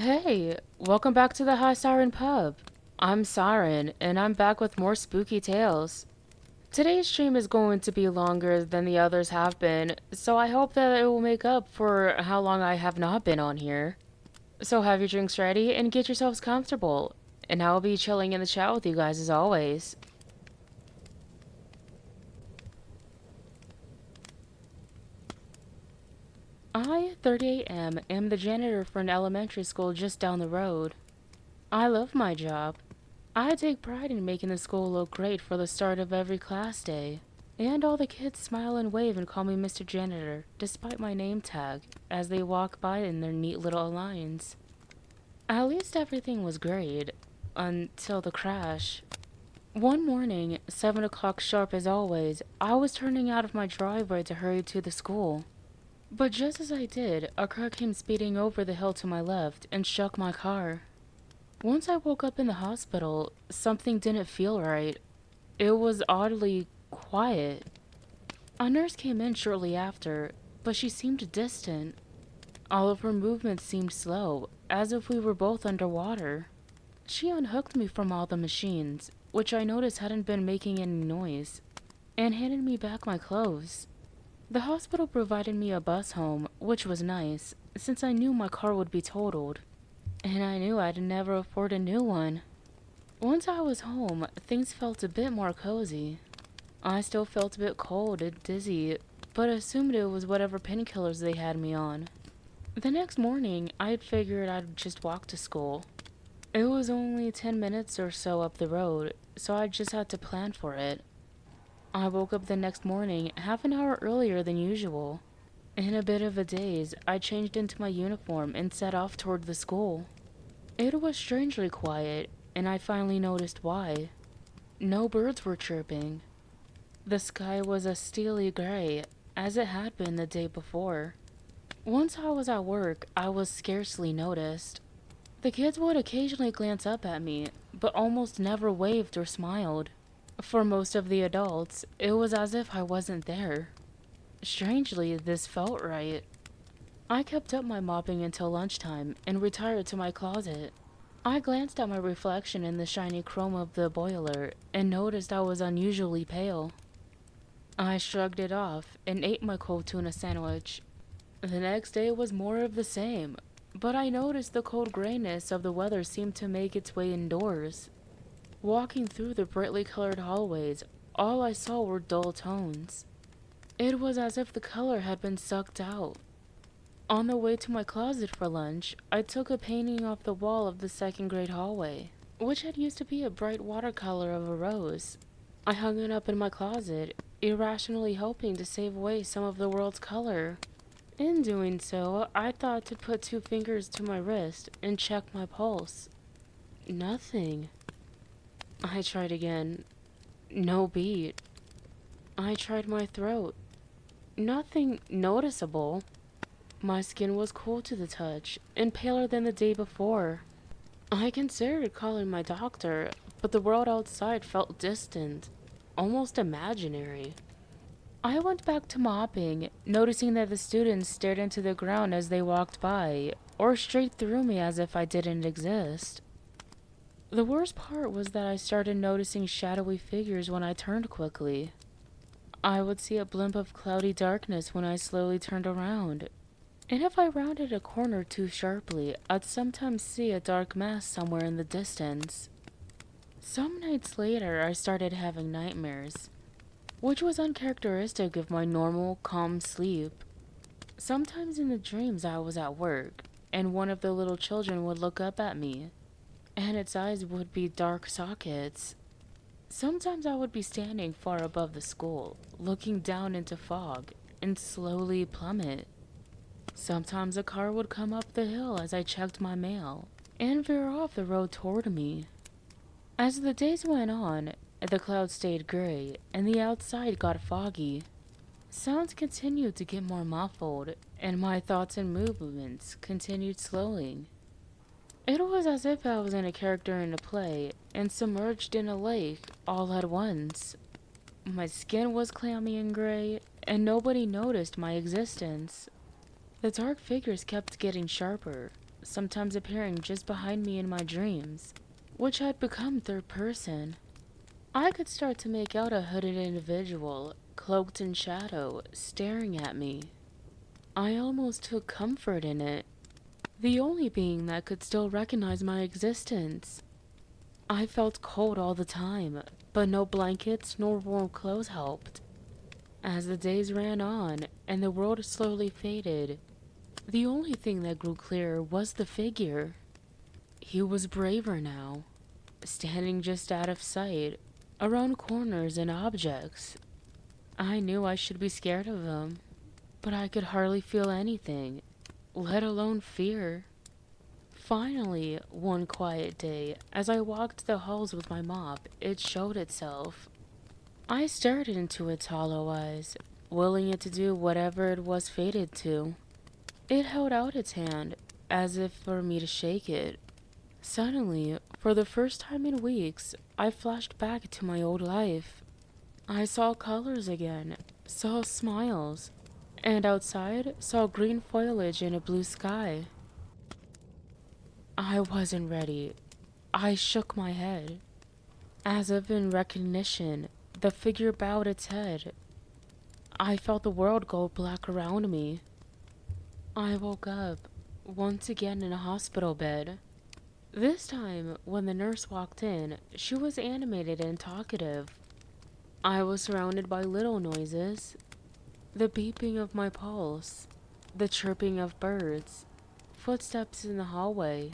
Hey, welcome back to the High Siren Pub. I'm Siren, and I'm back with more spooky tales. Today's stream is going to be longer than the others have been, so I hope that it will make up for how long I have not been on here. So have your drinks ready and get yourselves comfortable, and I'll be chilling in the chat with you guys as always. I, 38M, am the janitor for an elementary school just down the road. I love my job. I take pride in making the school look great for the start of every class day. And all the kids smile and wave and call me Mr. Janitor, despite my name tag, as they walk by in their neat little lines. At least everything was great, until the crash. One morning, 7 o'clock sharp as always, I was turning out of my driveway to hurry to the school. But just as I did, a car came speeding over the hill to my left and struck my car. Once I woke up in the hospital, something didn't feel right. It was oddly quiet. A nurse came in shortly after, but she seemed distant. All of her movements seemed slow, as if we were both underwater. She unhooked me from all the machines, which I noticed hadn't been making any noise, and handed me back my clothes. The hospital provided me a bus home, which was nice, since I knew my car would be totaled, and I knew I'd never afford a new one. Once I was home, things felt a bit more cozy. I still felt a bit cold and dizzy, but assumed it was whatever painkillers they had me on. The next morning, I had figured I'd just walk to school. It was only 10 minutes or so up the road, so I just had to plan for it. I woke up the next morning half an hour earlier than usual. In a bit of a daze, I changed into my uniform and set off toward the school. It was strangely quiet, and I finally noticed why. No birds were chirping. The sky was a steely gray, as it had been the day before. Once I was at work, I was scarcely noticed. The kids would occasionally glance up at me, but almost never waved or smiled. For most of the adults, it was as if I wasn't there. Strangely, this felt right. I kept up my mopping until lunchtime and retired to my closet. I glanced at my reflection in the shiny chrome of the boiler and noticed I was unusually pale. I shrugged it off and ate my cold tuna sandwich. The next day was more of the same, but I noticed the cold grayness of the weather seemed to make its way indoors. Walking through the brightly colored hallways, all I saw were dull tones. It was as if the color had been sucked out. On the way to my closet for lunch, I took a painting off the wall of the second grade hallway, which had used to be a bright watercolor of a rose. I hung it up in my closet, irrationally hoping to save away some of the world's color. In doing so, I thought to put 2 fingers to my wrist and check my pulse. Nothing. I tried again. No beat. I tried my throat. Nothing noticeable. My skin was cool to the touch, and paler than the day before. I considered calling my doctor, but the world outside felt distant, almost imaginary. I went back to mopping, noticing that the students stared into the ground as they walked by, or straight through me as if I didn't exist. The worst part was that I started noticing shadowy figures when I turned quickly. I would see a blimp of cloudy darkness when I slowly turned around, and if I rounded a corner too sharply, I'd sometimes see a dark mass somewhere in the distance. Some nights later, I started having nightmares, which was uncharacteristic of my normal, calm sleep. Sometimes in the dreams I was at work, and one of the little children would look up at me, and its eyes would be dark sockets. Sometimes I would be standing far above the school, looking down into fog, and slowly plummet. Sometimes a car would come up the hill as I checked my mail, and veer off the road toward me. As the days went on, the clouds stayed gray, and the outside got foggy. Sounds continued to get more muffled, and my thoughts and movements continued slowing. It was as if I was in a character in a play, and submerged in a lake all at once. My skin was clammy and gray, and nobody noticed my existence. The dark figures kept getting sharper, sometimes appearing just behind me in my dreams, which had become third person. I could start to make out a hooded individual, cloaked in shadow, staring at me. I almost took comfort in it, the only being that could still recognize my existence. I felt cold all the time, but no blankets nor warm clothes helped. As the days ran on and the world slowly faded, the only thing that grew clearer was the figure. He was braver now, standing just out of sight, around corners and objects. I knew I should be scared of him, but I could hardly feel anything, let alone fear. Finally, one quiet day, as I walked the halls with my mop, it showed itself. I stared into its hollow eyes, willing it to do whatever it was fated to. It held out its hand, as if for me to shake it. Suddenly, for the first time in weeks, I flashed back to my old life. I saw colors again, saw smiles, and outside saw green foliage and a blue sky. I wasn't ready. I shook my head. As if in recognition, the figure bowed its head. I felt the world go black around me. I woke up, once again in a hospital bed. This time, when the nurse walked in, she was animated and talkative. I was surrounded by little noises, the beeping of my pulse, the chirping of birds, footsteps in the hallway.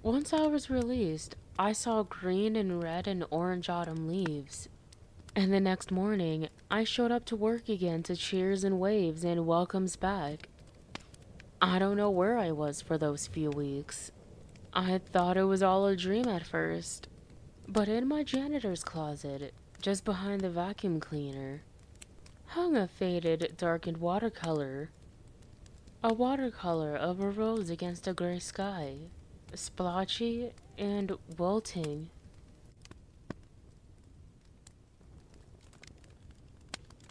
Once I was released, I saw green and red and orange autumn leaves. And the next morning, I showed up to work again to cheers and waves and welcomes back. I don't know where I was for those few weeks. I thought it was all a dream at first. But in my janitor's closet, just behind the vacuum cleaner, hung a faded, darkened watercolor. A watercolor of a rose against a gray sky, splotchy and wilting.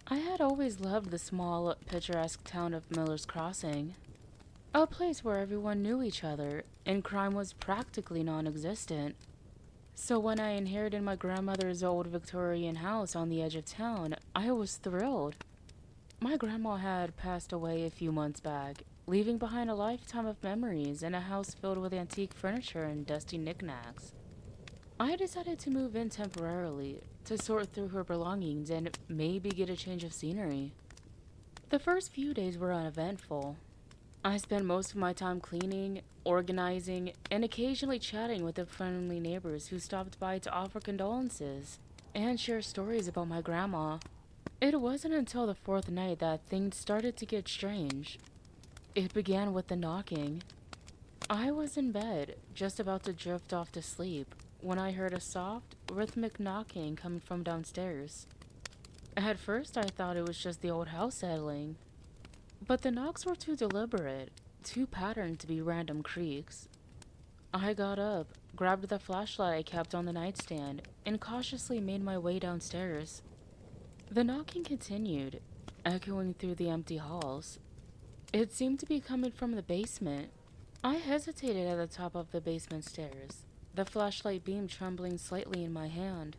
I had always loved the small, picturesque town of Miller's Crossing, a place where everyone knew each other and crime was practically non-existent. So when I inherited my grandmother's old Victorian house on the edge of town, I was thrilled. My grandma had passed away a few months back, leaving behind a lifetime of memories and a house filled with antique furniture and dusty knickknacks. I decided to move in temporarily to sort through her belongings and maybe get a change of scenery. The first few days were uneventful. I spent most of my time cleaning, organizing, and occasionally chatting with the friendly neighbors who stopped by to offer condolences and share stories about my grandma. It wasn't until the fourth night that things started to get strange. It began with the knocking. I was in bed, just about to drift off to sleep, when I heard a soft, rhythmic knocking coming from downstairs. At first, I thought it was just the old house settling, but the knocks were too deliberate, too patterned to be random creaks. I got up, grabbed the flashlight I kept on the nightstand, and cautiously made my way downstairs. The knocking continued, echoing through the empty halls. It seemed to be coming from the basement. I hesitated at the top of the basement stairs, the flashlight beam trembling slightly in my hand.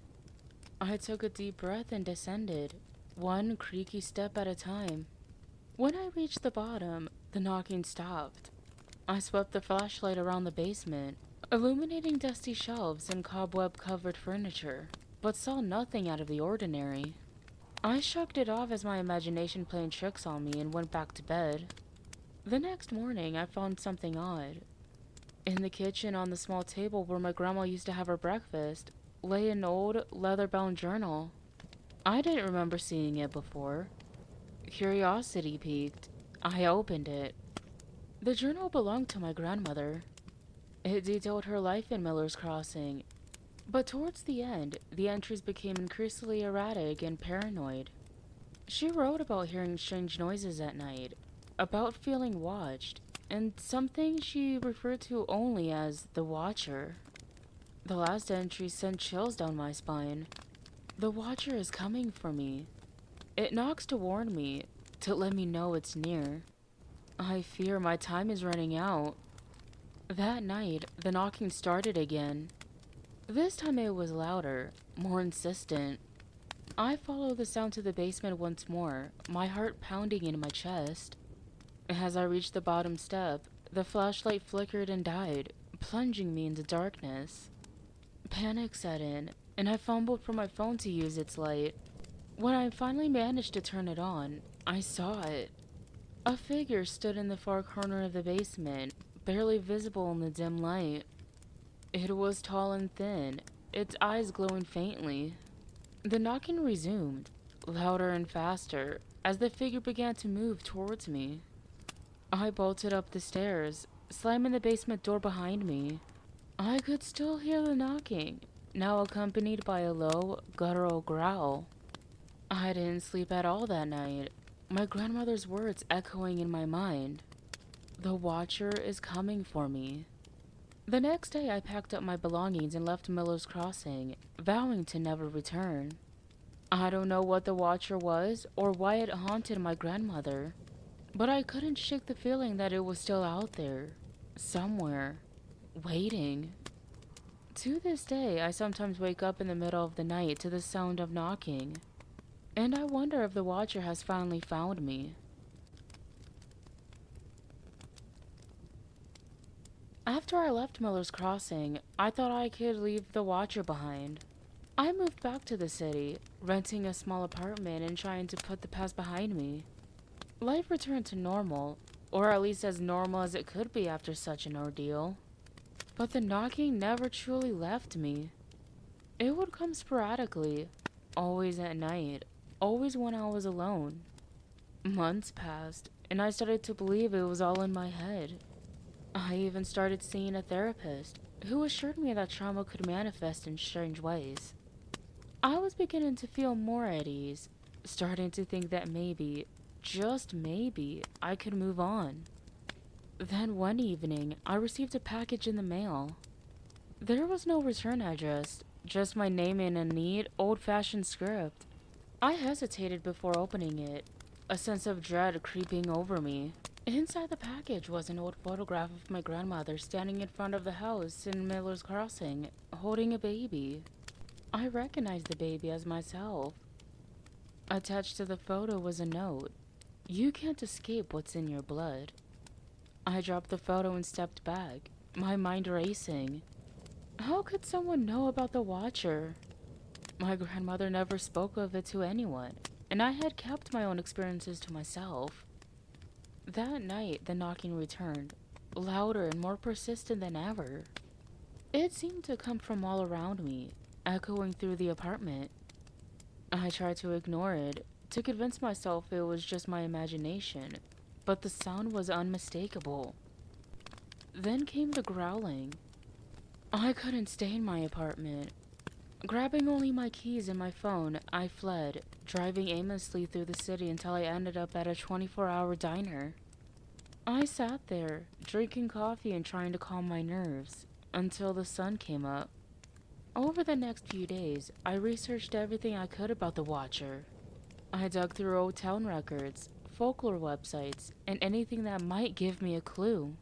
I took a deep breath and descended, one creaky step at a time. When I reached the bottom, the knocking stopped. I swept the flashlight around the basement, illuminating dusty shelves and cobweb-covered furniture, but saw nothing out of the ordinary. I shrugged it off as my imagination playing tricks on me and went back to bed. The next morning, I found something odd. In the kitchen on the small table where my grandma used to have her breakfast, lay an old, leather-bound journal. I didn't remember seeing it before. Curiosity piqued. I opened it. The journal belonged to my grandmother. It detailed her life in Miller's Crossing, but towards the end, the entries became increasingly erratic and paranoid. She wrote about hearing strange noises at night, about feeling watched, and something she referred to only as the Watcher. The last entry sent chills down my spine. The Watcher is coming for me. It knocks to warn me, to let me know it's near. I fear my time is running out. That night, the knocking started again. This time it was louder, more insistent. I followed the sound to the basement once more, my heart pounding in my chest. As I reached the bottom step, the flashlight flickered and died, plunging me into darkness. Panic set in, and I fumbled for my phone to use its light. When I finally managed to turn it on, I saw it. A figure stood in the far corner of the basement, barely visible in the dim light. It was tall and thin, its eyes glowing faintly. The knocking resumed, louder and faster, as the figure began to move towards me. I bolted up the stairs, slamming the basement door behind me. I could still hear the knocking, now accompanied by a low, guttural growl. I didn't sleep at all that night, my grandmother's words echoing in my mind. The Watcher is coming for me. The next day I packed up my belongings and left Miller's Crossing, vowing to never return. I don't know what the Watcher was or why it haunted my grandmother, but I couldn't shake the feeling that it was still out there, somewhere, waiting. To this day, I sometimes wake up in the middle of the night to the sound of knocking, and I wonder if the Watcher has finally found me. After I left Miller's Crossing, I thought I could leave the Watcher behind. I moved back to the city, renting a small apartment and trying to put the past behind me. Life returned to normal, or at least as normal as it could be after such an ordeal. But the knocking never truly left me. It would come sporadically, always at night, always when I was alone. Months passed, and I started to believe it was all in my head. I even started seeing a therapist, who assured me that trauma could manifest in strange ways. I was beginning to feel more at ease, starting to think that maybe, just maybe, I could move on. Then one evening, I received a package in the mail. There was no return address, just my name in a neat, old-fashioned script. I hesitated before opening it, a sense of dread creeping over me. Inside the package was an old photograph of my grandmother standing in front of the house in Miller's Crossing, holding a baby. I recognized the baby as myself. Attached to the photo was a note. "You can't escape what's in your blood." I dropped the photo and stepped back, my mind racing. How could someone know about the Watcher? My grandmother never spoke of it to anyone, and I had kept my own experiences to myself. That night, the knocking returned, louder and more persistent than ever. It seemed to come from all around me, echoing through the apartment. I tried to ignore it, to convince myself it was just my imagination, but the sound was unmistakable. Then came the growling. I couldn't stay in my apartment. Grabbing only my keys and my phone, I fled, driving aimlessly through the city until I ended up at a 24-hour diner. I sat there, drinking coffee and trying to calm my nerves, until the sun came up. Over the next few days, I researched everything I could about the Watcher. I dug through old town records, folklore websites, and anything that might give me a clue.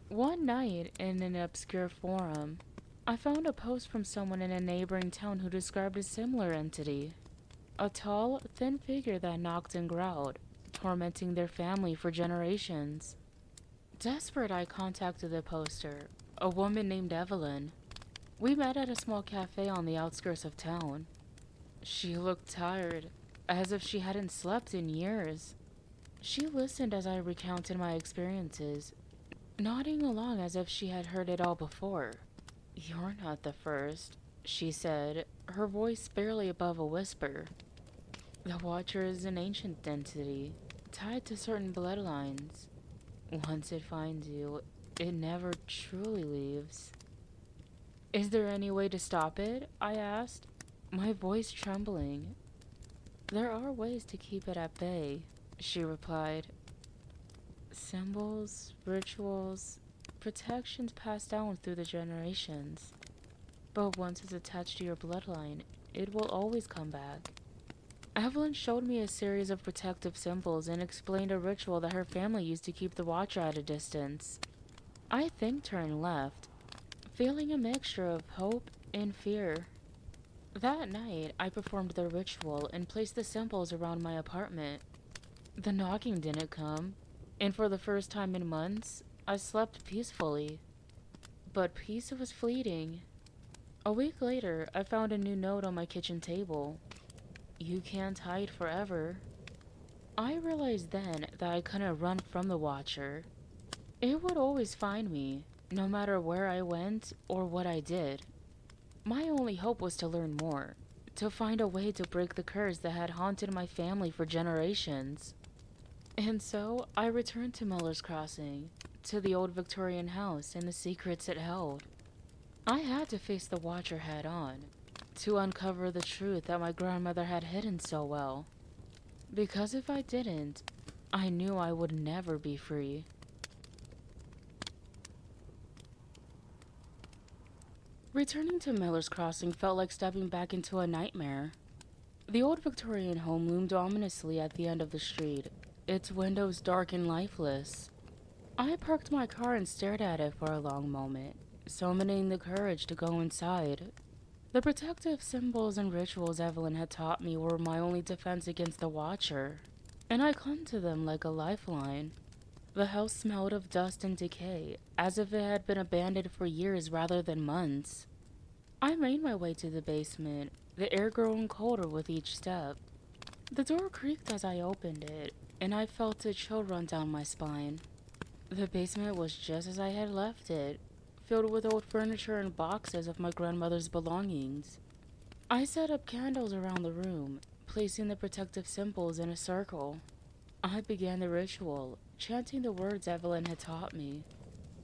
One night, in an obscure forum, I found a post from someone in a neighboring town who described a similar entity. A tall, thin figure that knocked and growled, tormenting their family for generations. Desperate, I contacted the poster, a woman named Evelyn. We met at a small cafe on the outskirts of town. She looked tired, as if she hadn't slept in years. She listened as I recounted my experiences, nodding along as if she had heard it all before. "You're not the first," she said, her voice barely above a whisper. "The Watcher is an ancient entity, tied to certain bloodlines. Once it finds you, it never truly leaves." "Is there any way to stop it?" I asked, my voice trembling. "There are ways to keep it at bay," she replied. "Symbols, rituals, protections passed down through the generations. But once it's attached to your bloodline, it will always come back." Evelyn showed me a series of protective symbols and explained a ritual that her family used to keep the Watcher at a distance. I then turned left, feeling a mixture of hope and fear. That night, I performed the ritual and placed the symbols around my apartment. The knocking didn't come, and for the first time in months, I slept peacefully. But peace was fleeting. A week later, I found a new note on my kitchen table. You can't hide forever. I realized then that I couldn't run from the Watcher. It would always find me, no matter where I went or what I did. My only hope was to learn more, to find a way to break the curse that had haunted my family for generations. And so, I returned to Miller's Crossing, to the old Victorian house and the secrets it held. I had to face the Watcher head on, to uncover the truth that my grandmother had hidden so well. Because if I didn't, I knew I would never be free. Returning to Miller's Crossing felt like stepping back into a nightmare. The old Victorian home loomed ominously at the end of the street, its windows dark and lifeless. I parked my car and stared at it for a long moment, summoning the courage to go inside. The protective symbols and rituals Evelyn had taught me were my only defense against the Watcher, and I clung to them like a lifeline. The house smelled of dust and decay, as if it had been abandoned for years rather than months. I made my way to the basement, the air growing colder with each step. The door creaked as I opened it, and I felt a chill run down my spine. The basement was just as I had left it, filled with old furniture and boxes of my grandmother's belongings. I set up candles around the room, placing the protective symbols in a circle. I began the ritual, chanting the words Evelyn had taught me.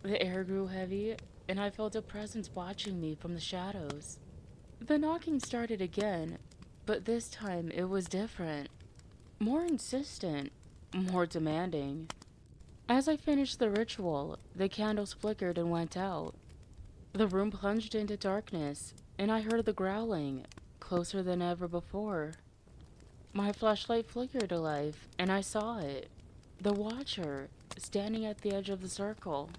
The air grew heavy, and I felt a presence watching me from the shadows. The knocking started again, but this time it was different. More insistent, more demanding. As I finished the ritual, the candles flickered and went out. The room plunged into darkness, and I heard the growling, closer than ever before. My flashlight flickered to life, and I saw it. The Watcher, standing at the edge of the circle.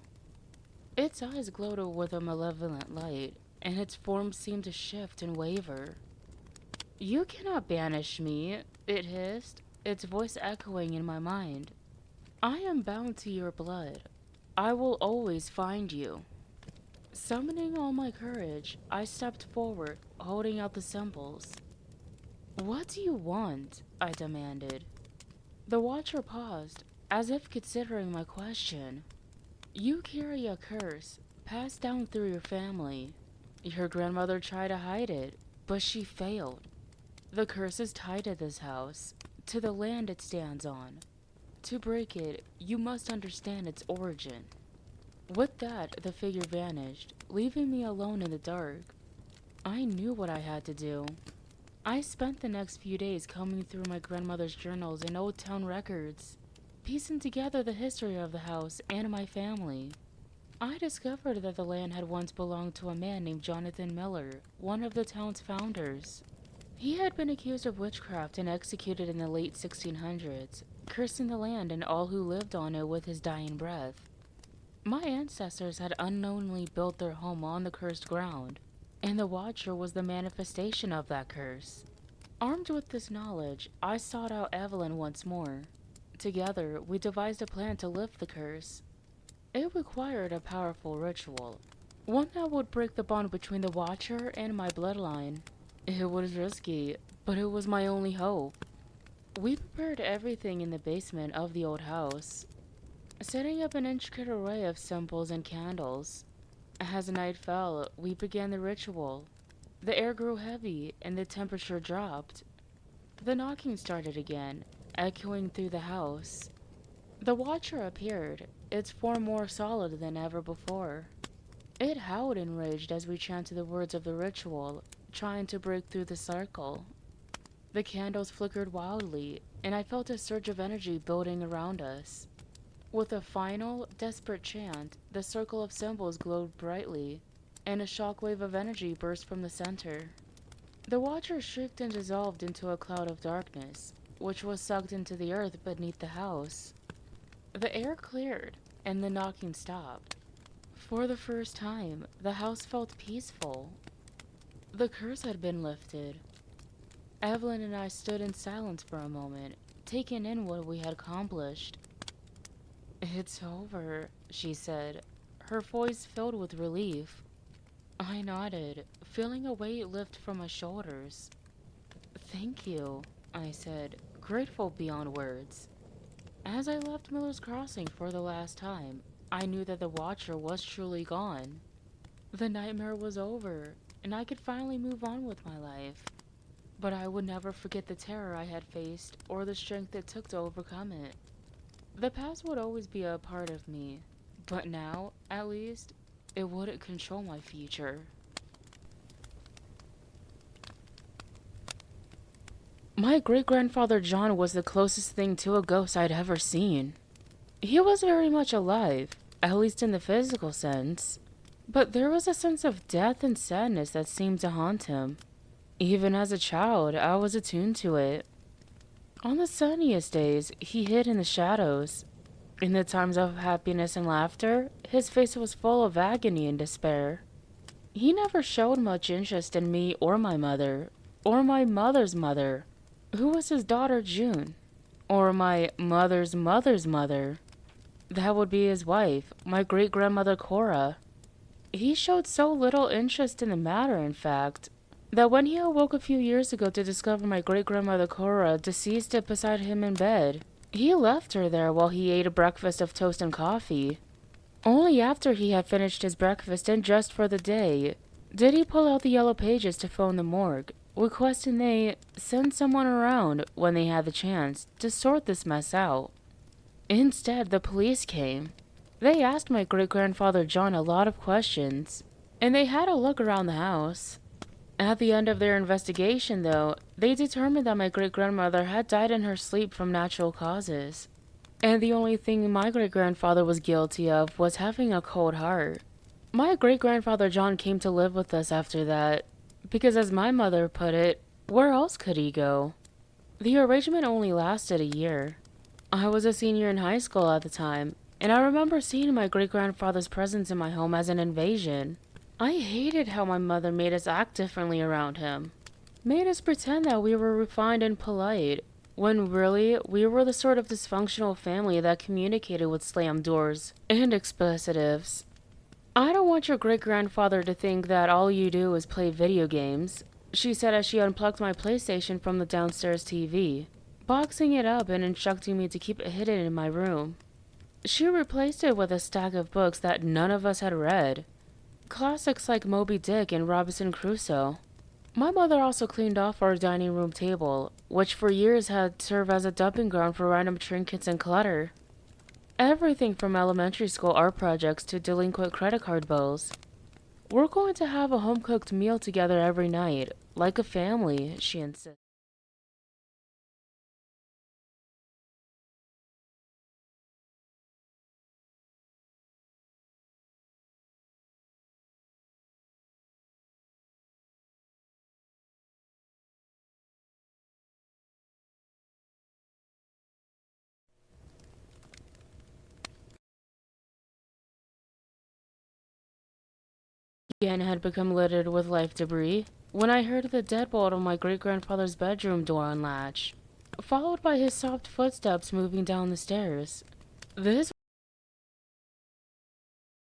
Its eyes glowed with a malevolent light, and its form seemed to shift and waver. You cannot banish me, it hissed, its voice echoing in my mind. I am bound to your blood. I will always find you. Summoning all my courage, I stepped forward, holding out the symbols. What do you want? I demanded. The Watcher paused, as if considering my question. You carry a curse, passed down through your family. Your grandmother tried to hide it, but she failed. The curse is tied to this house, to the land it stands on. To break it, you must understand its origin. With that, the figure vanished, leaving me alone in the dark. I knew what I had to do. I spent the next few days combing through my grandmother's journals and old town records, piecing together the history of the house and my family. I discovered that the land had once belonged to a man named Jonathan Miller, one of the town's founders. He had been accused of witchcraft and executed in the late 1600s, cursing the land and all who lived on it with his dying breath. My ancestors had unknowingly built their home on the cursed ground, and the Watcher was the manifestation of that curse. Armed with this knowledge, I sought out Evelyn once more. Together, we devised a plan to lift the curse. It required a powerful ritual, one that would break the bond between the Watcher and my bloodline. It was risky, but it was my only hope. We prepared everything in the basement of the old house, setting up an intricate array of symbols and candles. As night fell, we began the ritual. The air grew heavy, and the temperature dropped. The knocking started again, echoing through the house. The Watcher appeared, its form more solid than ever before. It howled and raged as we chanted the words of the ritual, trying to break through the circle. The candles flickered wildly, and I felt a surge of energy building around us. With a final, desperate chant, the circle of symbols glowed brightly, and a shockwave of energy burst from the center. The Watcher shrieked and dissolved into a cloud of darkness, which was sucked into the earth beneath the house. The air cleared, and the knocking stopped. For the first time, the house felt peaceful. The curse had been lifted. Evelyn and I stood in silence for a moment, taking in what we had accomplished. "It's over," she said, her voice filled with relief. I nodded, feeling a weight lift from my shoulders. "Thank you," I said, grateful beyond words. As I left Miller's Crossing for the last time, I knew that the Watcher was truly gone. The nightmare was over, and I could finally move on with my life. But I would never forget the terror I had faced or the strength it took to overcome it. The past would always be a part of me, but now, at least, it wouldn't control my future. My great-grandfather John was the closest thing to a ghost I'd ever seen. He was very much alive, at least in the physical sense, but there was a sense of death and sadness that seemed to haunt him. Even as a child, I was attuned to it. On the sunniest days, he hid in the shadows. In the times of happiness and laughter, his face was full of agony and despair. He never showed much interest in me or my mother's mother, who was his daughter June, or my mother's mother's mother. That would be his wife, my great-grandmother Cora. He showed so little interest in the matter, in fact, that when he awoke a few years ago to discover my great-grandmother Cora deceased beside him in bed, he left her there while he ate a breakfast of toast and coffee. Only after he had finished his breakfast and dressed for the day did he pull out the yellow pages to phone the morgue, requesting they send someone around when they had the chance to sort this mess out. Instead, the police came. They asked my great-grandfather John a lot of questions, and they had a look around the house. At the end of their investigation, though, they determined that my great-grandmother had died in her sleep from natural causes. And the only thing my great-grandfather was guilty of was having a cold heart. My great-grandfather John came to live with us after that, because as my mother put it, where else could he go? The arrangement only lasted a year. I was a senior in high school at the time, and I remember seeing my great-grandfather's presence in my home as an invasion. I hated how my mother made us act differently around him. Made us pretend that we were refined and polite, when really we were the sort of dysfunctional family that communicated with slammed doors and explicitives. "I don't want your great-grandfather to think that all you do is play video games," she said as she unplugged my PlayStation from the downstairs TV, boxing it up and instructing me to keep it hidden in my room. She replaced it with a stack of books that none of us had read. Classics like Moby Dick and Robinson Crusoe. My mother also cleaned off our dining room table, which for years had served as a dumping ground for random trinkets and clutter. Everything from elementary school art projects to delinquent credit card bills. "We're going to have a home-cooked meal together every night, like a family," she insisted. Again had become littered with life debris when I heard the deadbolt of my great-grandfather's bedroom door unlatch, followed by his soft footsteps moving down the stairs. This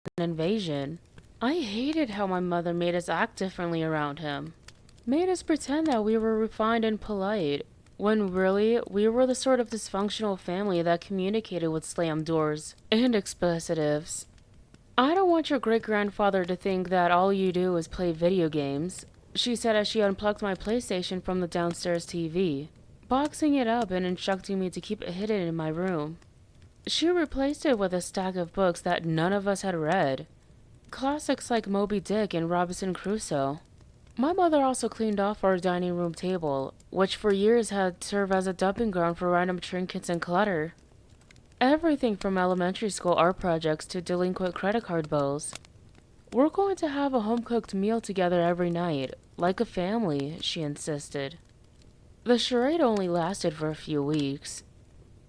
was an invasion. I hated how my mother made us act differently around him. Made us pretend that we were refined and polite, when really we were the sort of dysfunctional family that communicated with slammed doors and explicitives. "I don't want your great-grandfather to think that all you do is play video games," she said as she unplugged my PlayStation from the downstairs TV, boxing it up and instructing me to keep it hidden in my room. She replaced it with a stack of books that none of us had read. Classics like Moby Dick and Robinson Crusoe. My mother also cleaned off our dining room table, which for years had served as a dumping ground for random trinkets and clutter. Everything from elementary school art projects to delinquent credit card bills. "We're going to have a home-cooked meal together every night, like a family," she insisted. The charade only lasted for a few weeks.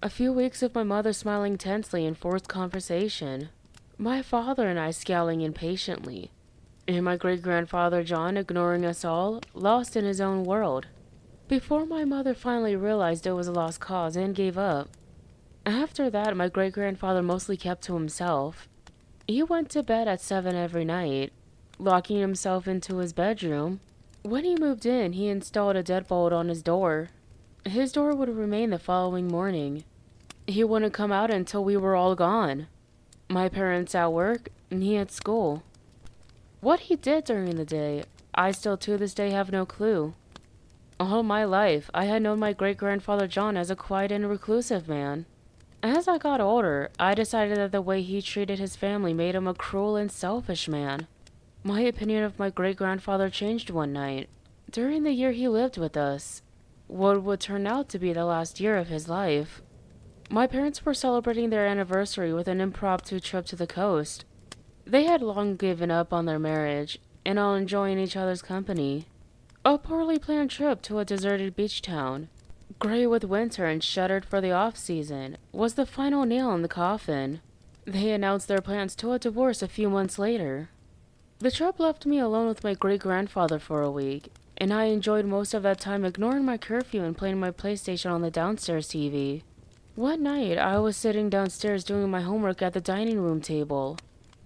A few weeks of my mother smiling tensely in forced conversation. my father and I scowling impatiently, and my great-grandfather John ignoring us all, lost in his own world. Before my mother finally realized it was a lost cause and gave up. After that, my great-grandfather mostly kept to himself. He went to bed at 7 every night, locking himself into his bedroom. When he moved in, he installed a deadbolt on his door. His door would remain the following morning. He wouldn't come out until we were all gone. My parents at work, and he at school. What he did during the day, I still to this day have no clue. All my life, I had known my great-grandfather John as a quiet and reclusive man. As I got older, I decided that the way he treated his family made him a cruel and selfish man. My opinion of my great-grandfather changed one night, during the year he lived with us, what would turn out to be the last year of his life. My parents were celebrating their anniversary with an impromptu trip to the coast. They had long given up on their marriage and on enjoying each other's company. A poorly planned trip to a deserted beach town, gray with winter and shuttered for the off-season, was the final nail in the coffin. They announced their plans to a divorce a few months later. The trip left me alone with my great-grandfather for a week, and I enjoyed most of that time ignoring my curfew and playing my PlayStation on the downstairs TV. One night, I was sitting downstairs doing my homework at the dining room table,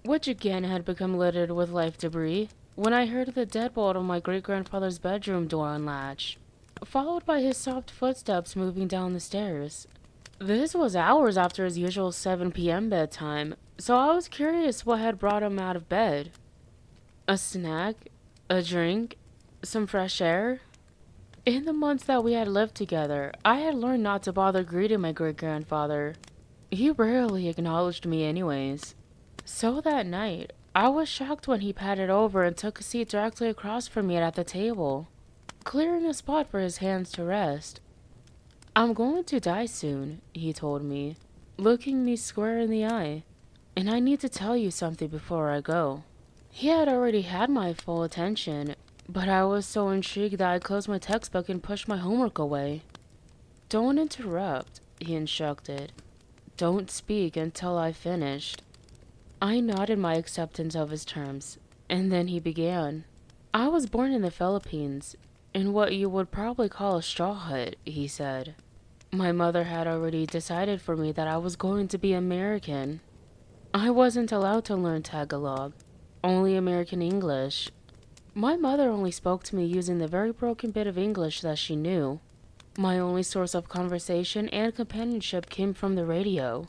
which again had become littered with life debris, when I heard the deadbolt on my great-grandfather's bedroom door unlatch, followed by his soft footsteps moving down the stairs. This was hours after his usual 7 p.m. bedtime, so I was curious what had brought him out of bed. A snack? A drink? Some fresh air? In the months that we had lived together, I had learned not to bother greeting my great-grandfather. He rarely acknowledged me anyways. So that night, I was shocked when he padded over and took a seat directly across from me at the table, clearing a spot for his hands to rest. "I'm going to die soon," he told me, looking me square in the eye, "and I need to tell you something before I go." He had already had my full attention, but I was so intrigued that I closed my textbook and pushed my homework away. "Don't interrupt," he instructed. "Don't speak until I've finished." I nodded my acceptance of his terms, and then he began. "I was born in the Philippines, in what you would probably call a straw hut," he said. "My mother had already decided for me that I was going to be American. I wasn't allowed to learn Tagalog, only American English. My mother only spoke to me using the very broken bit of English that she knew. My only source of conversation and companionship came from the radio.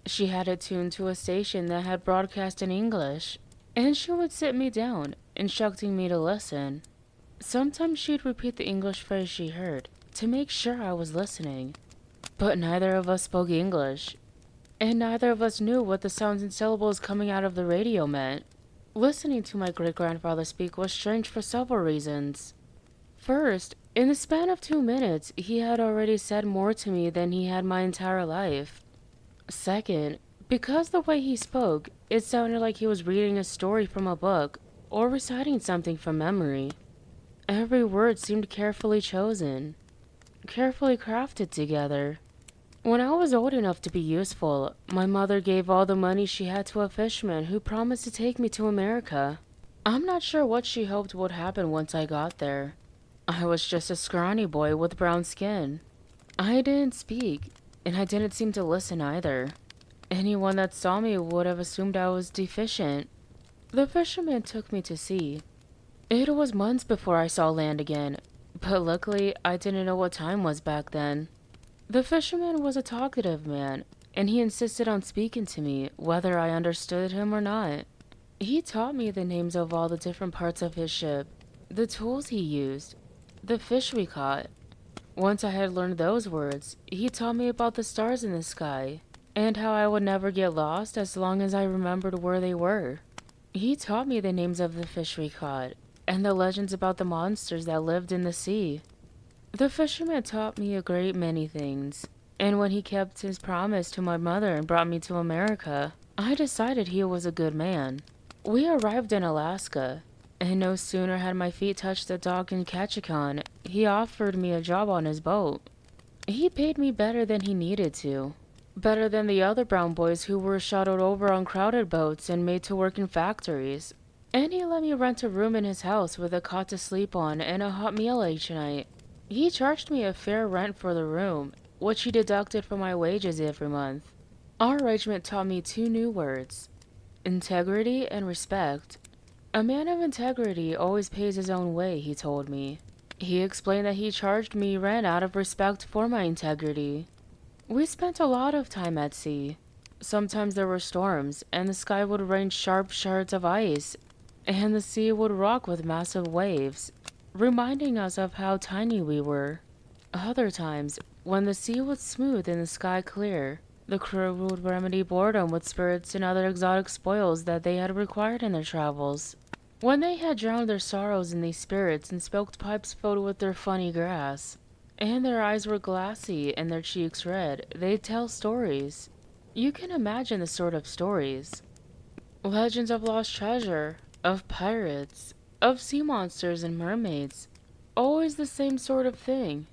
She had it tuned to a station that had broadcast in English, and she would sit me down, instructing me to listen. Sometimes she'd repeat the English phrase she heard, to make sure I was listening. But neither of us spoke English, and neither of us knew what the sounds and syllables coming out of the radio meant. Listening to my great-grandfather speak was strange for several reasons. First, in the span of 2 minutes, he had already said more to me than he had my entire life. Second, because the way he spoke, it sounded like he was reading a story from a book or reciting something from memory. Every word seemed carefully chosen, carefully crafted together. When I was old enough to be useful, my mother gave all the money she had to a fisherman who promised to take me to America. I'm not sure what she hoped would happen once I got there. I was just a scrawny boy with brown skin. I didn't speak, and I didn't seem to listen either. Anyone that saw me would have assumed I was deficient. The fisherman took me to sea. It was months before I saw land again, but luckily I didn't know what time was back then. The fisherman was a talkative man, and he insisted on speaking to me, whether I understood him or not. He taught me the names of all the different parts of his ship, the tools he used, the fish we caught. Once I had learned those words, he taught me about the stars in the sky, and how I would never get lost as long as I remembered where they were. He taught me the names of the fish we caught, and the legends about the monsters that lived in the sea. The fisherman taught me a great many things, and when he kept his promise to my mother and brought me to America, I decided he was a good man. We arrived in Alaska, and no sooner had my feet touched the dock in Ketchikan, he offered me a job on his boat. He paid me better than he needed to. Better than the other brown boys who were shuttled over on crowded boats and made to work in factories. And he let me rent a room in his house with a cot to sleep on and a hot meal each night. He charged me a fair rent for the room, which he deducted from my wages every month. Our arrangement taught me two new words: integrity and respect. A man of integrity always pays his own way, he told me. He explained that he charged me rent out of respect for my integrity. We spent a lot of time at sea. Sometimes there were storms, and the sky would rain sharp shards of ice, and the sea would rock with massive waves, reminding us of how tiny we were. Other times, when the sea was smooth and the sky clear, the crew would remedy boredom with spirits and other exotic spoils that they had required in their travels. When they had drowned their sorrows in these spirits and smoked pipes filled with their funny grass, and their eyes were glassy and their cheeks red, they'd tell stories. You can imagine the sort of stories. Legends of lost treasure, of pirates, of sea monsters and mermaids. Always the same sort of thing.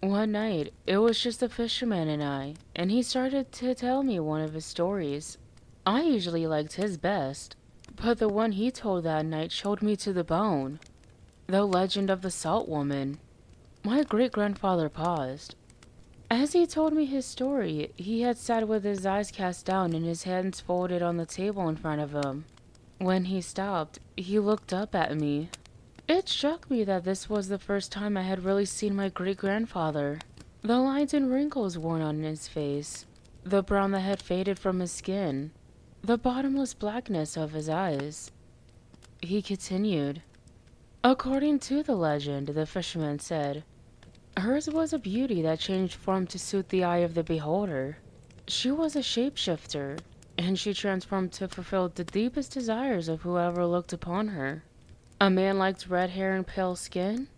One night, it was just the fisherman and I, and he started to tell me one of his stories. I usually liked his best, but the one he told that night chilled me to the bone. The legend of the Salt Woman. My great-grandfather paused. As he told me his story, he had sat with his eyes cast down and his hands folded on the table in front of him. When he stopped, he looked up at me. It struck me that this was the first time I had really seen my great-grandfather. The lines and wrinkles worn on his face, the brown that had faded from his skin, the bottomless blackness of his eyes. He continued. According to the legend, the fisherman said, hers was a beauty that changed form to suit the eye of the beholder. She was a shapeshifter, and she transformed to fulfill the deepest desires of whoever looked upon her. A man liked red hair and pale skin.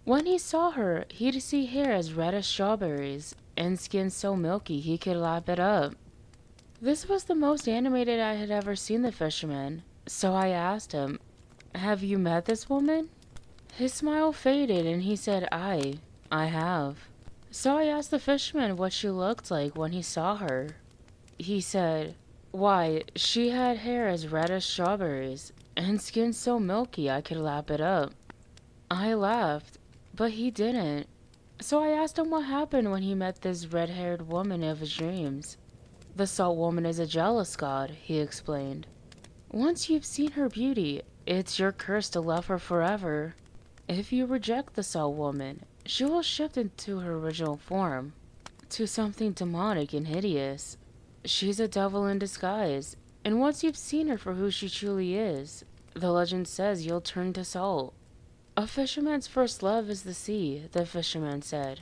When he saw her, he'd see hair as red as strawberries, and skin so milky he could lap it up. This was the most animated I had ever seen the fisherman, so I asked him, have you met this woman? His smile faded and he said, I have. So I asked the fisherman what she looked like when he saw her. He said, why, she had hair as red as strawberries, and skin so milky I could lap it up. I laughed, but he didn't. So I asked him what happened when he met this red-haired woman of his dreams. The Salt Woman is a jealous god, he explained. Once you've seen her beauty, it's your curse to love her forever. If you reject the Salt Woman, she will shift into her original form, to something demonic and hideous. She's a devil in disguise, and once you've seen her for who she truly is, the legend says you'll turn to salt. A fisherman's first love is the sea, the fisherman said.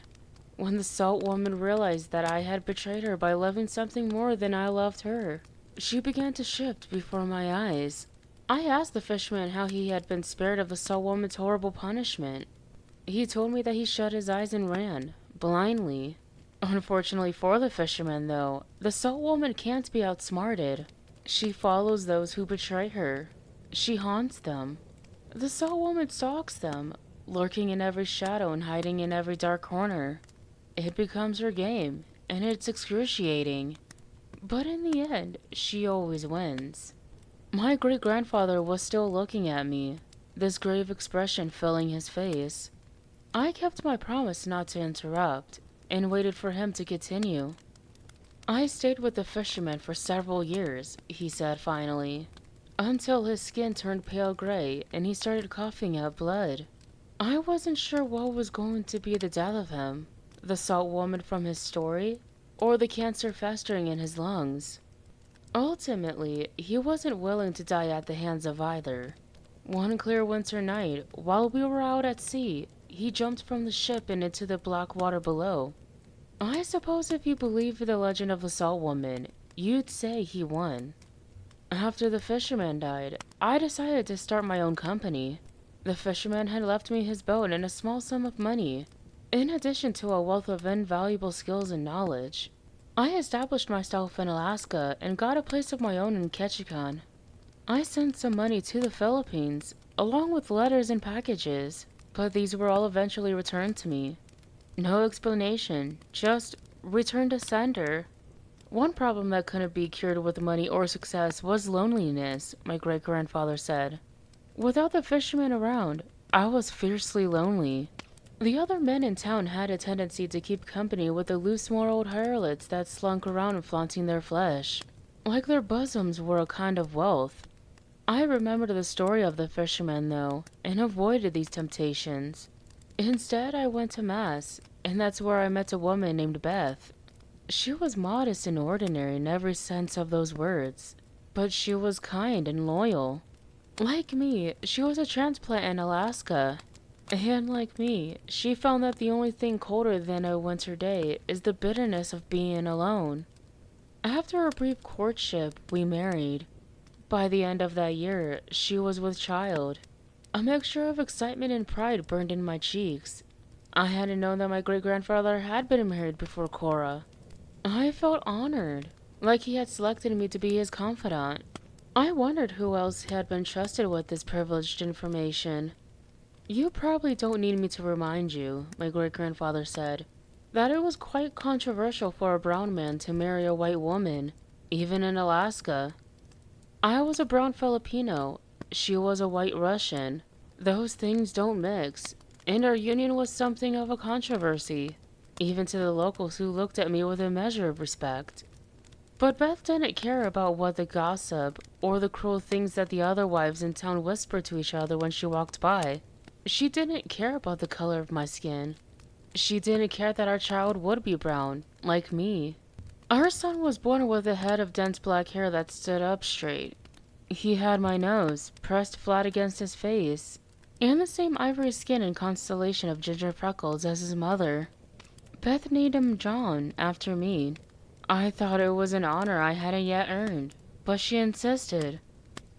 When the Salt Woman realized that I had betrayed her by loving something more than I loved her, she began to shift before my eyes. I asked the fisherman how he had been spared of the Salt Woman's horrible punishment. He told me that he shut his eyes and ran, blindly. Unfortunately for the fisherman, though, the Salt Woman can't be outsmarted. She follows those who betray her. She haunts them. The Salt Woman stalks them, lurking in every shadow and hiding in every dark corner. It becomes her game, and it's excruciating. But in the end, she always wins. My great-grandfather was still looking at me, this grave expression filling his face. I kept my promise not to interrupt, and waited for him to continue. I stayed with the fisherman for several years, he said finally, until his skin turned pale gray and he started coughing up blood. I wasn't sure what was going to be the death of him, the Salt Woman from his story, or the cancer festering in his lungs. Ultimately, he wasn't willing to die at the hands of either. One clear winter night, while we were out at sea, he jumped from the ship and into the black water below. I suppose if you believe the legend of the Salt Woman, you'd say he won. After the fisherman died, I decided to start my own company. The fisherman had left me his boat and a small sum of money, in addition to a wealth of invaluable skills and knowledge. I established myself in Alaska and got a place of my own in Ketchikan. I sent some money to the Philippines, along with letters and packages, but these were all eventually returned to me. No explanation, just return to sender. One problem that couldn't be cured with money or success was loneliness, my great-grandfather said. Without the fisherman around, I was fiercely lonely. The other men in town had a tendency to keep company with the loose-moraled harlots that slunk around flaunting their flesh, like their bosoms were a kind of wealth. I remembered the story of the fisherman, though, and avoided these temptations. Instead, I went to Mass, and that's where I met a woman named Beth. She was modest and ordinary in every sense of those words, but she was kind and loyal. Like me, she was a transplant in Alaska, and like me, she found that the only thing colder than a winter day is the bitterness of being alone. After a brief courtship, we married. By the end of that year, she was with child. A mixture of excitement and pride burned in my cheeks. I hadn't known that my great-grandfather had been married before Cora. I felt honored, like he had selected me to be his confidant. I wondered who else had been trusted with this privileged information. You probably don't need me to remind you, my great-grandfather said, that it was quite controversial for a brown man to marry a white woman, even in Alaska. I was a brown Filipino. She was a white Russian. Those things don't mix, and our union was something of a controversy, even to the locals who looked at me with a measure of respect. But Beth didn't care about what the gossip or the cruel things that the other wives in town whispered to each other when she walked by. She didn't care about the color of my skin. She didn't care that our child would be brown, like me. Our son was born with a head of dense black hair that stood up straight. He had my nose pressed flat against his face, and the same ivory skin and constellation of ginger freckles as his mother. Beth named him John, after me. I thought it was an honor I hadn't yet earned, but she insisted.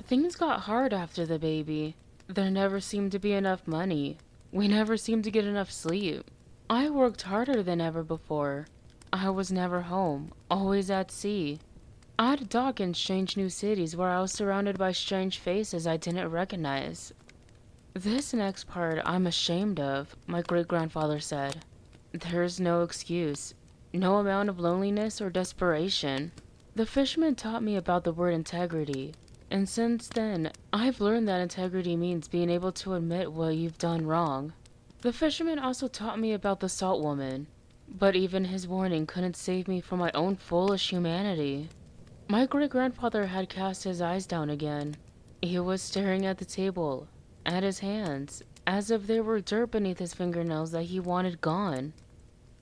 Things got hard after the baby. There never seemed to be enough money. We never seemed to get enough sleep. I worked harder than ever before. I was never home, always at sea. I'd dock in strange new cities where I was surrounded by strange faces I didn't recognize. This next part I'm ashamed of, my great-grandfather said. There's no excuse, no amount of loneliness or desperation. The fisherman taught me about the word integrity, and since then, I've learned that integrity means being able to admit what you've done wrong. The fisherman also taught me about the salt woman, but even his warning couldn't save me from my own foolish humanity. My great-grandfather had cast his eyes down again. He was staring at the table, at his hands, as if there were dirt beneath his fingernails that he wanted gone.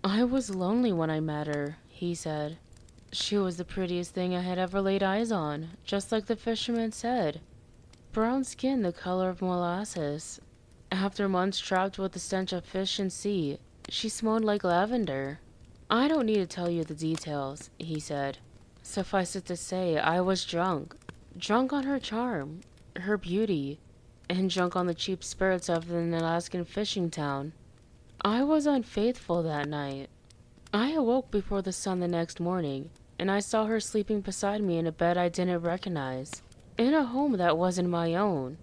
I was lonely when I met her, he said. She was the prettiest thing I had ever laid eyes on, just like the fisherman said. Brown skin the color of molasses. After months trapped with the stench of fish and sea, she smelled like lavender. I don't need to tell you the details, he said. Suffice it to say, I was drunk. Drunk on her charm, her beauty, and drunk on the cheap spirits of an Alaskan fishing town. I was unfaithful that night. I awoke before the sun the next morning, and I saw her sleeping beside me in a bed I didn't recognize, in a home that wasn't my own.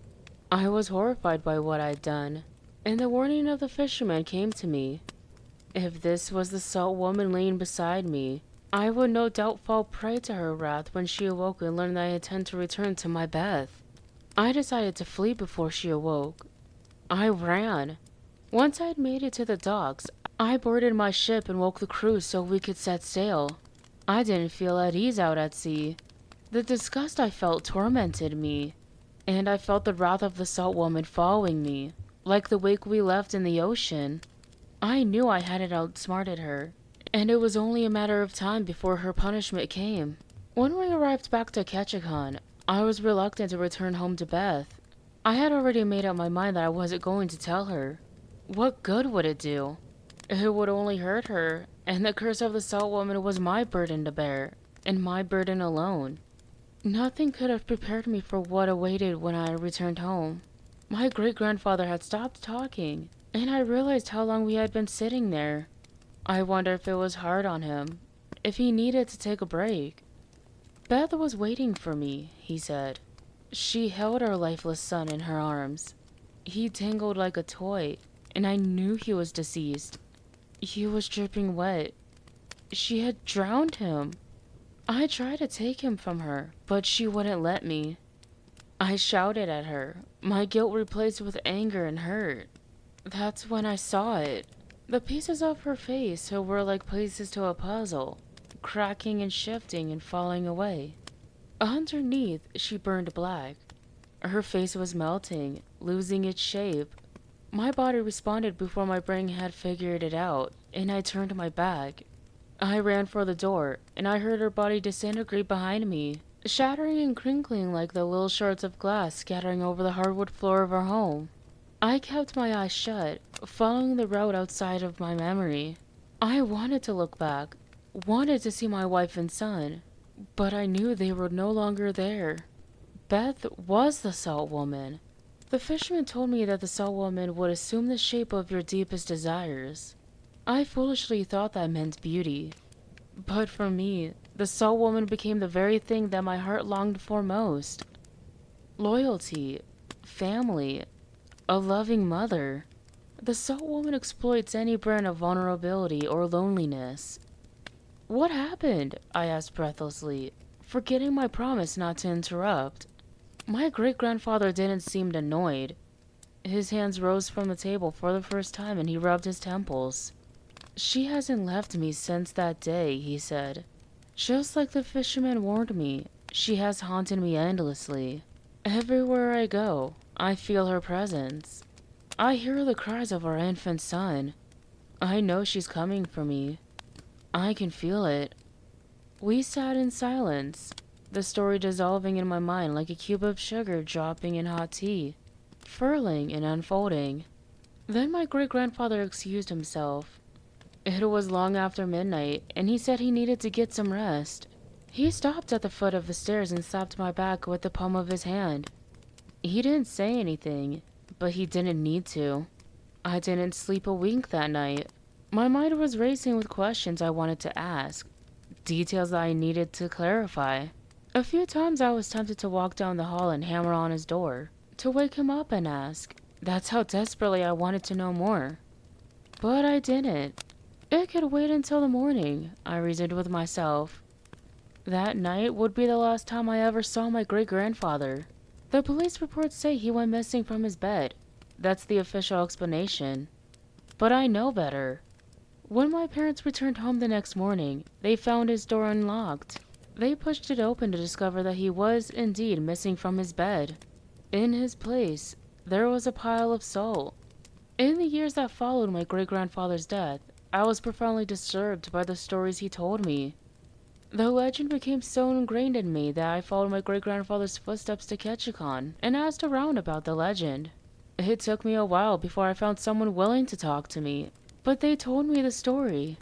I was horrified by what I'd done, and the warning of the fisherman came to me. If this was the salt woman laying beside me, I would no doubt fall prey to her wrath when she awoke and learned that I intend to return to my Beth. I decided to flee before she awoke. I ran. Once I'd made it to the docks, I boarded my ship and woke the crew so we could set sail. I didn't feel at ease out at sea. The disgust I felt tormented me, and I felt the wrath of the salt woman following me, like the wake we left in the ocean. I knew I hadn't outsmarted her, and it was only a matter of time before her punishment came. When we arrived back to Ketchikan, I was reluctant to return home to Beth. I had already made up my mind that I wasn't going to tell her. What good would it do? It would only hurt her, and the curse of the salt woman was my burden to bear, and my burden alone. Nothing could have prepared me for what awaited when I returned home. My great-grandfather had stopped talking, and I realized how long we had been sitting there. I wonder if it was hard on him, if he needed to take a break. Beth was waiting for me, he said. She held our lifeless son in her arms. He tingled like a toy, and I knew he was deceased. He was dripping wet. She had drowned him. I tried to take him from her, but she wouldn't let me. I shouted at her, my guilt replaced with anger and hurt. That's when I saw it. The pieces of her face were like pieces to a puzzle, cracking and shifting and falling away. Underneath, she burned black. Her face was melting, losing its shape. My body responded before my brain had figured it out, and I turned my back. I ran for the door, and I heard her body disintegrate behind me, shattering and crinkling like the little shards of glass scattering over the hardwood floor of our home. I kept my eyes shut, following the road outside of my memory. I wanted to look back, wanted to see my wife and son, but I knew they were no longer there. Beth was the salt woman. The fisherman told me that the salt woman would assume the shape of your deepest desires. I foolishly thought that meant beauty. But for me, the salt woman became the very thing that my heart longed for most. Loyalty, family, a loving mother. The salt woman exploits any brand of vulnerability or loneliness. What happened? I asked breathlessly, forgetting my promise not to interrupt. My great-grandfather didn't seem annoyed. His hands rose from the table for the first time and he rubbed his temples. She hasn't left me since that day, he said. Just like the fisherman warned me, she has haunted me endlessly. Everywhere I go, I feel her presence. I hear the cries of our infant son. I know she's coming for me. I can feel it. We sat in silence, the story dissolving in my mind like a cube of sugar dropping in hot tea, furling and unfolding. Then my great-grandfather excused himself. It was long after midnight, and he said he needed to get some rest. He stopped at the foot of the stairs and slapped my back with the palm of his hand. He didn't say anything, but he didn't need to. I didn't sleep a wink that night. My mind was racing with questions I wanted to ask, details that I needed to clarify. A few times I was tempted to walk down the hall and hammer on his door, to wake him up and ask. That's how desperately I wanted to know more. But I didn't. It could wait until the morning, I reasoned with myself. That night would be the last time I ever saw my great-grandfather. The police reports say he went missing from his bed. That's the official explanation. But I know better. When my parents returned home the next morning, they found his door unlocked. They pushed it open to discover that he was indeed missing from his bed. In his place, there was a pile of salt. In the years that followed my great-grandfather's death, I was profoundly disturbed by the stories he told me. The legend became so ingrained in me that I followed my great-grandfather's footsteps to Ketchikan and asked around about the legend. It took me a while before I found someone willing to talk to me, but they told me the story.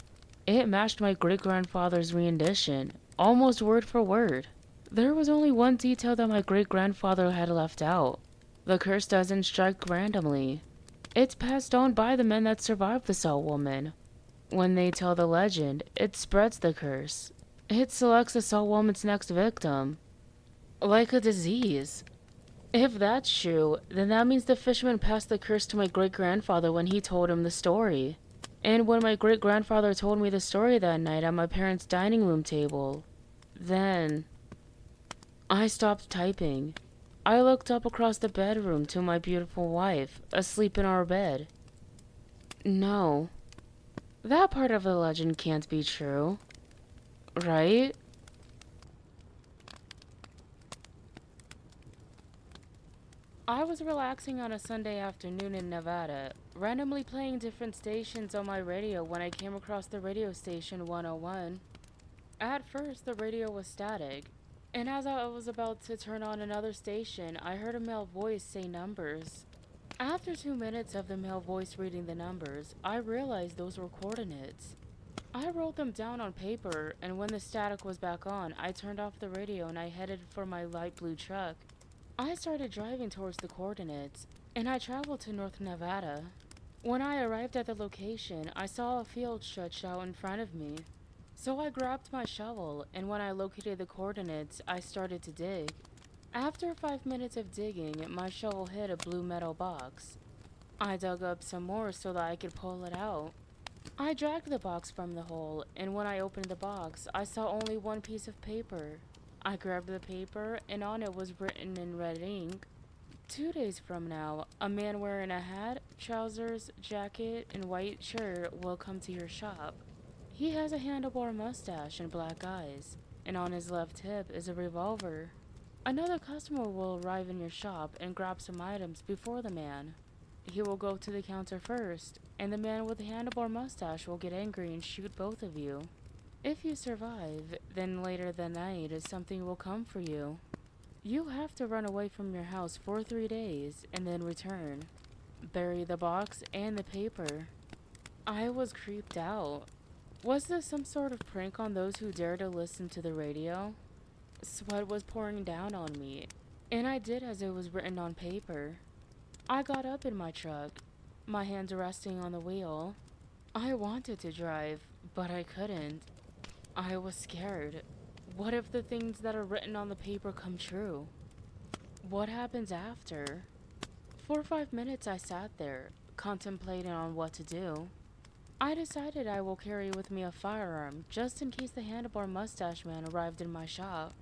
It matched my great-grandfather's rendition, almost word for word. There was only one detail that my great-grandfather had left out. The curse doesn't strike randomly. It's passed on by the men that survived the Salt Woman. When they tell the legend, it spreads the curse. It selects the Salt Woman's next victim. Like a disease. If that's true, then that means the fisherman passed the curse to my great-grandfather when he told him the story. And when my great-grandfather told me the story that night at my parents' dining room table, then I stopped typing. I looked up across the bedroom to my beautiful wife, asleep in our bed. No. That part of the legend can't be true. Right? I was relaxing on a Sunday afternoon in Nevada, randomly playing different stations on my radio when I came across the radio station 101. At first, the radio was static, and as I was about to turn on another station, I heard a male voice say numbers. After 2 minutes of the male voice reading the numbers, I realized those were coordinates. I wrote them down on paper, and when the static was back on, I turned off the radio and I headed for my light blue truck. I started driving towards the coordinates, and I traveled to North Nevada. When I arrived at the location, I saw a field stretched out in front of me. So I grabbed my shovel, and when I located the coordinates, I started to dig. After 5 minutes of digging, my shovel hit a blue metal box. I dug up some more so that I could pull it out. I dragged the box from the hole, and when I opened the box, I saw only one piece of paper. I grabbed the paper, and on it was written in red ink, 2 days from now, a man wearing a hat, trousers, jacket, and white shirt will come to your shop. He has a handlebar mustache and black eyes, and on his left hip is a revolver. Another customer will arrive in your shop and grab some items before the man. He will go to the counter first, and the man with the handlebar mustache will get angry and shoot both of you. If you survive, then later that night something will come for you. You have to run away from your house for 3 days and then return. Bury the box and the paper. I was creeped out. Was this some sort of prank on those who dare to listen to the radio? Sweat was pouring down on me, and I did as it was written on paper. I got up in my truck, my hands resting on the wheel. I wanted to drive, but I couldn't. I was scared. What if the things that are written on the paper come true? What happens after? For 5 minutes I sat there, contemplating on what to do. I decided I will carry with me a firearm just in case the handlebar mustache man arrived in my shop.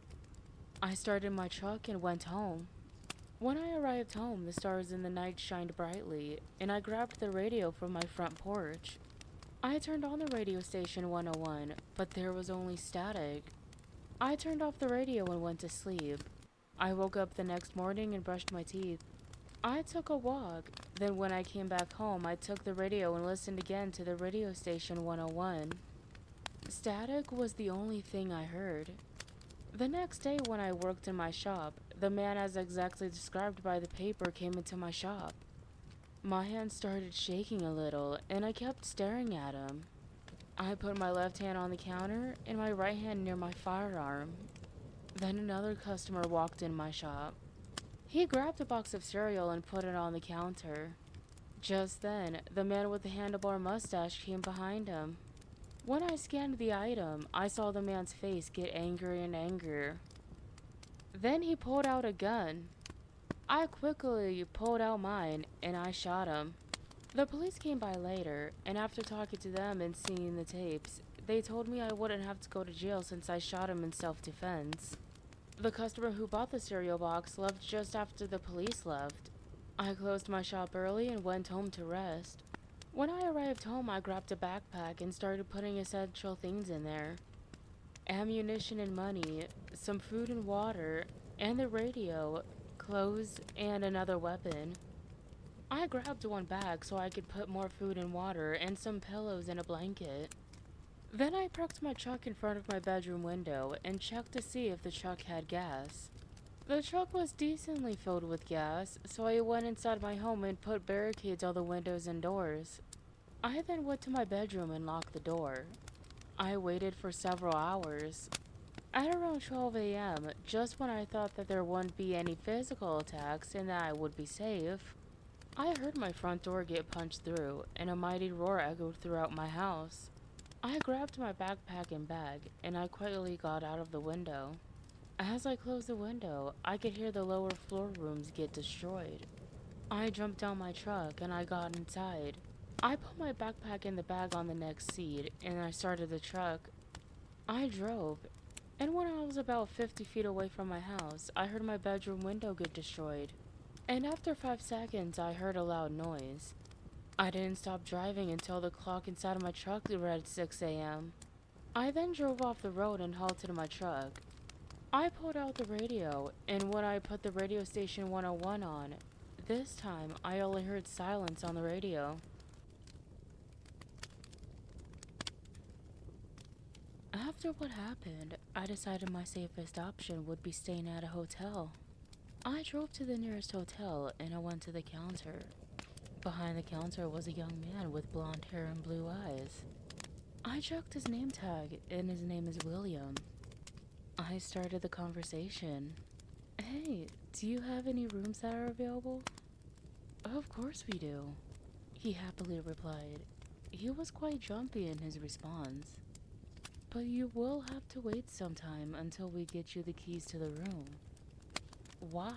I started my truck and went home. When I arrived home, the stars in the night shined brightly, and I grabbed the radio from my front porch. I turned on the radio station 101, but there was only static. I turned off the radio and went to sleep. I woke up the next morning and brushed my teeth. I took a walk. Then when I came back home, I took the radio and listened again to the radio station 101. Static was the only thing I heard. The next day when I worked in my shop, the man as exactly described by the paper came into my shop. My hand started shaking a little, and I kept staring at him. I put my left hand on the counter and my right hand near my firearm. Then another customer walked in my shop. He grabbed a box of cereal and put it on the counter. Just then, the man with the handlebar mustache came behind him. When I scanned the item, I saw the man's face get angrier and angrier. Then he pulled out a gun. I quickly pulled out mine and I shot him. The police came by later, and after talking to them and seeing the tapes, they told me I wouldn't have to go to jail since I shot him in self-defense. The customer who bought the cereal box left just after the police left. I closed my shop early and went home to rest. When I arrived home, I grabbed a backpack and started putting essential things in there. Ammunition and money, some food and water, and the radio, clothes, and another weapon. I grabbed one bag so I could put more food and water and some pillows and a blanket. Then I parked my truck in front of my bedroom window and checked to see if the truck had gas. The truck was decently filled with gas, so I went inside my home and put barricades on the windows and doors. I then went to my bedroom and locked the door. I waited for several hours. At around 12 a.m., just when I thought that there wouldn't be any physical attacks and that I would be safe, I heard my front door get punched through, and a mighty roar echoed throughout my house. I grabbed my backpack and bag, and I quietly got out of the window. As I closed the window, I could hear the lower floor rooms get destroyed. I jumped down my truck, and I got inside. I put my backpack and the bag on the next seat, and I started the truck. I drove, and when I was about 50 feet away from my house, I heard my bedroom window get destroyed. And after 5 seconds, I heard a loud noise. I didn't stop driving until the clock inside of my truck read 6 a.m. I then drove off the road and halted my truck. I pulled out the radio, and when I put the radio station 101 on, this time I only heard silence on the radio. After what happened, I decided my safest option would be staying at a hotel. I drove to the nearest hotel and I went to the counter. Behind the counter was a young man with blonde hair and blue eyes. I checked his name tag and his name is William. I started the conversation. Hey, do you have any rooms that are available? Of course we do, he happily replied. He was quite jumpy in his response. But you will have to wait some time until we get you the keys to the room. Why?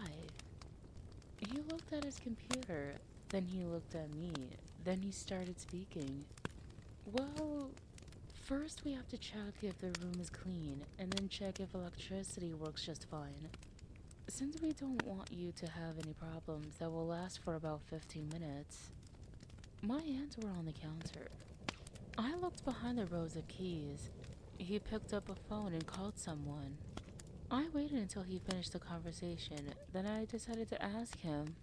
He looked at his computer, then he looked at me, then he started speaking. Well, first we have to check if the room is clean, and then check if electricity works just fine. Since we don't want you to have any problems that will last for about 15 minutes. My hands were on the counter. I looked behind the rows of keys. He picked up a phone and called someone. I waited until he finished the conversation, then I decided to ask him,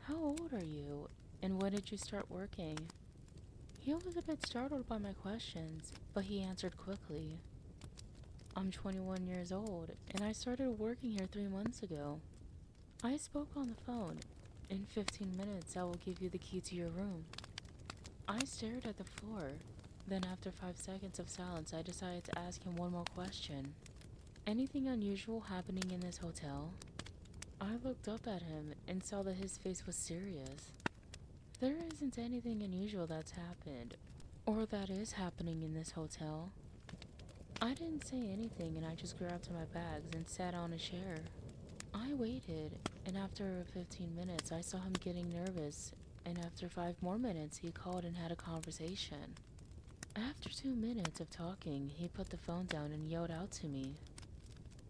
"How old are you, and when did you start working?" He was a bit startled by my questions, but he answered quickly. "I'm 21 years old, and I started working here 3 months ago." I spoke on the phone. "In 15 minutes, I will give you the key to your room." I stared at the floor. Then after 5 seconds of silence, I decided to ask him one more question. "Anything unusual happening in this hotel?" I looked up at him and saw that his face was serious. "There isn't anything unusual that's happened, or that is happening in this hotel." I didn't say anything and I just grabbed my bags and sat on a chair. I waited, and after 15 minutes I saw him getting nervous, and after 5 more minutes he called and had a conversation. After 2 minutes of talking, he put the phone down and yelled out to me,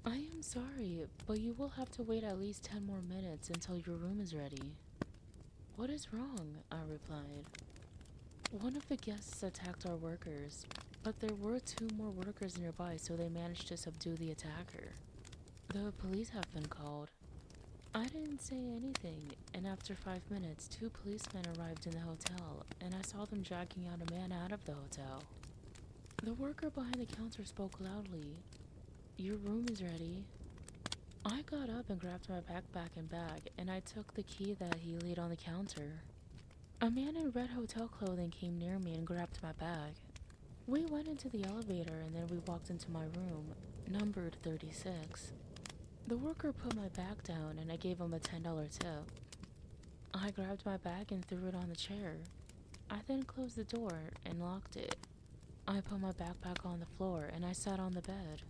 "I am sorry, but you will have to wait at least 10 more minutes until your room is ready." "What is wrong?" I replied. "One of the guests attacked our workers, but there were 2 more workers nearby, so they managed to subdue the attacker. The police have been called." I didn't say anything, and after 5 minutes, 2 policemen arrived in the hotel, and I saw them dragging out a man out of the hotel. The worker behind the counter spoke loudly, "Your room is ready." I got up and grabbed my backpack and bag, and I took the key that he laid on the counter. A man in red hotel clothing came near me and grabbed my bag. We went into the elevator and then we walked into my room, numbered 36. The worker put my bag down and I gave him a $10 tip. I grabbed my bag and threw it on the chair. I then closed the door and locked it. I put my backpack on the floor and I sat on the bed.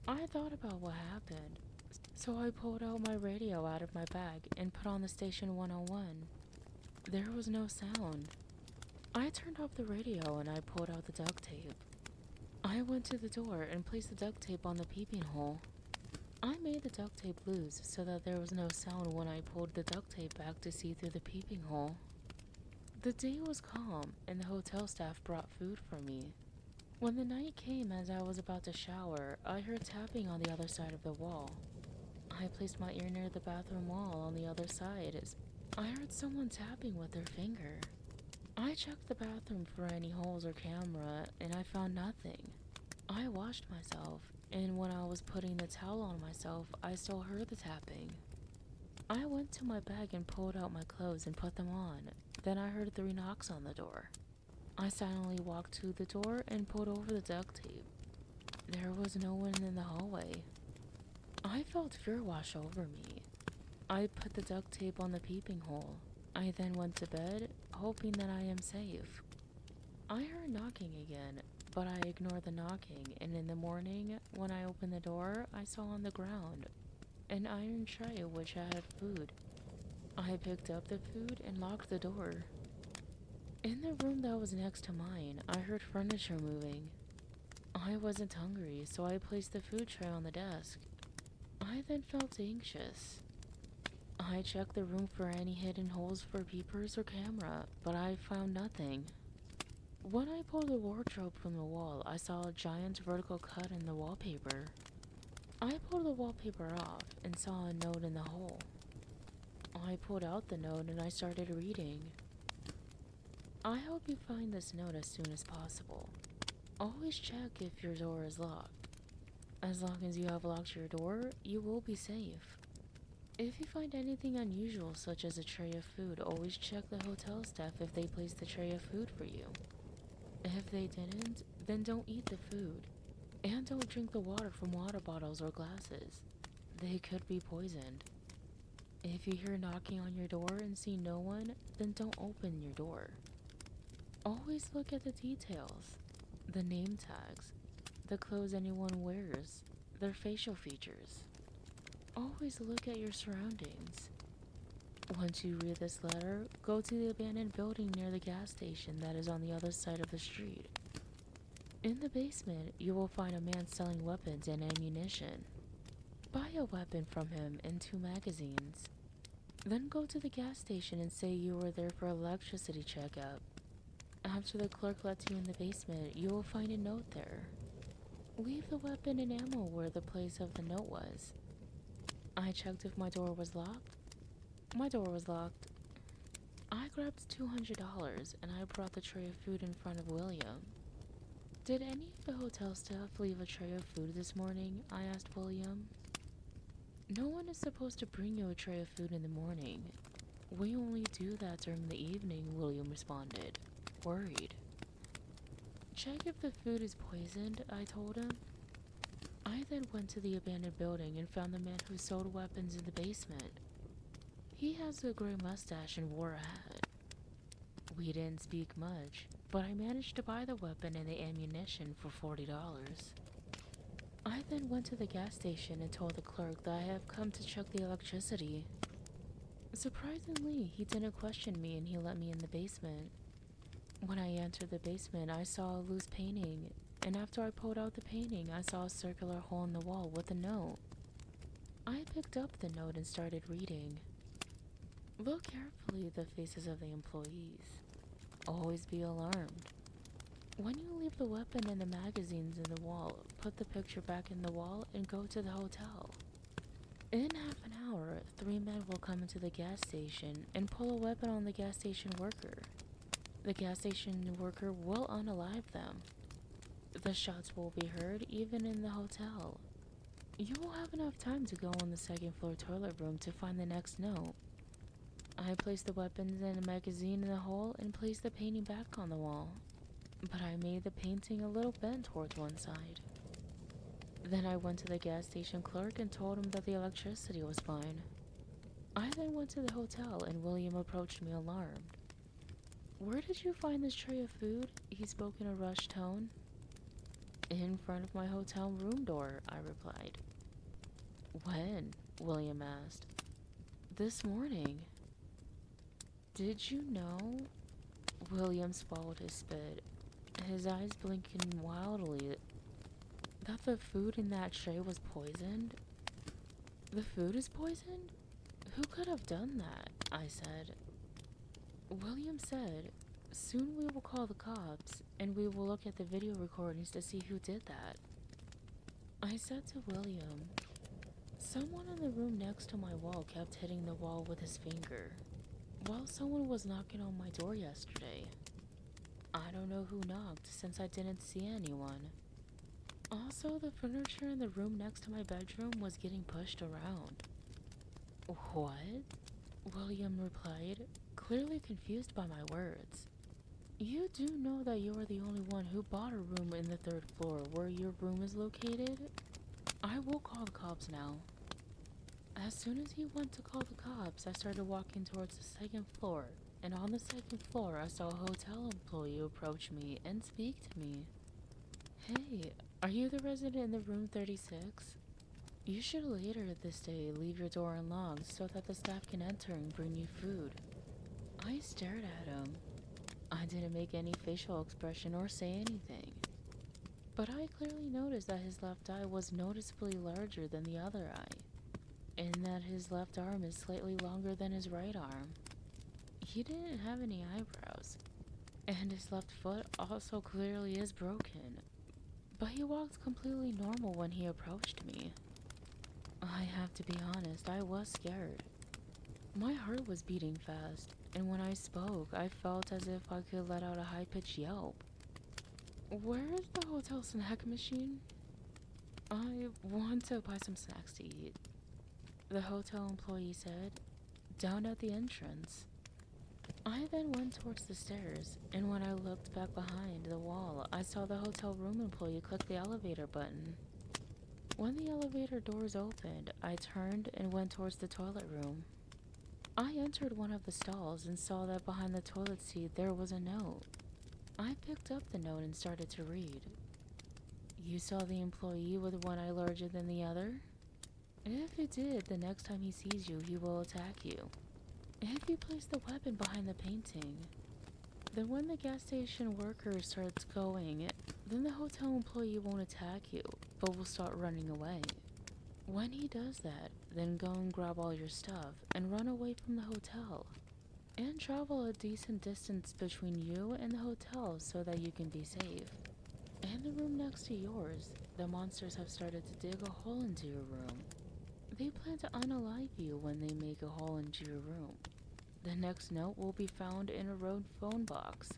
I thought about what happened, so I pulled out my radio out of my bag and put on the station 101. There was no sound. I turned off the radio and I pulled out the duct tape. I went to the door and placed the duct tape on the peeping hole. I made the duct tape loose so that there was no sound when I pulled the duct tape back to see through the peeping hole. The day was calm and the hotel staff brought food for me. When the night came as I was about to shower, I heard tapping on the other side of the wall. I placed my ear near the bathroom wall on the other side as I heard someone tapping with their finger. I checked the bathroom for any holes or camera and I found nothing. I washed myself, and when I was putting the towel on myself, I still heard the tapping. I went to my bag and pulled out my clothes and put them on. Then I heard 3 knocks on the door. I silently walked to the door and pulled over the duct tape. There was no one in the hallway. I felt fear wash over me. I put the duct tape on the peeping hole. I then went to bed, hoping that I am safe. I heard knocking again, but I ignored the knocking, and in the morning, when I opened the door, I saw on the ground an iron tray which had food. I picked up the food and locked the door. In the room that was next to mine, I heard furniture moving. I wasn't hungry, so I placed the food tray on the desk. I then felt anxious. I checked the room for any hidden holes for peepers or camera, but I found nothing. When I pulled the wardrobe from the wall, I saw a giant vertical cut in the wallpaper. I pulled the wallpaper off and saw a note in the hole. I pulled out the note and I started reading. "I hope you find this note as soon as possible. Always check if your door is locked. As long as you have locked your door, you will be safe. If you find anything unusual, such as a tray of food, always check the hotel staff if they placed the tray of food for you. If they didn't, then don't eat the food. And don't drink the water from water bottles or glasses. They could be poisoned. If you hear knocking on your door and see no one, then don't open your door. Always look at the details, the name tags, the clothes anyone wears, their facial features. Always look at your surroundings. Once you read this letter, go to the abandoned building near the gas station that is on the other side of the street. In the basement, you will find a man selling weapons and ammunition. Buy a weapon from him and 2 magazines. Then go to the gas station and say you were there for electricity checkup. After the clerk lets you in the basement, you will find a note there. Leave the weapon and ammo where the place of the note was. I checked if my door was locked. My door was locked. I grabbed $200 and I brought the tray of food in front of William. Did any of the hotel staff leave a tray of food this morning? I asked William. No one is supposed to bring you a tray of food in the morning. We only do that during the evening, William responded, worried. Check if the food is poisoned, I told him. I then went to the abandoned building and found the man who sold weapons in the basement. He has a gray mustache and wore a hat. We didn't speak much, but I managed to buy the weapon and the ammunition for $40. I then went to the gas station and told the clerk that I have come to check the electricity. Surprisingly, he didn't question me and he let me in the basement. When I entered the basement, I saw a loose painting, and after I pulled out the painting, I saw a circular hole in the wall with a note. I picked up the note and started reading. Look carefully at the faces of the employees. Always be alarmed. When you leave the weapon and the magazines in the wall, put the picture back in the wall and go to the hotel. In half an hour, 3 men will come into the gas station and pull a weapon on the gas station worker. The gas station worker will unalive them. The shots will be heard even in the hotel. You will have enough time to go on the second floor toilet room to find the next note. I placed the weapons and a magazine in the hole and placed the painting back on the wall. But I made the painting a little bent towards one side. Then I went to the gas station clerk and told him that the electricity was fine. I then went to the hotel and William approached me alarmed. Where did you find this tray of food? He spoke in a rushed tone. In front of my hotel room door, I replied. When? William asked. This morning. Did you know? William swallowed his spit, his eyes blinking wildly, that the food in that tray was poisoned? The food is poisoned? Who could have done that? I said. William said, soon we will call the cops, and we will look at the video recordings to see who did that. I said to William, someone in the room next to my wall kept hitting the wall with his finger, while someone was knocking on my door yesterday. I don't know who knocked since I didn't see anyone. Also, the furniture in the room next to my bedroom was getting pushed around. What? William replied, clearly confused by my words. You do know that you are the only one who bought a room in the 3rd floor where your room is located? I will call the cops now. As soon as he went to call the cops, I started walking towards the 2nd floor, and on the 2nd floor I saw a hotel employee approach me and speak to me. Hey, are you the resident in the room 36? You should later this day leave your door unlocked so that the staff can enter and bring you food. I stared at him. I didn't make any facial expression or say anything. But I clearly noticed that his left eye was noticeably larger than the other eye, and that his left arm is slightly longer than his right arm. He didn't have any eyebrows, and his left foot also clearly is broken, but he walked completely normal when he approached me. I have to be honest, I was scared. My heart was beating fast, and when I spoke, I felt as if I could let out a high-pitched yelp. Where is the hotel snack machine? I want to buy some snacks to eat, the hotel employee said, down at the entrance. I then went towards the stairs, and when I looked back behind the wall, I saw the hotel room employee click the elevator button. When the elevator doors opened, I turned and went towards the toilet room. I entered one of the stalls and saw that behind the toilet seat there was a note. I picked up the note and started to read. You saw the employee with one eye larger than the other? If he did, the next time he sees you, he will attack you. If you place the weapon behind the painting, then when the gas station worker starts going, then the hotel employee won't attack you, but will start running away. When he does that, then go and grab all your stuff and run away from the hotel. And travel a decent distance between you and the hotel so that you can be safe. In the room next to yours, the monsters have started to dig a hole into your room. They plan to unalive you when they make a hole into your room. The next note will be found in a road phone box.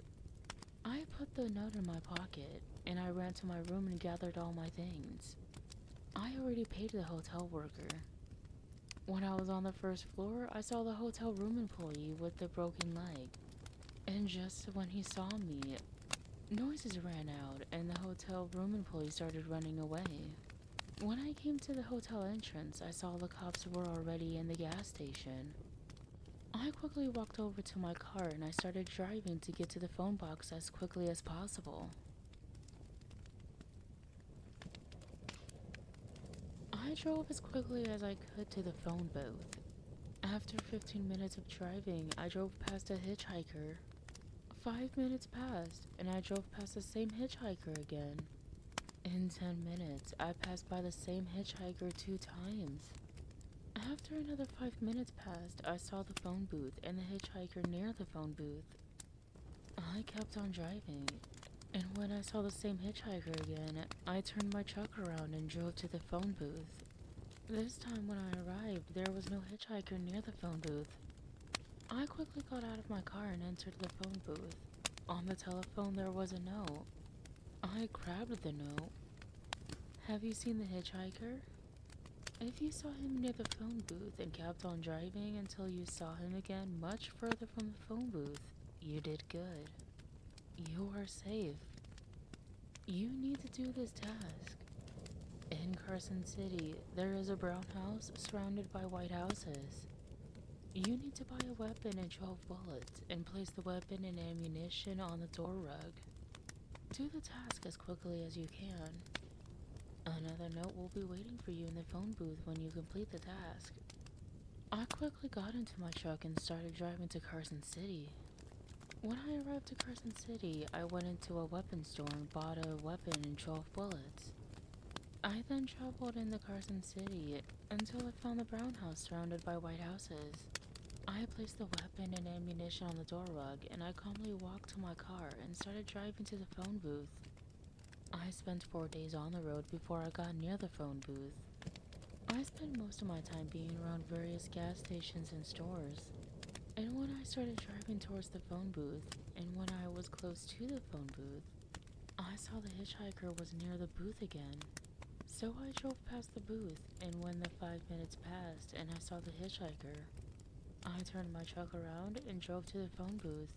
I put the note in my pocket, and I ran to my room and gathered all my things. I already paid the hotel worker. When I was on the first floor, I saw the hotel room employee with the broken leg. And just when he saw me, noises ran out and the hotel room employee started running away. When I came to the hotel entrance, I saw the cops were already in the gas station. I quickly walked over to my car and I started driving to get to the phone box as quickly as possible. I drove as quickly as I could to the phone booth. After 15 minutes of driving, I drove past a hitchhiker. 5 minutes passed, and I drove past the same hitchhiker again. In 10 minutes, I passed by the same hitchhiker 2 times. After another 5 minutes passed, I saw the phone booth and the hitchhiker near the phone booth. I kept on driving, and when I saw the same hitchhiker again, I turned my truck around and drove to the phone booth. This time when I arrived, there was no hitchhiker near the phone booth. I quickly got out of my car and entered the phone booth. On the telephone there was a note. I grabbed the note. Have you seen the hitchhiker? If you saw him near the phone booth and kept on driving until you saw him again much further from the phone booth, you did good. You are safe. You need to do this task. In Carson City, there is a brown house surrounded by white houses. You need to buy a weapon and 12 bullets and place the weapon and ammunition on the door rug. Do the task as quickly as you can. Another note will be waiting for you in the phone booth when you complete the task. I quickly got into my truck and started driving to Carson City. When I arrived to Carson City, I went into a weapon store and bought a weapon and 12 bullets. I then traveled in the Carson City until I found the brown house surrounded by white houses. I placed the weapon and ammunition on the door rug and I calmly walked to my car and started driving to the phone booth. I spent 4 days on the road before I got near the phone booth. I spent most of my time being around various gas stations and stores. And when I started driving towards the phone booth, and when I was close to the phone booth, I saw the hitchhiker was near the booth again. So I drove past the booth, and when the 5 minutes passed and I saw the hitchhiker, I turned my truck around and drove to the phone booth.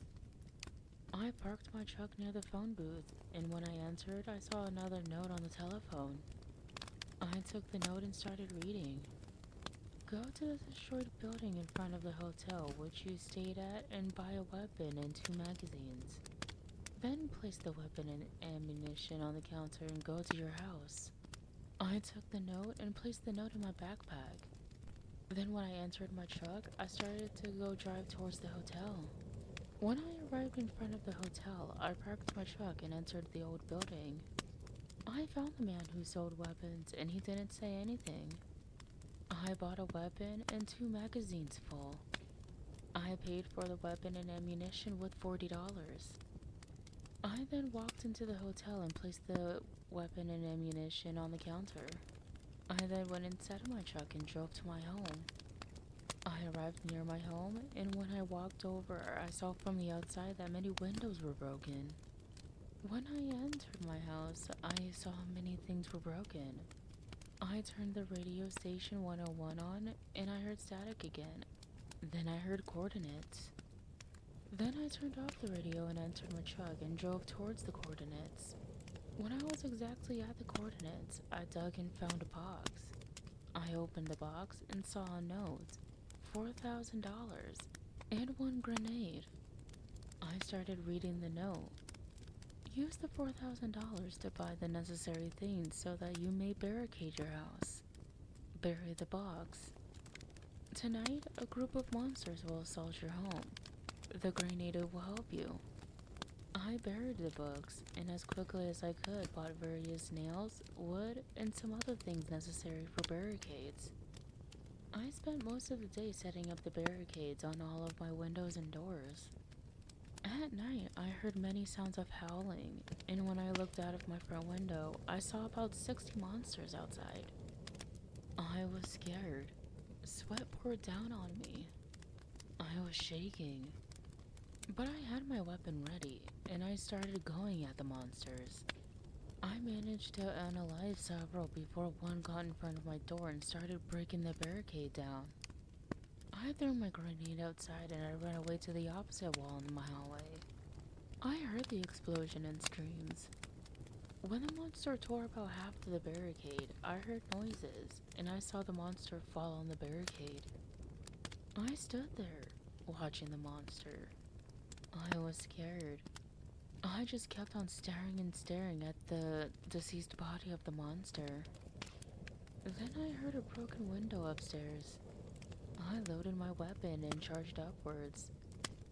I parked my truck near the phone booth, and when I entered, I saw another note on the telephone. I took the note and started reading. Go to the destroyed building in front of the hotel which you stayed at and buy a weapon and 2 magazines. Then place the weapon and ammunition on the counter and go to your house. I took the note and placed the note in my backpack. Then when I entered my truck, I started to go drive towards the hotel. When I arrived in front of the hotel, I parked my truck and entered the old building. I found the man who sold weapons and he didn't say anything. I bought a weapon and 2 magazines full. I paid for the weapon and ammunition with $40. I then walked into the hotel and placed the weapon and ammunition on the counter. I then went inside of my truck and drove to my home. I arrived near my home, and when I walked over, I saw from the outside that many windows were broken. When I entered my house, I saw many things were broken. I turned the radio station 101 on, and I heard static again. Then I heard coordinates. Then I turned off the radio and entered my truck and drove towards the coordinates. When I was exactly at the coordinates, I dug and found a box. I opened the box and saw a note, $4,000, and 1 grenade. I started reading the note. Use the $4,000 to buy the necessary things so that you may barricade your house. Bury the box. Tonight, a group of monsters will assault your home. The Grey Native will help you. I buried the books, and as quickly as I could bought various nails, wood, and some other things necessary for barricades. I spent most of the day setting up the barricades on all of my windows and doors. At night, I heard many sounds of howling, and when I looked out of my front window, I saw about 60 monsters outside. I was scared. Sweat poured down on me. I was shaking. But I had my weapon ready, and I started going at the monsters. I managed to unalive several before one got in front of my door and started breaking the barricade down. I threw my grenade outside and I ran away to the opposite wall in my hallway. I heard the explosion and screams. When the monster tore about half of the barricade, I heard noises, and I saw the monster fall on the barricade. I stood there, watching the monster. I was scared. I just kept on staring and staring at the deceased body of the monster. Then I heard a broken window upstairs. I loaded my weapon and charged upwards.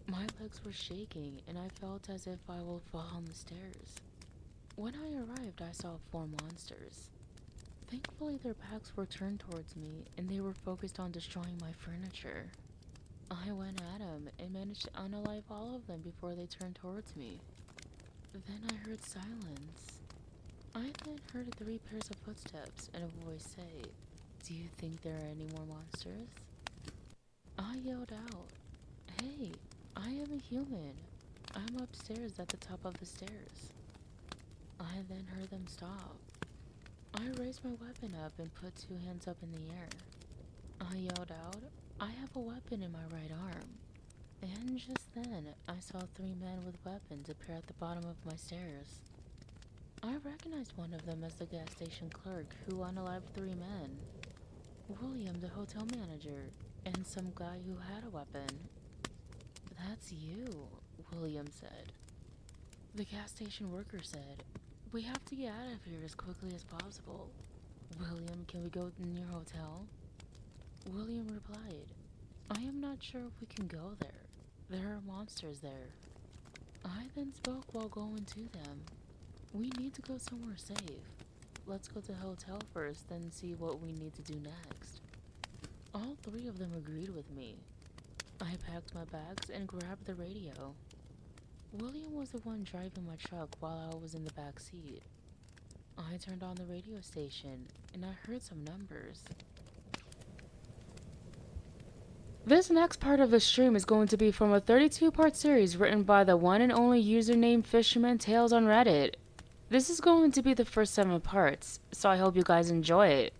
My legs were shaking, and I felt as if I would fall on the stairs. When I arrived, I saw 4 monsters. Thankfully, their backs were turned towards me, and they were focused on destroying my furniture. I went at them and managed to unalive all of them before they turned towards me. Then I heard silence. I then heard 3 pairs of footsteps and a voice say, "Do you think there are any more monsters?" I yelled out, "Hey, I am a human. I'm upstairs at the top of the stairs." I then heard them stop. I raised my weapon up and put 2 hands up in the air. I yelled out, "I have a weapon in my right arm." And just then, I saw 3 men with weapons appear at the bottom of my stairs. I recognized one of them as the gas station clerk who unalived 3 men. William, the hotel manager, and some guy who had a weapon. "That's you," William said. The gas station worker said, "We have to get out of here as quickly as possible. William, can we go in your hotel?" William replied, "I am not sure if we can go there. There are monsters there." I then spoke while going to them. "We need to go somewhere safe. Let's go to the hotel first, then see what we need to do next." All 3 of them agreed with me. I packed my bags and grabbed the radio. William was the one driving my truck while I was in the back seat. I turned on the radio station, and I heard some numbers. This next part of the stream is going to be from a 32-part series written by the one and only username Fisherman Tales on Reddit. This is going to be the first 7 parts, so I hope you guys enjoy it.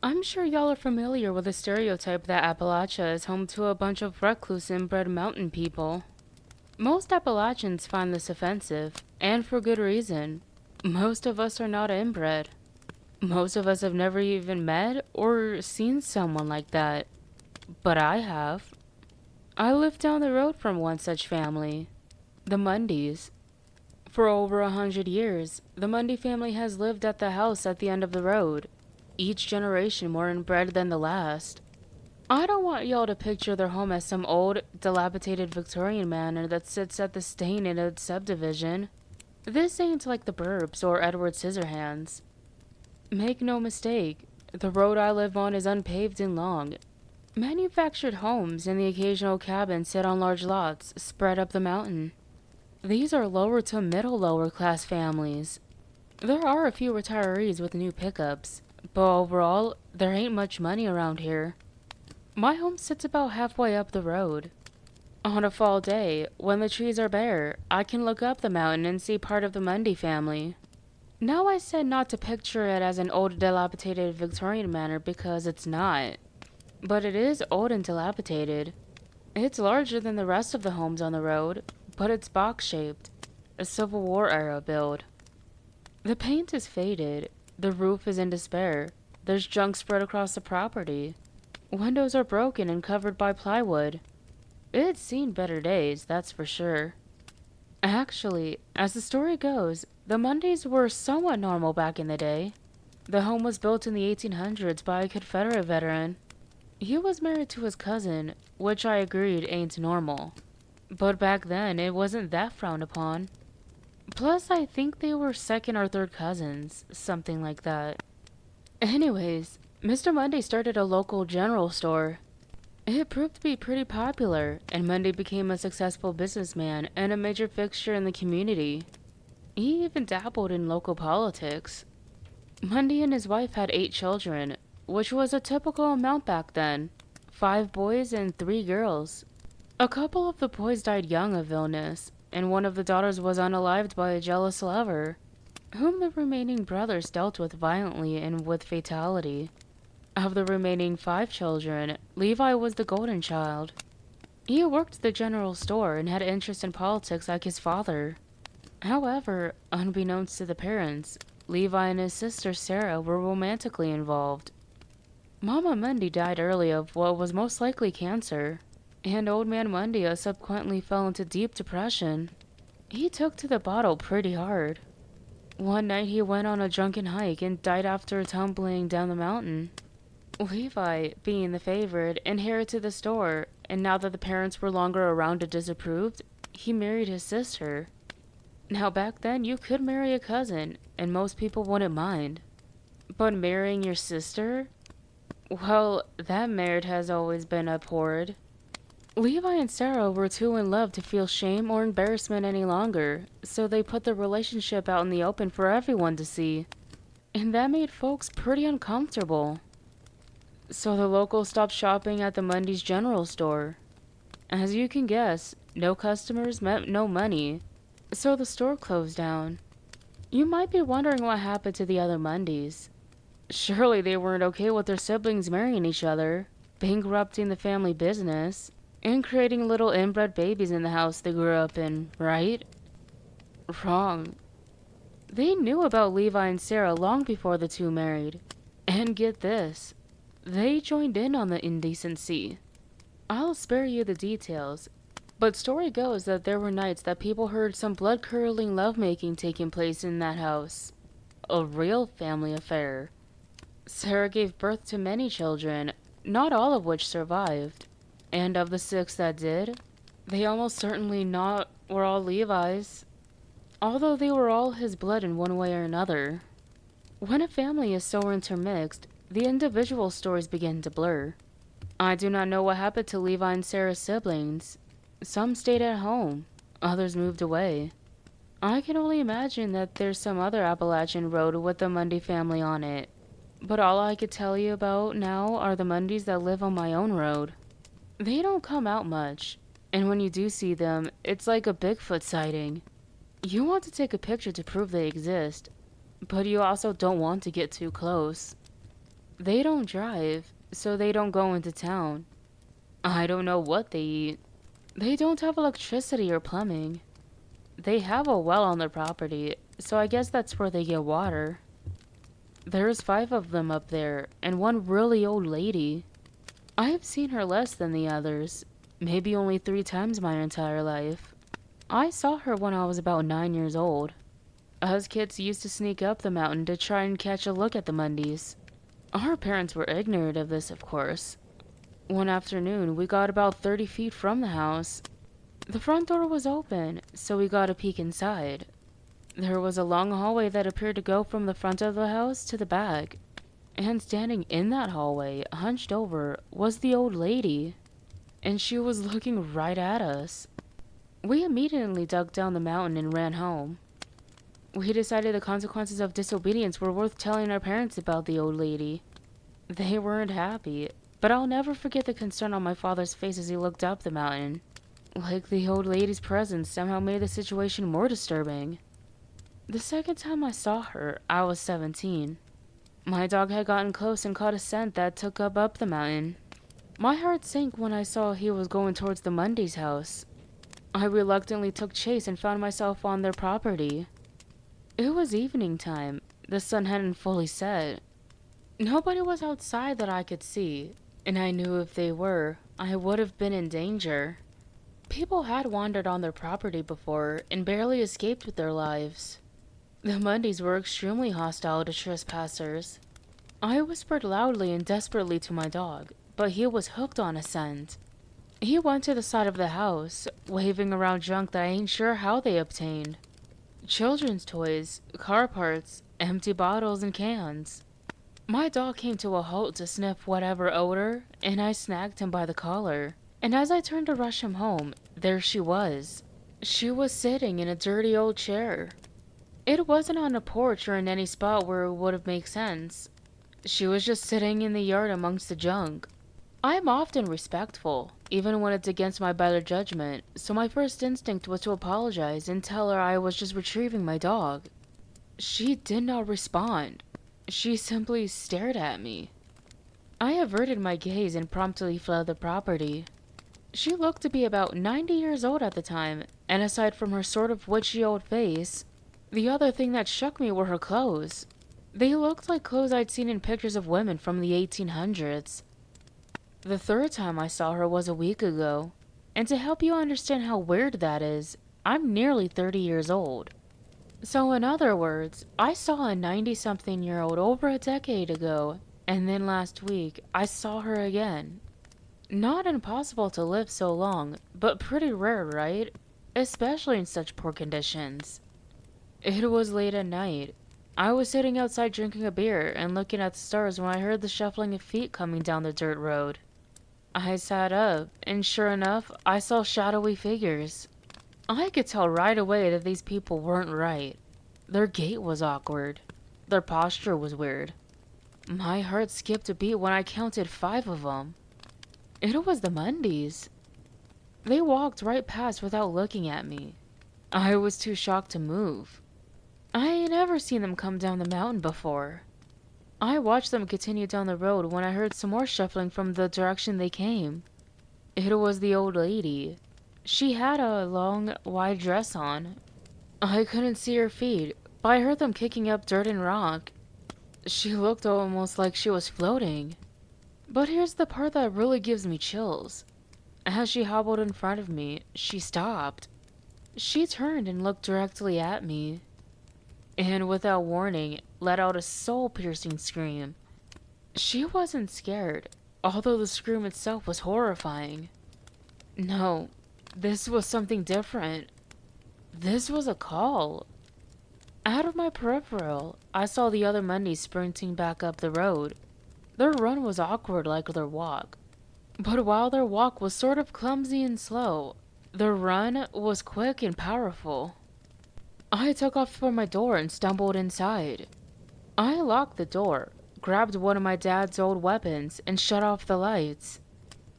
I'm sure y'all are familiar with the stereotype that Appalachia is home to a bunch of recluse inbred mountain people. Most Appalachians find this offensive, and for good reason. Most of us are not inbred. Most of us have never even met or seen someone like that. But I have. I lived down the road from one such family, the Mundys. For over 100 years, the Mundy family has lived at the house at the end of the road, each generation more inbred than the last. I don't want y'all to picture their home as some old, dilapidated Victorian manor that sits at the stain in a subdivision. This ain't like the Burbs or Edward Scissorhands. Make no mistake, the road I live on is unpaved and long. Manufactured homes and the occasional cabin sit on large lots spread up the mountain. These are lower to middle lower class families. There are a few retirees with new pickups, but overall, there ain't much money around here. My home sits about halfway up the road. On a fall day, when the trees are bare, I can look up the mountain and see part of the Mundy family. Now I said not to picture it as an old dilapidated Victorian manor because it's not. But it is old and dilapidated. It's larger than the rest of the homes on the road, but it's box-shaped, a Civil War era build. The paint is faded, the roof is in despair, there's junk spread across the property. Windows are broken and covered by plywood. It's seen better days, that's for sure. Actually, as the story goes, the Mondays were somewhat normal back in the day. The home was built in the 1800s by a Confederate veteran. He was married to his cousin, which I agreed ain't normal. But back then, it wasn't that frowned upon. Plus, I think they were second or third cousins, something like that. Anyways, Mr. Monday started a local general store. It proved to be pretty popular, and Monday became a successful businessman and a major fixture in the community. He even dabbled in local politics. Monday and his wife had 8 children, which was a typical amount back then. 5 boys and 3 girls. A couple of the boys died young of illness, and one of the daughters was unalived by a jealous lover, whom the remaining brothers dealt with violently and with fatality. Of the remaining 5 children, Levi was the golden child. He worked the general store and had interest in politics like his father. However, unbeknownst to the parents, Levi and his sister Sarah were romantically involved. Mama Mundy died early of what was most likely cancer, and Old Man Mundy subsequently fell into deep depression. He took to the bottle pretty hard. One night he went on a drunken hike and died after tumbling down the mountain. Levi, being the favorite, inherited the store, and now that the parents were longer around and disapproved, he married his sister. Now back then you could marry a cousin, and most people wouldn't mind. But marrying your sister? Well, that marriage has always been abhorred. Levi and Sarah were too in love to feel shame or embarrassment any longer, so they put the relationship out in the open for everyone to see. And that made folks pretty uncomfortable. So the locals stopped shopping at the Mundy's general store. As you can guess, no customers meant no money, so the store closed down. You might be wondering what happened to the other Mundys. Surely they weren't okay with their siblings marrying each other, bankrupting the family business, and creating little inbred babies in the house they grew up in, right? Wrong. They knew about Levi and Sarah long before the two married. And get this, they joined in on the indecency. I'll spare you the details, but story goes that there were nights that people heard some blood-curdling lovemaking taking place in that house. A real family affair. Sarah gave birth to many children, not all of which survived. And of the 6 that did, they almost certainly not were all Levi's, although they were all his blood in one way or another. When a family is so intermixed, the individual stories begin to blur. I do not know what happened to Levi and Sarah's siblings. Some stayed at home, others moved away. I can only imagine that there's some other Appalachian road with the Mundy family on it, but all I could tell you about now are the Mundys that live on my own road. They don't come out much, and when you do see them, it's like a Bigfoot sighting. You want to take a picture to prove they exist, but you also don't want to get too close. They don't drive, so they don't go into town. I don't know what they eat. They don't have electricity or plumbing. They have a well on their property, so I guess that's where they get water. There's 5 of them up there, and one really old lady. I have seen her less than the others, maybe only 3 times my entire life. I saw her when I was about 9 years old. Us kids used to sneak up the mountain to try and catch a look at the Mundys. Our parents were ignorant of this, of course. One afternoon, we got about 30 feet from the house. The front door was open, so we got a peek inside. There was a long hallway that appeared to go from the front of the house to the back. And standing in that hallway, hunched over, was the old lady. And she was looking right at us. We immediately dug down the mountain and ran home. We decided the consequences of disobedience were worth telling our parents about the old lady. They weren't happy, but I'll never forget the concern on my father's face as he looked up the mountain. Like the old lady's presence somehow made the situation more disturbing. The second time I saw her, I was 17. My dog had gotten close and caught a scent that took up the mountain. My heart sank when I saw he was going towards the Mundy's house. I reluctantly took chase and found myself on their property. It was evening time. The sun hadn't fully set. Nobody was outside that I could see, and I knew if they were, I would have been in danger. People had wandered on their property before and barely escaped with their lives. The Mundys were extremely hostile to trespassers. I whispered loudly and desperately to my dog, but he was hooked on a scent. He went to the side of the house, waving around junk that I ain't sure how they obtained. Children's toys, car parts, empty bottles and cans. My dog came to a halt to sniff whatever odor, and I snagged him by the collar. And as I turned to rush him home, there she was. She was sitting in a dirty old chair. It wasn't on a porch or in any spot where it would have made sense. She was just sitting in the yard amongst the junk. I am often respectful, even when it's against my better judgment, so my first instinct was to apologize and tell her I was just retrieving my dog. She did not respond. She simply stared at me. I averted my gaze and promptly fled the property. She looked to be about 90 years old at the time, and aside from her sort of witchy old face, the other thing that shook me were her clothes. They looked like clothes I'd seen in pictures of women from the 1800s. The third time I saw her was a week ago, and to help you understand how weird that is, I'm nearly 30 years old. So in other words, I saw a 90-something-year-old over a decade ago, and then last week I saw her again. Not impossible to live so long, but pretty rare, right? Especially in such poor conditions. It was late at night. I was sitting outside drinking a beer and looking at the stars when I heard the shuffling of feet coming down the dirt road. I sat up, and sure enough, I saw shadowy figures. I could tell right away that these people weren't right. Their gait was awkward. Their posture was weird. My heart skipped a beat when I counted 5 of them. It was the Mundys. They walked right past without looking at me. I was too shocked to move. I ain't ever seen them come down the mountain before. I watched them continue down the road when I heard some more shuffling from the direction they came. It was the old lady. She had a long, wide dress on. I couldn't see her feet, but I heard them kicking up dirt and rock. She looked almost like she was floating. But here's the part that really gives me chills. As she hobbled in front of me, she stopped. She turned and looked directly at me, and without warning, let out a soul-piercing scream. She wasn't scared, although the scream itself was horrifying. No, this was something different. This was a call. Out of my peripheral, I saw the other Mundys sprinting back up the road. Their run was awkward like their walk. But while their walk was sort of clumsy and slow, their run was quick and powerful. I took off for my door and stumbled inside. I locked the door, grabbed one of my dad's old weapons, and shut off the lights.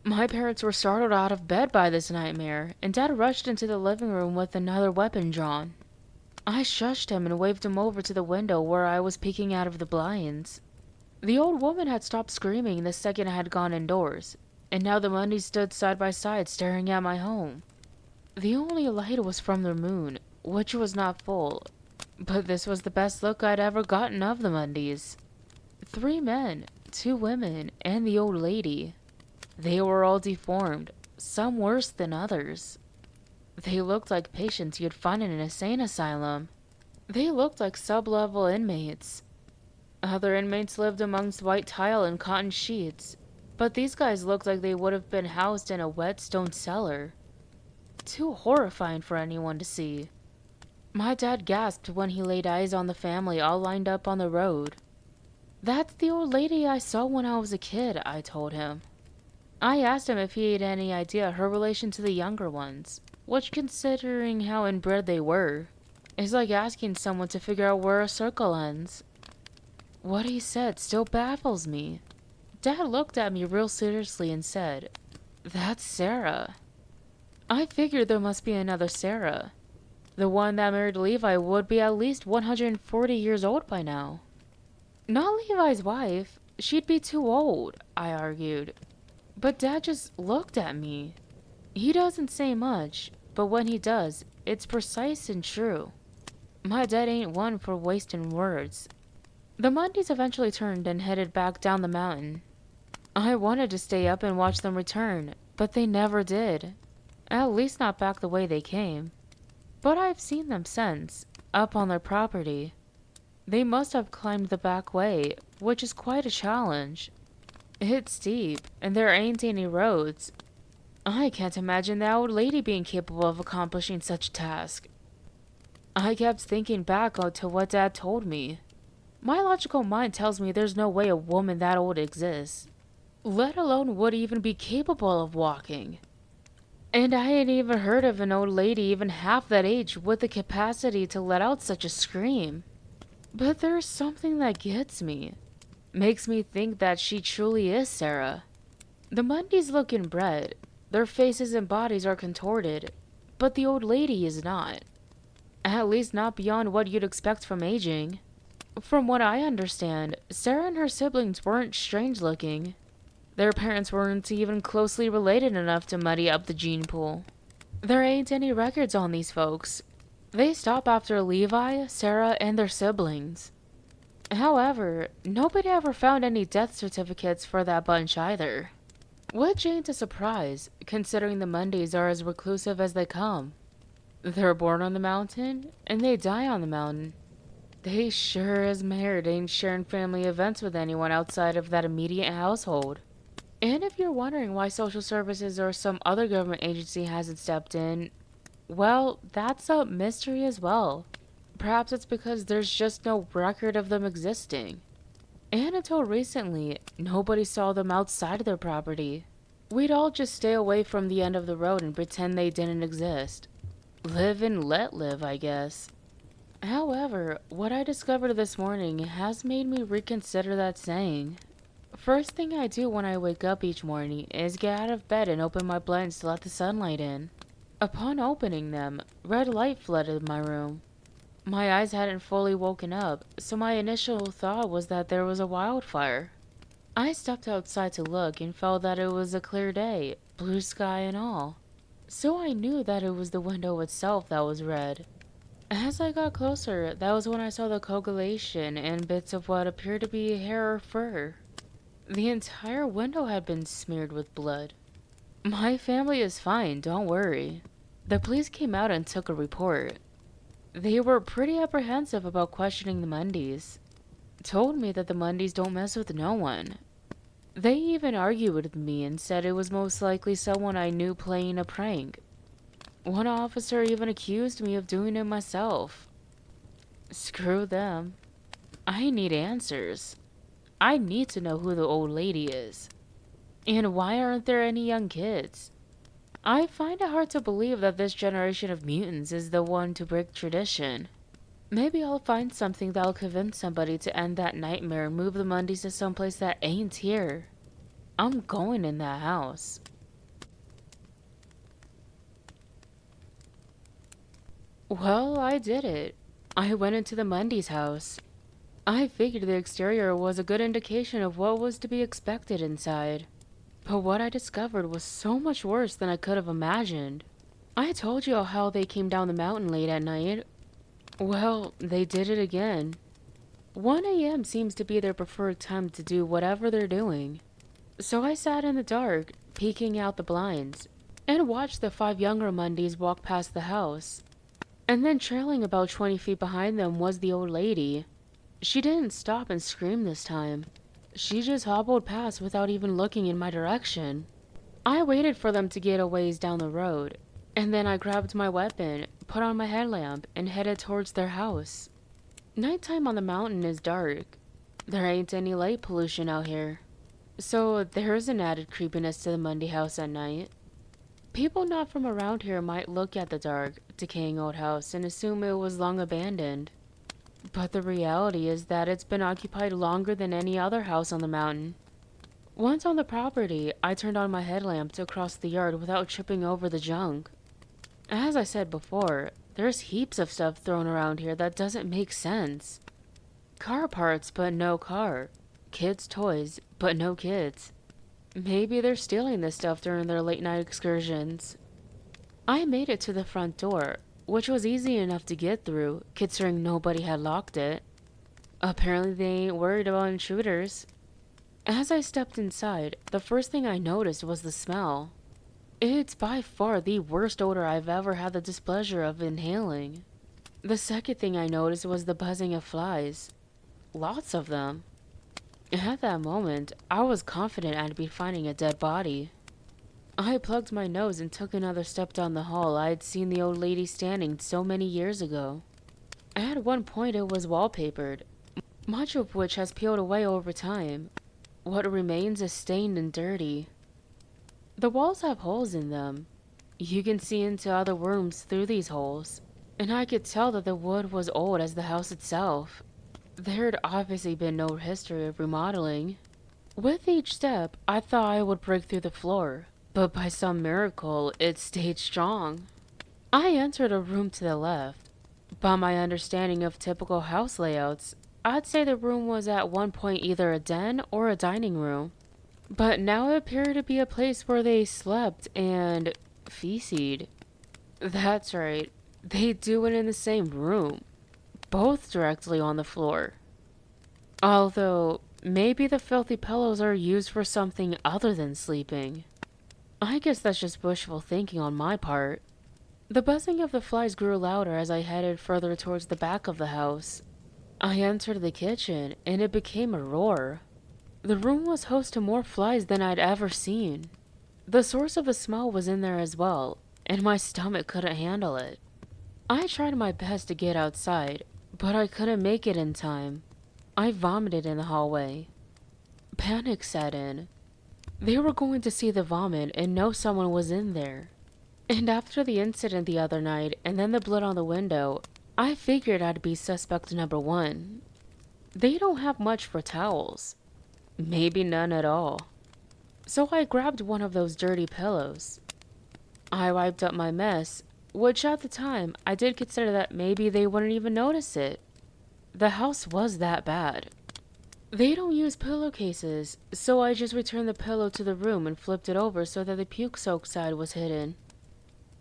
My parents were startled out of bed by this nightmare, and Dad rushed into the living room with another weapon drawn. I shushed him and waved him over to the window where I was peeking out of the blinds. The old woman had stopped screaming the second I had gone indoors, and now the Mundys stood side by side staring at my home. The only light was from the moon, which was not full, but this was the best look I'd ever gotten of the Mundys. 3 men, 2 women, and the old lady. They were all deformed, some worse than others. They looked like patients you'd find in an insane asylum. They looked like sub-level inmates. Other inmates lived amongst white tile and cotton sheets, but these guys looked like they would have been housed in a wet stone cellar. Too horrifying for anyone to see. My dad gasped when he laid eyes on the family all lined up on the road. "That's the old lady I saw when I was a kid," I told him. I asked him if he had any idea her relation to the younger ones, which, considering how inbred they were, is like asking someone to figure out where a circle ends. What he said still baffles me. Dad looked at me real seriously and said, "That's Sarah." I figured there must be another Sarah. The one that married Levi would be at least 140 years old by now. Not Levi's wife. She'd be too old, I argued. But Dad just looked at me. He doesn't say much, but when he does, it's precise and true. My dad ain't one for wasting words. The Mundys eventually turned and headed back down the mountain. I wanted to stay up and watch them return, but they never did. At least not back the way they came. But I've seen them since, up on their property. They must have climbed the back way, which is quite a challenge. It's steep, and there ain't any roads. I can't imagine that old lady being capable of accomplishing such a task. I kept thinking back to what Dad told me. My logical mind tells me there's no way a woman that old exists, let alone would even be capable of walking. And I ain't even heard of an old lady even half that age with the capacity to let out such a scream. But there's something that gets me. Makes me think that she truly is Sarah. The Mundys look inbred. Their faces and bodies are contorted. But the old lady is not. At least not beyond what you'd expect from aging. From what I understand, Sarah and her siblings weren't strange looking. Their parents weren't even closely related enough to muddy up the gene pool. There ain't any records on these folks. They stop after Levi, Sarah, and their siblings. However, nobody ever found any death certificates for that bunch either. Which ain't a surprise, considering the Mundys are as reclusive as they come. They're born on the mountain, and they die on the mountain. They sure as Mayor ain't sharing family events with anyone outside of that immediate household. And if you're wondering why social services or some other government agency hasn't stepped in, well, that's a mystery as well. Perhaps it's because there's just no record of them existing. And until recently, nobody saw them outside of their property. We'd all just stay away from the end of the road and pretend they didn't exist. Live and let live, I guess. However, what I discovered this morning has made me reconsider that saying. First thing I do when I wake up each morning is get out of bed and open my blinds to let the sunlight in. Upon opening them, red light flooded my room. My eyes hadn't fully woken up, so my initial thought was that there was a wildfire. I stepped outside to look and felt that it was a clear day, blue sky and all. So I knew that it was the window itself that was red. As I got closer, that was when I saw the coagulation and bits of what appeared to be hair or fur. The entire window had been smeared with blood. My family is fine, don't worry. The police came out and took a report. They were pretty apprehensive about questioning the Mundys. Told me that the Mundys don't mess with no one. They even argued with me and said it was most likely someone I knew playing a prank. One officer even accused me of doing it myself. Screw them. I need answers. I need to know who the old lady is. And why aren't there any young kids? I find it hard to believe that this generation of mutants is the one to break tradition. Maybe I'll find something that'll convince somebody to end that nightmare and move the Mundys to someplace that ain't here. I'm going in that house. Well, I did it. I went into the Mundys' house. I figured the exterior was a good indication of what was to be expected inside. But what I discovered was so much worse than I could have imagined. I told you how they came down the mountain late at night. Well, they did it again. 1 a.m. seems to be their preferred time to do whatever they're doing. So I sat in the dark, peeking out the blinds, and watched the 5 younger Mundys walk past the house. And then trailing about 20 feet behind them was the old lady. She didn't stop and scream this time. She just hobbled past without even looking in my direction. I waited for them to get a ways down the road, and then I grabbed my weapon, put on my headlamp, and headed towards their house. Nighttime on the mountain is dark. There ain't any light pollution out here. So there's an added creepiness to the Mundy house at night. People not from around here might look at the dark, decaying old house and assume it was long abandoned. But the reality is that it's been occupied longer than any other house on the mountain. Once on the property, I turned on my headlamp to cross the yard without tripping over the junk. As I said before, there's heaps of stuff thrown around here that doesn't make sense. Car parts, but no car. Kids' toys, but no kids. Maybe they're stealing this stuff during their late-night excursions. I made it to the front door, which was easy enough to get through, considering nobody had locked it. Apparently they ain't worried about intruders. As I stepped inside, the first thing I noticed was the smell. It's by far the worst odor I've ever had the displeasure of inhaling. The second thing I noticed was the buzzing of flies. Lots of them. At that moment, I was confident I'd be finding a dead body. I plugged my nose and took another step down the hall I had seen the old lady standing so many years ago. At one point it was wallpapered, much of which has peeled away over time. What remains is stained and dirty. The walls have holes in them. You can see into other rooms through these holes, and I could tell that the wood was old as the house itself. There had obviously been no history of remodeling. With each step, I thought I would break through the floor, but by some miracle, it stayed strong. I entered a room to the left. By my understanding of typical house layouts, I'd say the room was at one point either a den or a dining room, but now it appeared to be a place where they slept and feasted. That's right, they do it in the same room, both directly on the floor. Although, maybe the filthy pillows are used for something other than sleeping. I guess that's just wishful thinking on my part. The buzzing of the flies grew louder as I headed further towards the back of the house. I entered the kitchen, and it became a roar. The room was host to more flies than I'd ever seen. The source of the smell was in there as well, and my stomach couldn't handle it. I tried my best to get outside, but I couldn't make it in time. I vomited in the hallway. Panic set in. They were going to see the vomit and know someone was in there. And after the incident the other night and then the blood on the window, I figured I'd be suspect number one. They don't have much for towels. Maybe none at all. So I grabbed one of those dirty pillows. I wiped up my mess, which at the time I did consider that maybe they wouldn't even notice it. The house was that bad. They don't use pillowcases, so I just returned the pillow to the room and flipped it over so that the puke-soaked side was hidden.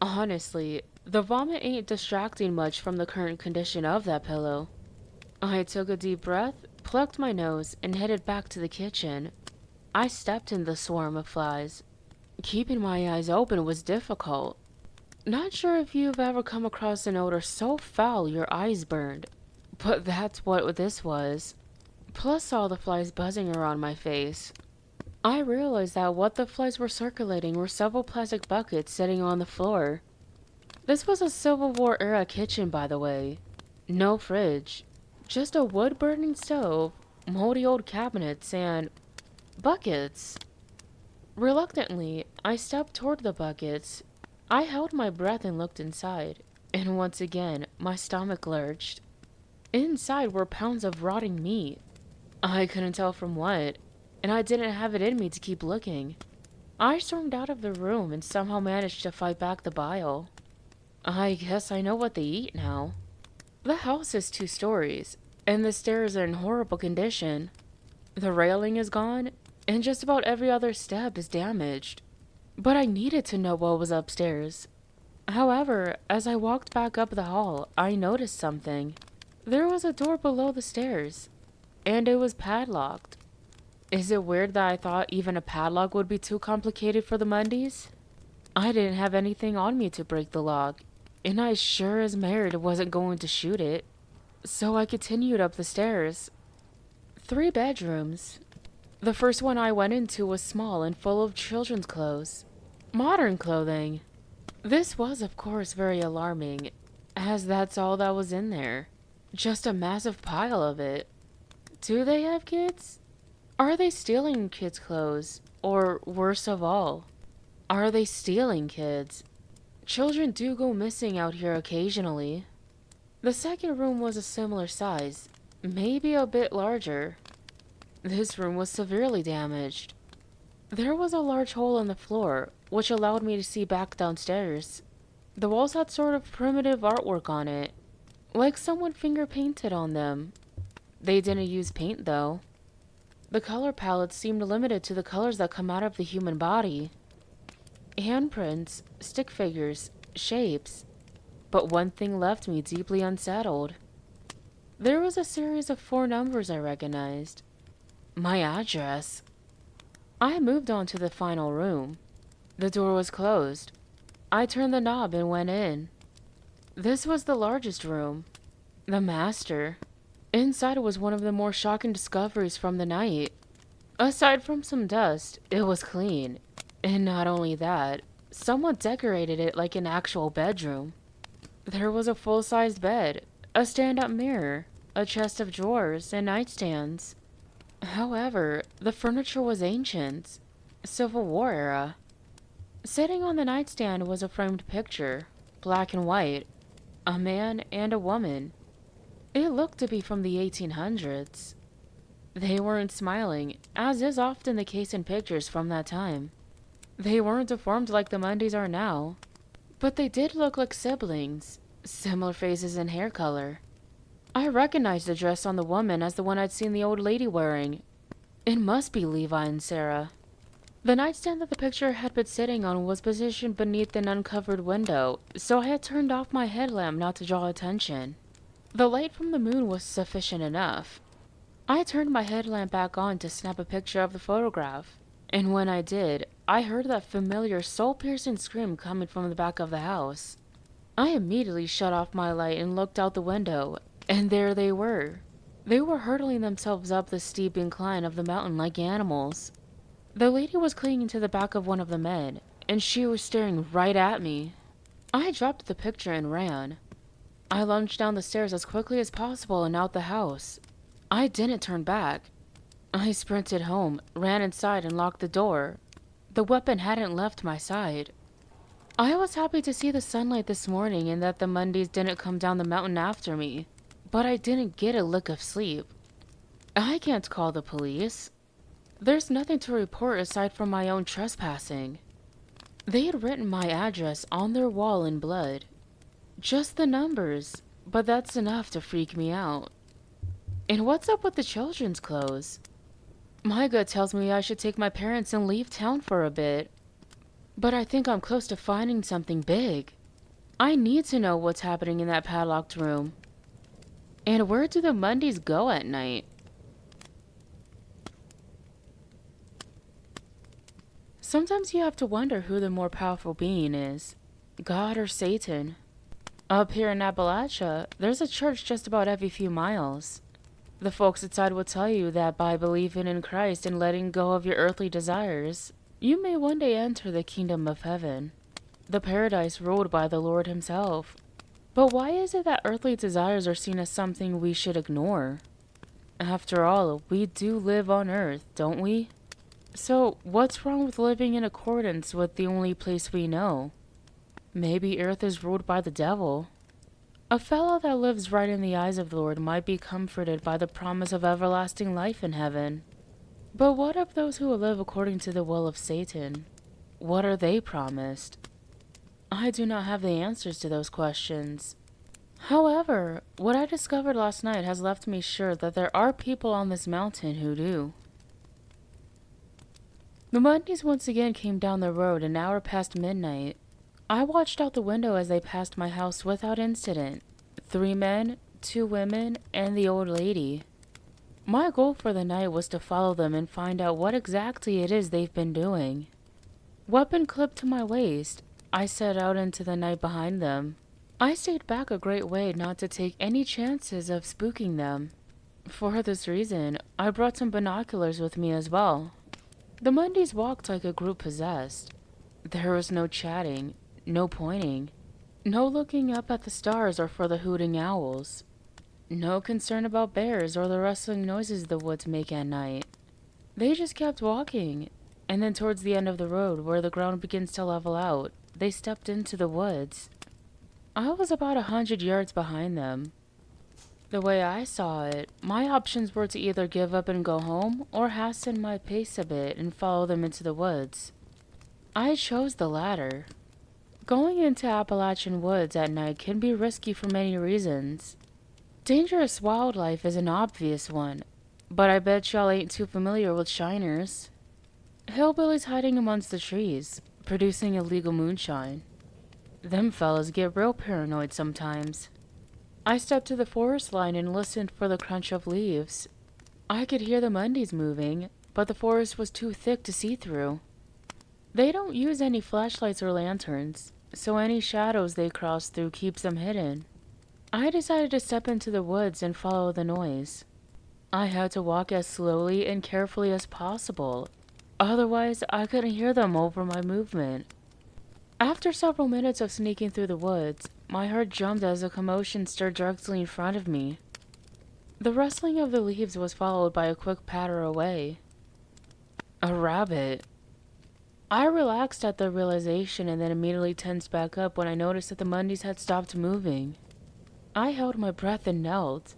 Honestly, the vomit ain't distracting much from the current condition of that pillow. I took a deep breath, plucked my nose, and headed back to the kitchen. I stepped in the swarm of flies. Keeping my eyes open was difficult. Not sure if you've ever come across an odor so foul your eyes burned, but that's what this was. Plus all the flies buzzing around my face. I realized that what the flies were circulating were several plastic buckets sitting on the floor. This was a Civil War era kitchen, by the way. No fridge. Just a wood-burning stove, moldy old cabinets, and buckets. Reluctantly, I stepped toward the buckets. I held my breath and looked inside, and once again, my stomach lurched. Inside were pounds of rotting meat. I couldn't tell from what, and I didn't have it in me to keep looking. I stormed out of the room and somehow managed to fight back the bile. I guess I know what they eat now. The house is 2 stories, and the stairs are in horrible condition. The railing is gone, and just about every other step is damaged. But I needed to know what was upstairs. However, as I walked back up the hall, I noticed something. There was a door below the stairs, and it was padlocked. Is it weird that I thought even a padlock would be too complicated for the Mundies? I didn't have anything on me to break the lock, and I sure as Merit wasn't going to shoot it. So I continued up the stairs. 3 bedrooms. The first one I went into was small and full of children's clothes. Modern clothing. This was, of course, very alarming, as that's all that was in there. Just a massive pile of it. Do they have kids? Are they stealing kids' clothes? Or, worse of all, are they stealing kids? Children do go missing out here occasionally. The second room was a similar size, maybe a bit larger. This room was severely damaged. There was a large hole in the floor, which allowed me to see back downstairs. The walls had sort of primitive artwork on it, like someone finger painted on them. They didn't use paint though. The color palette seemed limited to the colors that come out of the human body. Handprints, stick figures, shapes. But one thing left me deeply unsettled. There was a series of 4 numbers I recognized. My address. I moved on to the final room. The door was closed. I turned the knob and went in. This was the largest room. The master. Inside was one of the more shocking discoveries from the night. Aside from some dust, it was clean. And not only that, someone decorated it like an actual bedroom. There was a full-sized bed, a stand-up mirror, a chest of drawers, and nightstands. However, the furniture was ancient, Civil War era. Sitting on the nightstand was a framed picture, black and white, a man and a woman. It looked to be from the 1800s. They weren't smiling, as is often the case in pictures from that time. They weren't deformed like the Mundys are now, but they did look like siblings, similar faces and hair color. I recognized the dress on the woman as the one I'd seen the old lady wearing. It must be Levi and Sarah. The nightstand that the picture had been sitting on was positioned beneath an uncovered window, so I had turned off my headlamp not to draw attention. The light from the moon was sufficient enough. I turned my headlamp back on to snap a picture of the photograph, and when I did, I heard that familiar soul-piercing scream coming from the back of the house. I immediately shut off my light and looked out the window, and there they were. They were hurtling themselves up the steep incline of the mountain like animals. The lady was clinging to the back of one of the men, and she was staring right at me. I dropped the picture and ran. I lunged down the stairs as quickly as possible and out the house. I didn't turn back. I sprinted home, ran inside, and locked the door. The weapon hadn't left my side. I was happy to see the sunlight this morning and that the Mundys didn't come down the mountain after me, but I didn't get a lick of sleep. I can't call the police. There's nothing to report aside from my own trespassing. They had written my address on their wall in blood. Just the numbers, but that's enough to freak me out. And what's up with the children's clothes? My gut tells me I should take my parents and leave town for a bit. But I think I'm close to finding something big. I need to know what's happening in that padlocked room. And where do the Mundys go at night? Sometimes you have to wonder who the more powerful being is, God or Satan. Up here in Appalachia, there's a church just about every few miles. The folks inside will tell you that by believing in Christ and letting go of your earthly desires, you may one day enter the kingdom of heaven, the paradise ruled by the Lord himself. But why is it that earthly desires are seen as something we should ignore? After all, we do live on earth, don't we? So, what's wrong with living in accordance with the only place we know? Maybe earth is ruled by the devil. A fellow that lives right in the eyes of the Lord might be comforted by the promise of everlasting life in heaven. But what of those who live according to the will of Satan? What are they promised? I do not have the answers to those questions. However, what I discovered last night has left me sure that there are people on this mountain who do. The Mundys once again came down the road an hour past midnight. I watched out the window as they passed my house without incident. 3 men, 2 women, and the old lady. My goal for the night was to follow them and find out what exactly it is they've been doing. Weapon clipped to my waist, I set out into the night behind them. I stayed back a great way not to take any chances of spooking them. For this reason, I brought some binoculars with me as well. The Mundys walked like a group possessed. There was no chatting, no pointing, no looking up at the stars or for the hooting owls, no concern about bears or the rustling noises the woods make at night. They just kept walking, and then towards the end of the road where the ground begins to level out, they stepped into the woods. I was about 100 yards behind them. The way I saw it, my options were to either give up and go home or hasten my pace a bit and follow them into the woods. I chose the latter. Going into Appalachian woods at night can be risky for many reasons. Dangerous wildlife is an obvious one, but I bet y'all ain't too familiar with shiners. Hillbillies hiding amongst the trees, producing illegal moonshine. Them fellas get real paranoid sometimes. I stepped to the forest line and listened for the crunch of leaves. I could hear the Mundys moving, but the forest was too thick to see through. They don't use any flashlights or lanterns, so any shadows they cross through keeps them hidden. I decided to step into the woods and follow the noise. I had to walk as slowly and carefully as possible, otherwise I couldn't hear them over my movement. After several minutes of sneaking through the woods, my heart jumped as a commotion stirred directly in front of me. The rustling of the leaves was followed by a quick patter away. A rabbit. I relaxed at the realization and then immediately tensed back up when I noticed that the Mondays had stopped moving. I held my breath and knelt.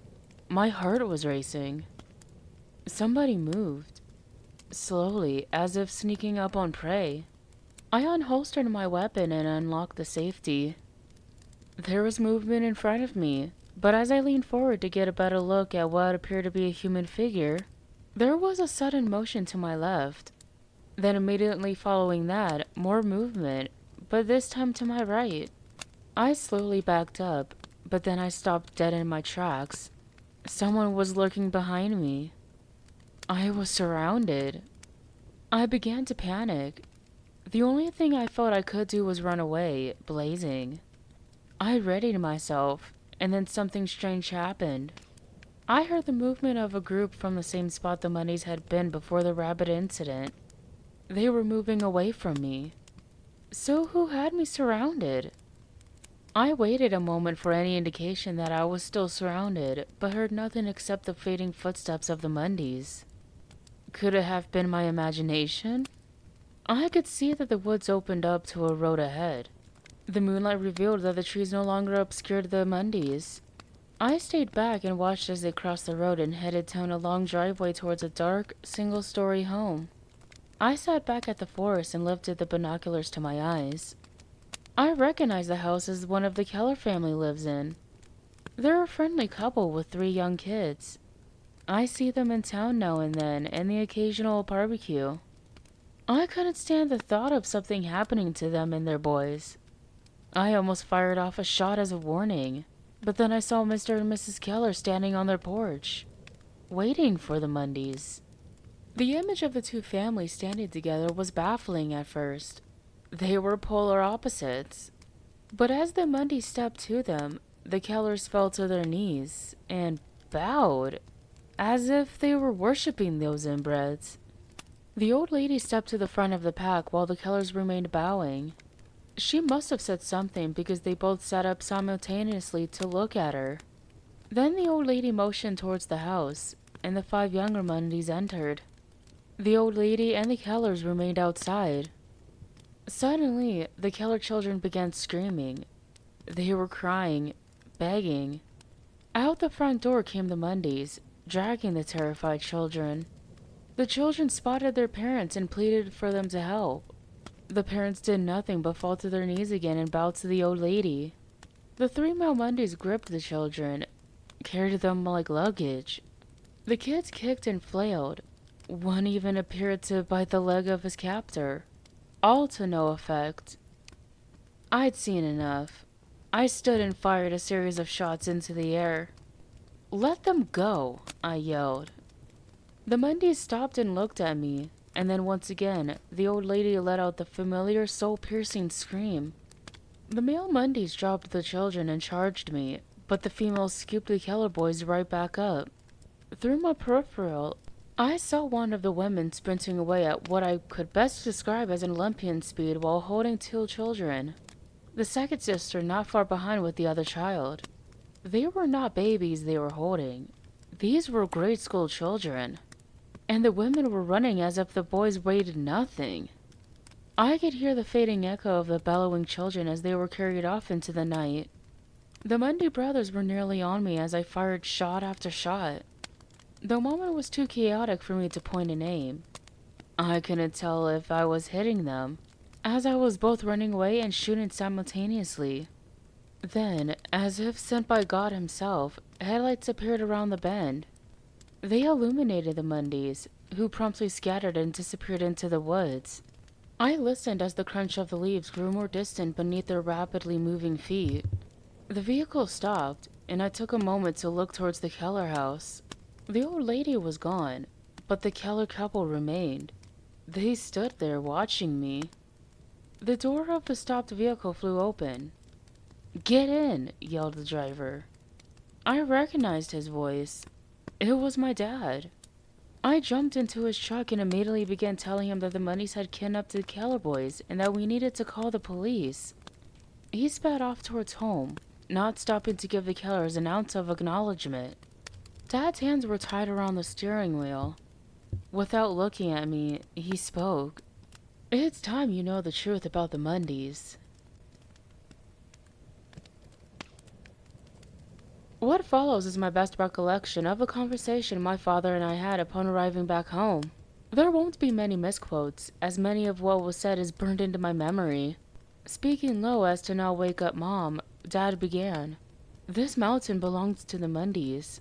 My heart was racing. Somebody moved, slowly, as if sneaking up on prey. I unholstered my weapon and unlocked the safety. There was movement in front of me, but as I leaned forward to get a better look at what appeared to be a human figure, there was a sudden motion to my left. Then immediately following that, more movement, but this time to my right. I slowly backed up, but then I stopped dead in my tracks. Someone was lurking behind me. I was surrounded. I began to panic. The only thing I felt I could do was run away, blazing. I readied myself, and then something strange happened. I heard the movement of a group from the same spot the Mondays had been before the rabbit incident. They were moving away from me. So who had me surrounded? I waited a moment for any indication that I was still surrounded, but heard nothing except the fading footsteps of the Mondays. Could it have been my imagination? I could see that the woods opened up to a road ahead. The moonlight revealed that the trees no longer obscured the Mondays. I stayed back and watched as they crossed the road and headed down a long driveway towards a dark, single-story home. I sat back at the forest and lifted the binoculars to my eyes. I recognized the house as one of the Keller family lives in. They're a friendly couple with 3 young kids. I see them in town now and then, and the occasional barbecue. I couldn't stand the thought of something happening to them and their boys. I almost fired off a shot as a warning, but then I saw Mr. and Mrs. Keller standing on their porch, waiting for the Mondays. The image of the 2 families standing together was baffling at first. They were polar opposites. But as the Mondays stepped to them, the Kellers fell to their knees and bowed, as if they were worshipping those inbreds. The old lady stepped to the front of the pack while the Kellers remained bowing. She must have said something because they both sat up simultaneously to look at her. Then the old lady motioned towards the house, and the 5 younger Mondays entered. The old lady and the Kellers remained outside. Suddenly, the Keller children began screaming. They were crying, begging. Out the front door came the Mondays, dragging the terrified children. The children spotted their parents and pleaded for them to help. The parents did nothing but fall to their knees again and bow to the old lady. The 3 male Mondays gripped the children, carried them like luggage. The kids kicked and flailed. One even appeared to bite the leg of his captor, all to no effect. I'd seen enough. I stood and fired a series of shots into the air. "Let them go," I yelled. The Mondays stopped and looked at me, and then once again, the old lady let out the familiar soul-piercing scream. The male Mondays dropped the children and charged me, but the females scooped the Keller boys right back up. Through my peripheral, I saw one of the women sprinting away at what I could best describe as an Olympian speed while holding 2 children. The second sister not far behind with the other child. They were not babies they were holding. These were grade school children. And the women were running as if the boys weighed nothing. I could hear the fading echo of the bellowing children as they were carried off into the night. The Monday brothers were nearly on me as I fired shot after shot. The moment was too chaotic for me to point and aim. I couldn't tell if I was hitting them, as I was both running away and shooting simultaneously. Then, as if sent by God himself, headlights appeared around the bend. They illuminated the Mondays, who promptly scattered and disappeared into the woods. I listened as the crunch of the leaves grew more distant beneath their rapidly moving feet. The vehicle stopped, and I took a moment to look towards the Keller house. The old lady was gone, but the Keller couple remained. They stood there watching me. The door of the stopped vehicle flew open. "Get in!" yelled the driver. I recognized his voice. It was my dad. I jumped into his truck and immediately began telling him that the Mundies had kidnapped the Keller boys and that we needed to call the police. He sped off towards home, not stopping to give the Kellers an ounce of acknowledgement. Dad's hands were tied around the steering wheel. Without looking at me, he spoke. "It's time you know the truth about the Mundies." What follows is my best recollection of a conversation my father and I had upon arriving back home. There won't be many misquotes, as many of what was said is burned into my memory. Speaking low as to not wake up Mom, Dad began. "This mountain belongs to the Mundies."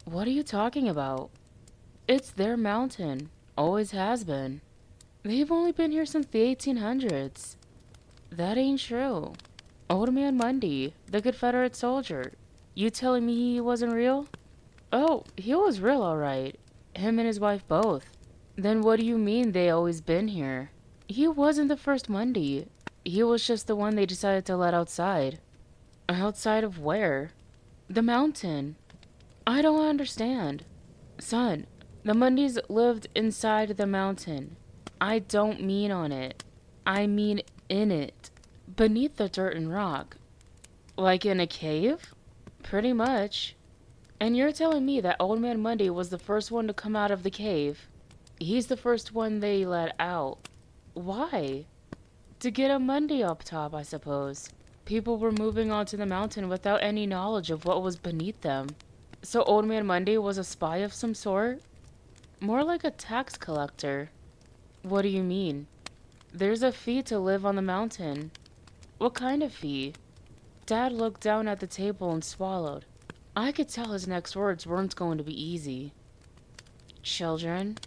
"What are you talking about?" "It's their mountain. Always has been. They've only been here since the 1800s. "That ain't true. Old Man Mundy, the Confederate soldier. You telling me he wasn't real?" "Oh, he was real all right. Him and his wife both." "Then what do you mean they always been here?" "He wasn't the first Mundy. He was just the one they decided to let outside." "Outside of where?" "The mountain." "I don't understand." "Son, the Mundys lived inside the mountain. I don't mean on it. I mean in it. Beneath the dirt and rock." "Like in a cave?" "Pretty much." "And you're telling me that Old Man Mundy was the first one to come out of the cave?" "He's the first one they let out." "Why?" "To get a Mundy up top, I suppose. People were moving onto the mountain without any knowledge of what was beneath them." "So Old Man Mundy was a spy of some sort?" "More like a tax collector." "What do you mean?" "There's a fee to live on the mountain." "What kind of fee?" Dad looked down at the table and swallowed. I could tell his next words weren't going to be easy. "Children?"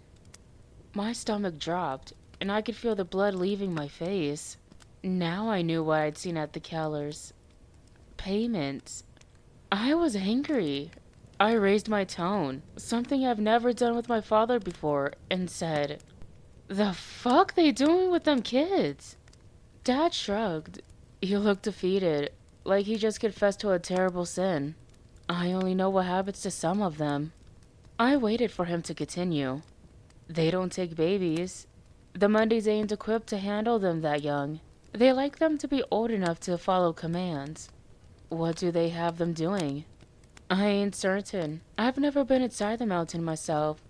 My stomach dropped, and I could feel the blood leaving my face. Now I knew what I'd seen at the Kellers. Payments. I was angry. I raised my tone, something I've never done with my father before, and said, "The fuck they doing with them kids?" Dad shrugged. He looked defeated, like he just confessed to a terrible sin. "I only know what happens to some of them." I waited for him to continue. "They don't take babies. The Mundys ain't equipped to handle them that young. They like them to be old enough to follow commands." "What do they have them doing?" "I ain't certain. I've never been inside the mountain myself,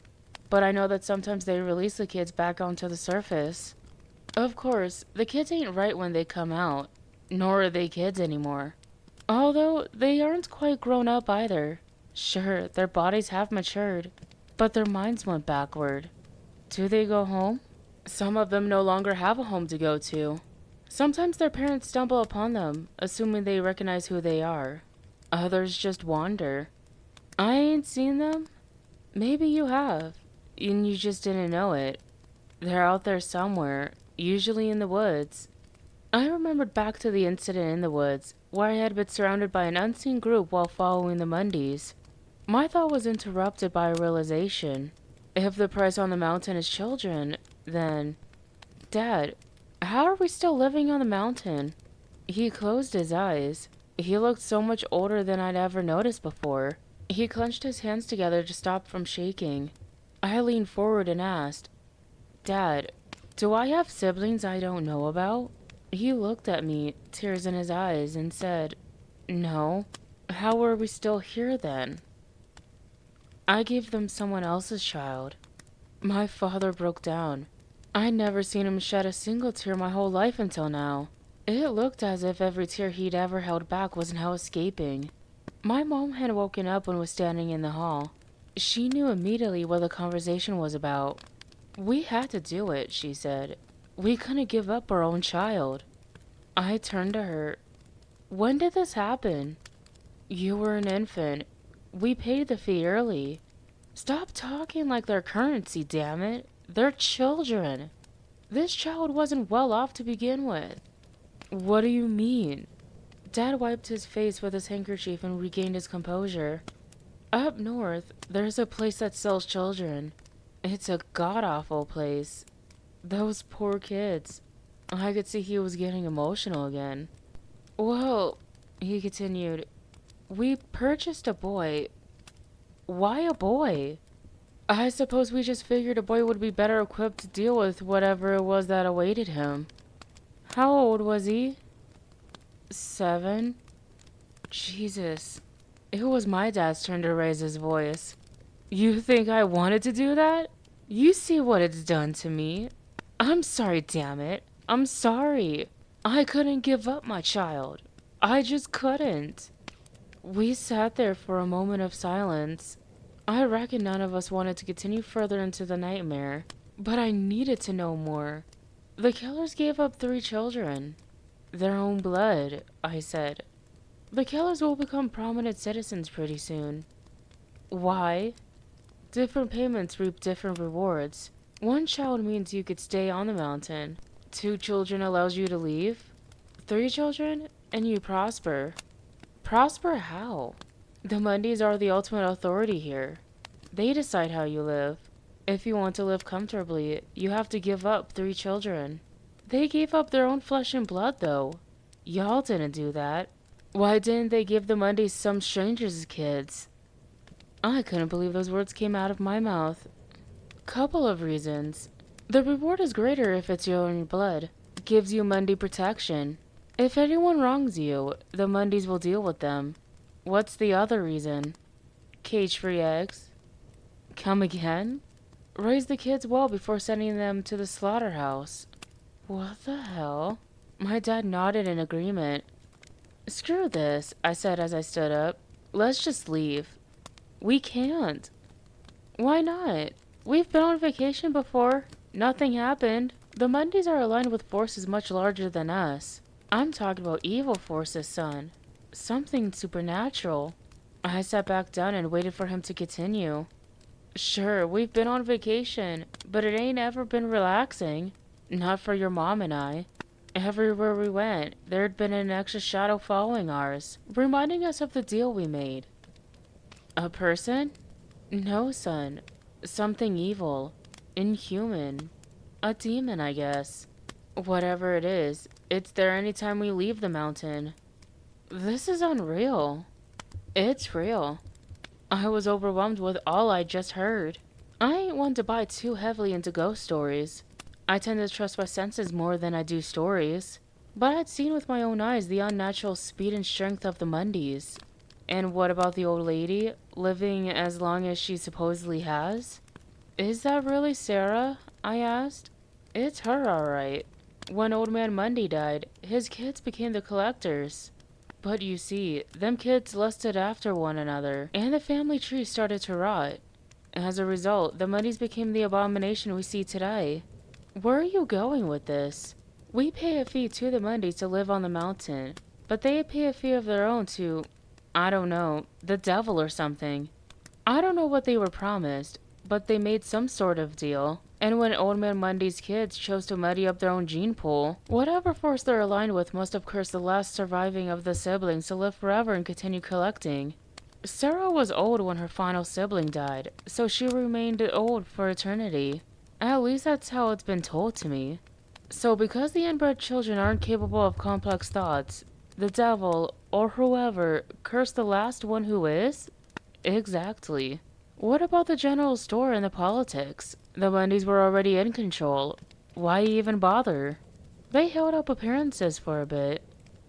but I know that sometimes they release the kids back onto the surface. Of course, the kids ain't right when they come out, nor are they kids anymore. Although they aren't quite grown up either. Sure, their bodies have matured, but their minds went backward." "Do they go home?" "Some of them no longer have a home to go to. Sometimes their parents stumble upon them, assuming they recognize who they are. Others just wander." "I ain't seen them." "Maybe you have, and you just didn't know it. They're out there somewhere, usually in the woods." I remembered back to the incident in the woods, where I had been surrounded by an unseen group while following the Mundys. My thought was interrupted by a realization. If the price on the mountain is children, then... "Dad, how are we still living on the mountain?" He closed his eyes. He looked so much older than I'd ever noticed before. He clenched his hands together to stop from shaking. I leaned forward and asked, "Dad, do I have siblings I don't know about?" He looked at me, tears in his eyes, and said, "No." "How are we still here then?" "I gave them someone else's child." My father broke down. I'd never seen him shed a single tear my whole life until now. It looked as if every tear he'd ever held back was now escaping. My mom had woken up and was standing in the hall. She knew immediately what the conversation was about. "We had to do it," she said. "We couldn't give up our own child." I turned to her. "When did this happen?" "You were an infant. We paid the fee early." "Stop talking like they're currency, damn it. They're children. This child wasn't well off to begin with." "What do you mean?" Dad wiped his face with his handkerchief and regained his composure. "Up north, there's a place that sells children. It's a god-awful place. Those poor kids. I could see he was getting emotional again. Well, he continued, we purchased a boy. Why a boy? I suppose we just figured a boy would be better equipped to deal with whatever it was that awaited him. How old was he? 7? Jesus. It was my dad's turn to raise his voice. You think I wanted to do that? You see what it's done to me. I'm sorry, damn it. I'm sorry. I couldn't give up my child. I just couldn't. We sat there for a moment of silence. I reckon none of us wanted to continue further into the nightmare, but I needed to know more. The killers gave up 3 children. Their own blood, I said. The killers will become prominent citizens pretty soon. Why? Different payments reap different rewards. 1 child means you could stay on the mountain. 2 children allows you to leave. 3 children, and you prosper. Prosper how? The Mundys are the ultimate authority here. They decide how you live. If you want to live comfortably, you have to give up 3 children. They gave up their own flesh and blood, though. Y'all didn't do that. Why didn't they give the Mundys some strangers as kids? I couldn't believe those words came out of my mouth. Couple of reasons. The reward is greater if it's your own blood. Gives you Mundy protection. If anyone wrongs you, the Mundys will deal with them. What's the other reason? Cage-free eggs. Come again? Raise the kids well before sending them to the slaughterhouse. What the hell? My dad nodded in agreement. Screw this, I said as I stood up. Let's just leave. We can't. Why not? We've been on vacation before. Nothing happened. The Mundys are aligned with forces much larger than us. I'm talking about evil forces, son. Something supernatural. I sat back down and waited for him to continue. Sure, we've been on vacation, but it ain't ever been relaxing. Not for your mom and I. Everywhere we went, there'd been an extra shadow following ours, reminding us of the deal we made. A person? No, son. Something evil. Inhuman. A demon, I guess. Whatever it is, it's there anytime we leave the mountain. This is unreal. It's real. I was overwhelmed with all I just heard. I ain't one to buy too heavily into ghost stories. I tend to trust my senses more than I do stories. But I'd seen with my own eyes the unnatural speed and strength of the Mundys. And what about the old lady, living as long as she supposedly has? Is that really Sarah? I asked. It's her, alright. When old man Mundy died, his kids became the collectors. But you see, them kids lusted after one another, and the family tree started to rot. As a result, the Mundys became the abomination we see today. Where are you going with this? We pay a fee to the Mundys to live on the mountain, but they pay a fee of their own to, I don't know, the devil or something. I don't know what they were promised, but they made some sort of deal. And when Old Man Mundy's kids chose to muddy up their own gene pool, whatever force they're aligned with must have cursed the last surviving of the siblings to live forever and continue collecting. Sarah was old when her final sibling died, so she remained old for eternity. At least that's how it's been told to me. So because the inbred children aren't capable of complex thoughts, the devil, or whoever, cursed the last one who is? Exactly. What about the general store and the politics? The Mundys were already in control. Why even bother? They held up appearances for a bit.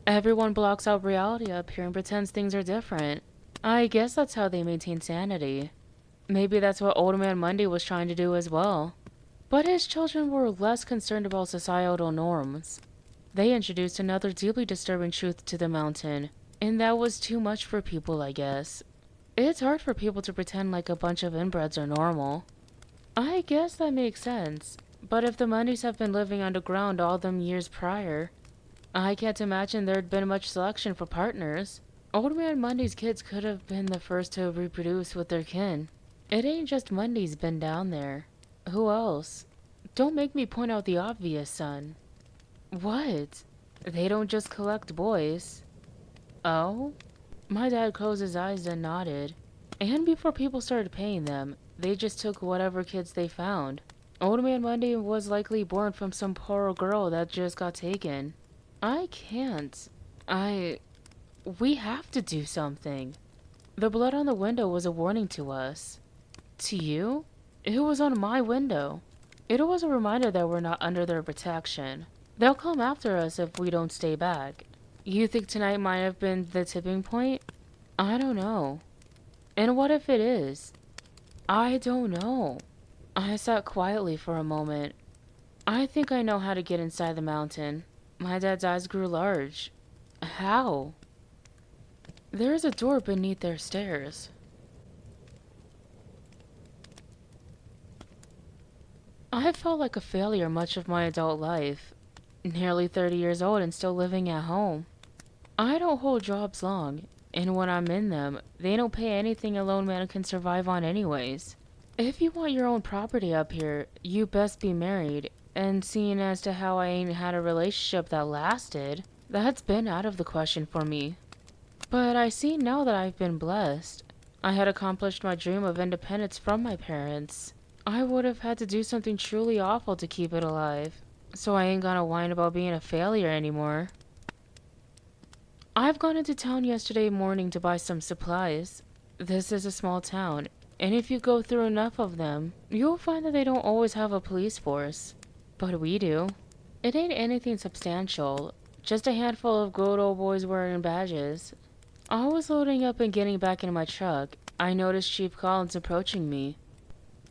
Everyone blocks out reality up here and pretends things are different. I guess that's how they maintain sanity. Maybe that's what Old Man Mundy was trying to do as well. But his children were less concerned about societal norms. They introduced another deeply disturbing truth to the mountain, and that was too much for people, I guess. It's hard for people to pretend like a bunch of inbreds are normal. I guess that makes sense, but if the Mundys have been living underground all them years prior, I can't imagine there'd been much selection for partners. Old Man Mundy's kids could have been the first to reproduce with their kin. It ain't just Mundy's been down there. Who else? Don't make me point out the obvious, son. What? They don't just collect boys. Oh? My dad closed his eyes and nodded. And before people started paying them, they just took whatever kids they found. Old Man Monday was likely born from some poor girl that just got taken. I can't. I... We have to do something. The blood on the window was a warning to us. To you? It was on my window. It was a reminder that we're not under their protection. They'll come after us if we don't stay back. You think tonight might have been the tipping point? I don't know. And what if it is? I don't know. I sat quietly for a moment. I think I know how to get inside the mountain. My dad's eyes grew large. How? There is a door beneath their stairs. I felt like a failure much of my adult life. Nearly 30 years old and still living at home. I don't hold jobs long, and when I'm in them, they don't pay anything a lone man can survive on anyways. If you want your own property up here, you best be married, and seeing as to how I ain't had a relationship that lasted, that's been out of the question for me. But I see now that I've been blessed. I had accomplished my dream of independence from my parents. I would have had to do something truly awful to keep it alive, so I ain't gonna whine about being a failure anymore. I've gone into town yesterday morning to buy some supplies. This is a small town, and if you go through enough of them, you'll find that they don't always have a police force. But we do. It ain't anything substantial, just a handful of good old boys wearing badges. I was loading up and getting back in my truck. I noticed Chief Collins approaching me.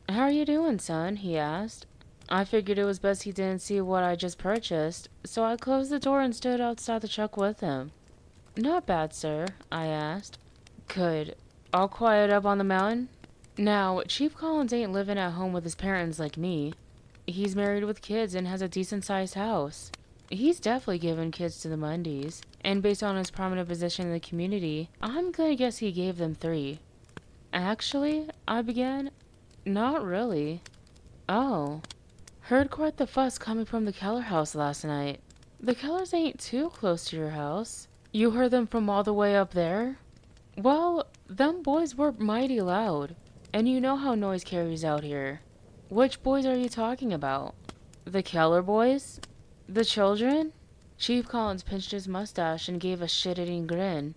"How are you doing, son?" he asked. I figured it was best he didn't see what I just purchased, so I closed the door and stood outside the truck with him. "Not bad, sir," I asked. "Good. All quiet up on the mountain?" Now, Chief Collins ain't living at home with his parents like me. He's married with kids and has a decent-sized house. He's definitely given kids to the Mundys, and based on his prominent position in the community, I'm gonna guess he gave them 3. "Actually," I began, "not really." "Oh. Heard quite the fuss coming from the Keller house last night." "The Kellers ain't too close to your house. You heard them from all the way up there?" "Well, them boys were mighty loud, and you know how noise carries out here." "Which boys are you talking about? The Keller boys? The children?" Chief Collins pinched his mustache and gave a shit-eating grin.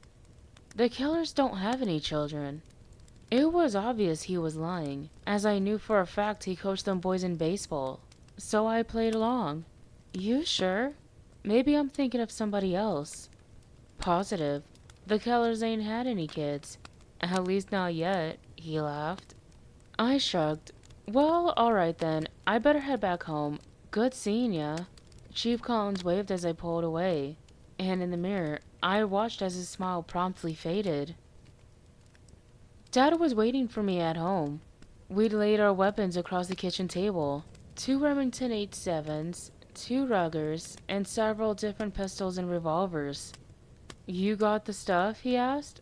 "The Kellers don't have any children." It was obvious he was lying, as I knew for a fact he coached them boys in baseball. So I played along. "You sure? Maybe I'm thinking of somebody else." "Positive. The Kellers ain't had any kids. At least not yet," he laughed. I shrugged. "Well, alright then. I better head back home. Good seeing ya." Chief Collins waved as I pulled away, and in the mirror, I watched as his smile promptly faded. Dad was waiting for me at home. We'd laid our weapons across the kitchen table. 2 Remington 8.7s, 2 Ruggers, and several different pistols and revolvers. "You got the stuff?" he asked.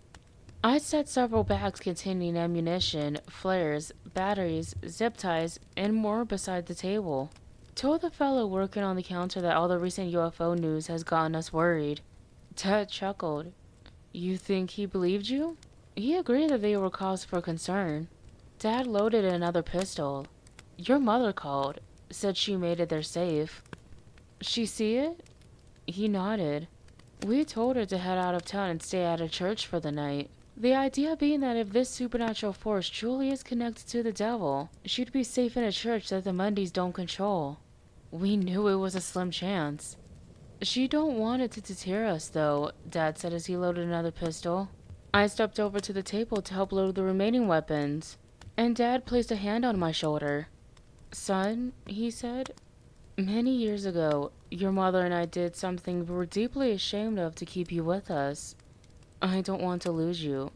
I set several bags containing ammunition, flares, batteries, zip ties, and more beside the table. Told the fellow working on the counter that all the recent UFO news has gotten us worried. Dad chuckled. "You think he believed you?" He agreed that they were cause for concern. Dad loaded another pistol. "Your mother called. Said she made it there safe." "She see it?" He nodded. "We told her to head out of town and stay at a church for the night. The idea being that if this supernatural force truly is connected to the devil, she'd be safe in a church that the Mundys don't control. We knew it was a slim chance." "She don't want it to deter us, though," Dad said as he loaded another pistol. I stepped over to the table to help load the remaining weapons, and Dad placed a hand on my shoulder. "Son," he said, "many years ago, your mother and I did something we were deeply ashamed of to keep you with us. I don't want to lose you,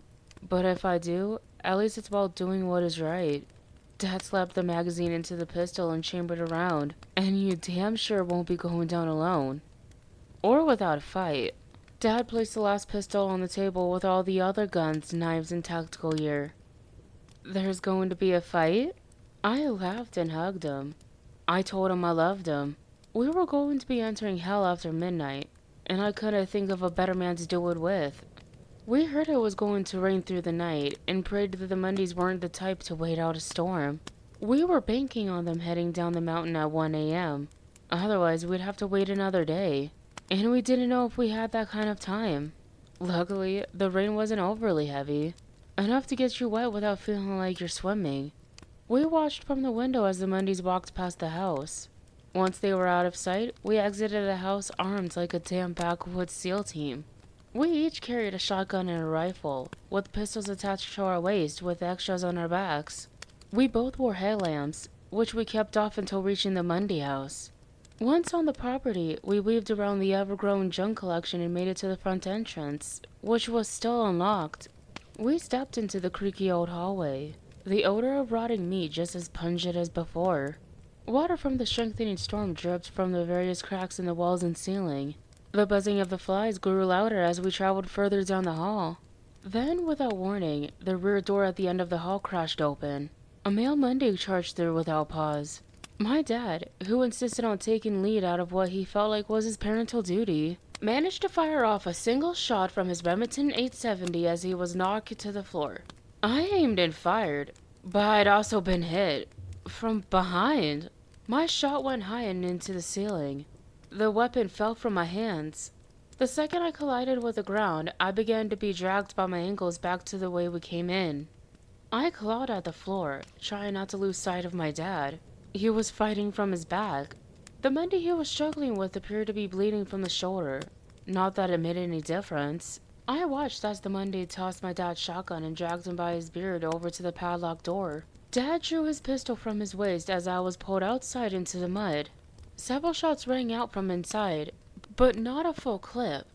but if I do, at least it's about doing what is right." Dad slapped the magazine into the pistol and chambered around, "and you damn sure won't be going down alone. Or without a fight." Dad placed the last pistol on the table with all the other guns, knives, and tactical gear. "There's going to be a fight?" I laughed and hugged him. I told him I loved him. We were going to be entering hell after midnight, and I couldn't think of a better man to do it with. We heard it was going to rain through the night, and prayed that the Mundys weren't the type to wait out a storm. We were banking on them heading down the mountain at 1 a.m. Otherwise, we'd have to wait another day. And we didn't know if we had that kind of time. Luckily, the rain wasn't overly heavy, enough to get you wet without feeling like you're swimming. We watched from the window as the Mundies walked past the house. Once they were out of sight, we exited the house armed like a damn backwoods SEAL team. We each carried a shotgun and a rifle, with pistols attached to our waist with extras on our backs. We both wore headlamps, which we kept off until reaching the Mundy house. Once on the property, we weaved around the ever-growing junk collection and made it to the front entrance, which was still unlocked. We stepped into the creaky old hallway, the odor of rotting meat just as pungent as before. Water from the strengthening storm dripped from the various cracks in the walls and ceiling. The buzzing of the flies grew louder as we traveled further down the hall. Then, without warning, the rear door at the end of the hall crashed open. A male Mundy charged through without pause. My dad, who insisted on taking lead out of what he felt like was his parental duty, managed to fire off a single shot from his Remington 870 as he was knocked to the floor. I aimed and fired, but I'd also been hit. From behind. My shot went high and into the ceiling. The weapon fell from my hands. The second I collided with the ground, I began to be dragged by my ankles back to the way we came in. I clawed at the floor, trying not to lose sight of my dad. He was fighting from his back. The Mundy he was struggling with appeared to be bleeding from the shoulder. Not that it made any difference. I watched as the Mundy tossed my dad's shotgun and dragged him by his beard over to the padlocked door. Dad drew his pistol from his waist as I was pulled outside into the mud. Several shots rang out from inside, but not a full clip.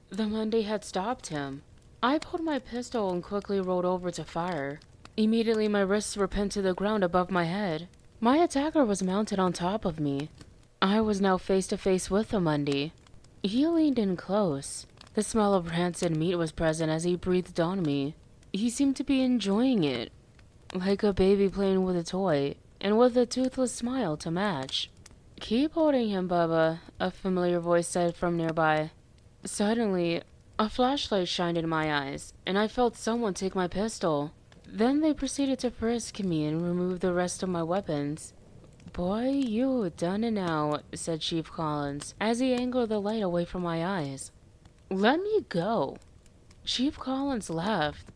The Mundy had stopped him. I pulled my pistol and quickly rolled over to fire. Immediately my wrists were pinned to the ground above my head. My attacker was mounted on top of me. I was now face to face with the Mundy. He leaned in close. The smell of rancid meat was present as he breathed on me. He seemed to be enjoying it, like a baby playing with a toy, and with a toothless smile to match. "Keep holding him, Bubba," a familiar voice said from nearby. Suddenly, a flashlight shined in my eyes, and I felt someone take my pistol. Then they proceeded to frisk me and remove the rest of my weapons. "Boy, you done it now," said Chief Collins, as he angled the light away from my eyes. "Let me go." Chief Collins laughed.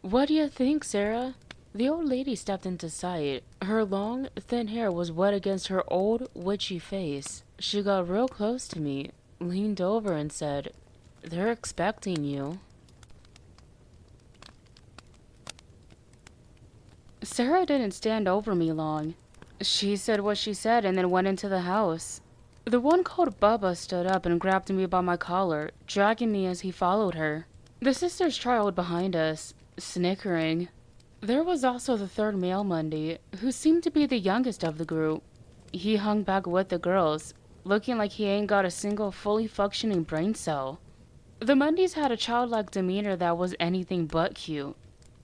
"What do you think, Sarah?" The old lady stepped into sight. Her long, thin hair was wet against her old, witchy face. She got real close to me, leaned over and said, "They're expecting you." Sarah didn't stand over me long. She said what she said and then went into the house. The one called Bubba stood up and grabbed me by my collar, dragging me as he followed her. The sisters trailed behind us, snickering. There was also the third male Mundy, who seemed to be the youngest of the group. He hung back with the girls, looking like he ain't got a single fully functioning brain cell. The Mundys had a childlike demeanor that was anything but cute.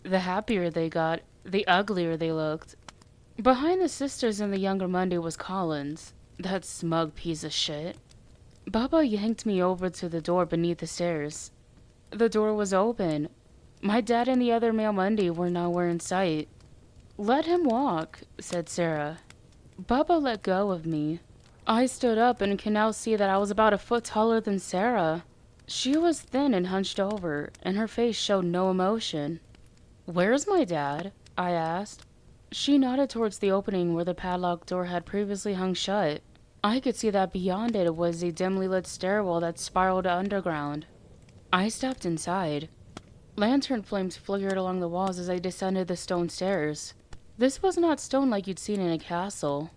The happier they got, the uglier they looked. Behind the sisters and the younger Mundy was Collins, that smug piece of shit. Bubba yanked me over to the door beneath the stairs. The door was open. My dad and the other male Mundy were nowhere in sight. "Let him walk," said Sarah. Bubba let go of me. I stood up and can now see that I was about a foot taller than Sarah. She was thin and hunched over, and her face showed no emotion. "Where's my dad?" I asked. She nodded towards the opening where the padlocked door had previously hung shut. I could see that beyond it was a dimly lit stairwell that spiraled underground. I stepped inside. Lantern flames flickered along the walls as I descended the stone stairs. This was not stone like you'd seen in a castle.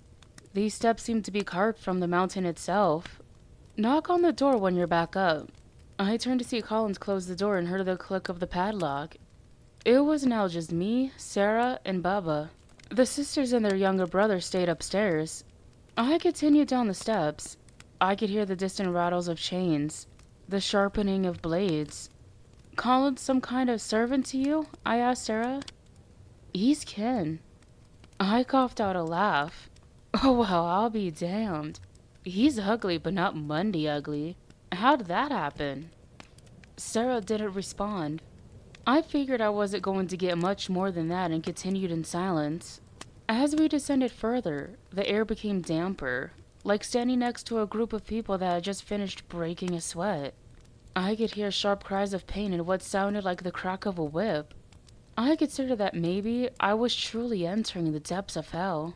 These steps seemed to be carved from the mountain itself. "Knock on the door when you're back up." I turned to see Collins close the door and heard the click of the padlock. It was now just me, Sarah, and Bubba. The sisters and their younger brother stayed upstairs. I continued down the steps. I could hear the distant rattles of chains, the sharpening of blades. "Collins some kind of servant to you?" I asked Sarah. "He's kin." I coughed out a laugh. "Oh well, I'll be damned. He's ugly, but not Mundy ugly. How'd that happen?" Sarah didn't respond. I figured I wasn't going to get much more than that and continued in silence. As we descended further, the air became damper, like standing next to a group of people that had just finished breaking a sweat. I could hear sharp cries of pain and what sounded like the crack of a whip. I considered that maybe I was truly entering the depths of hell.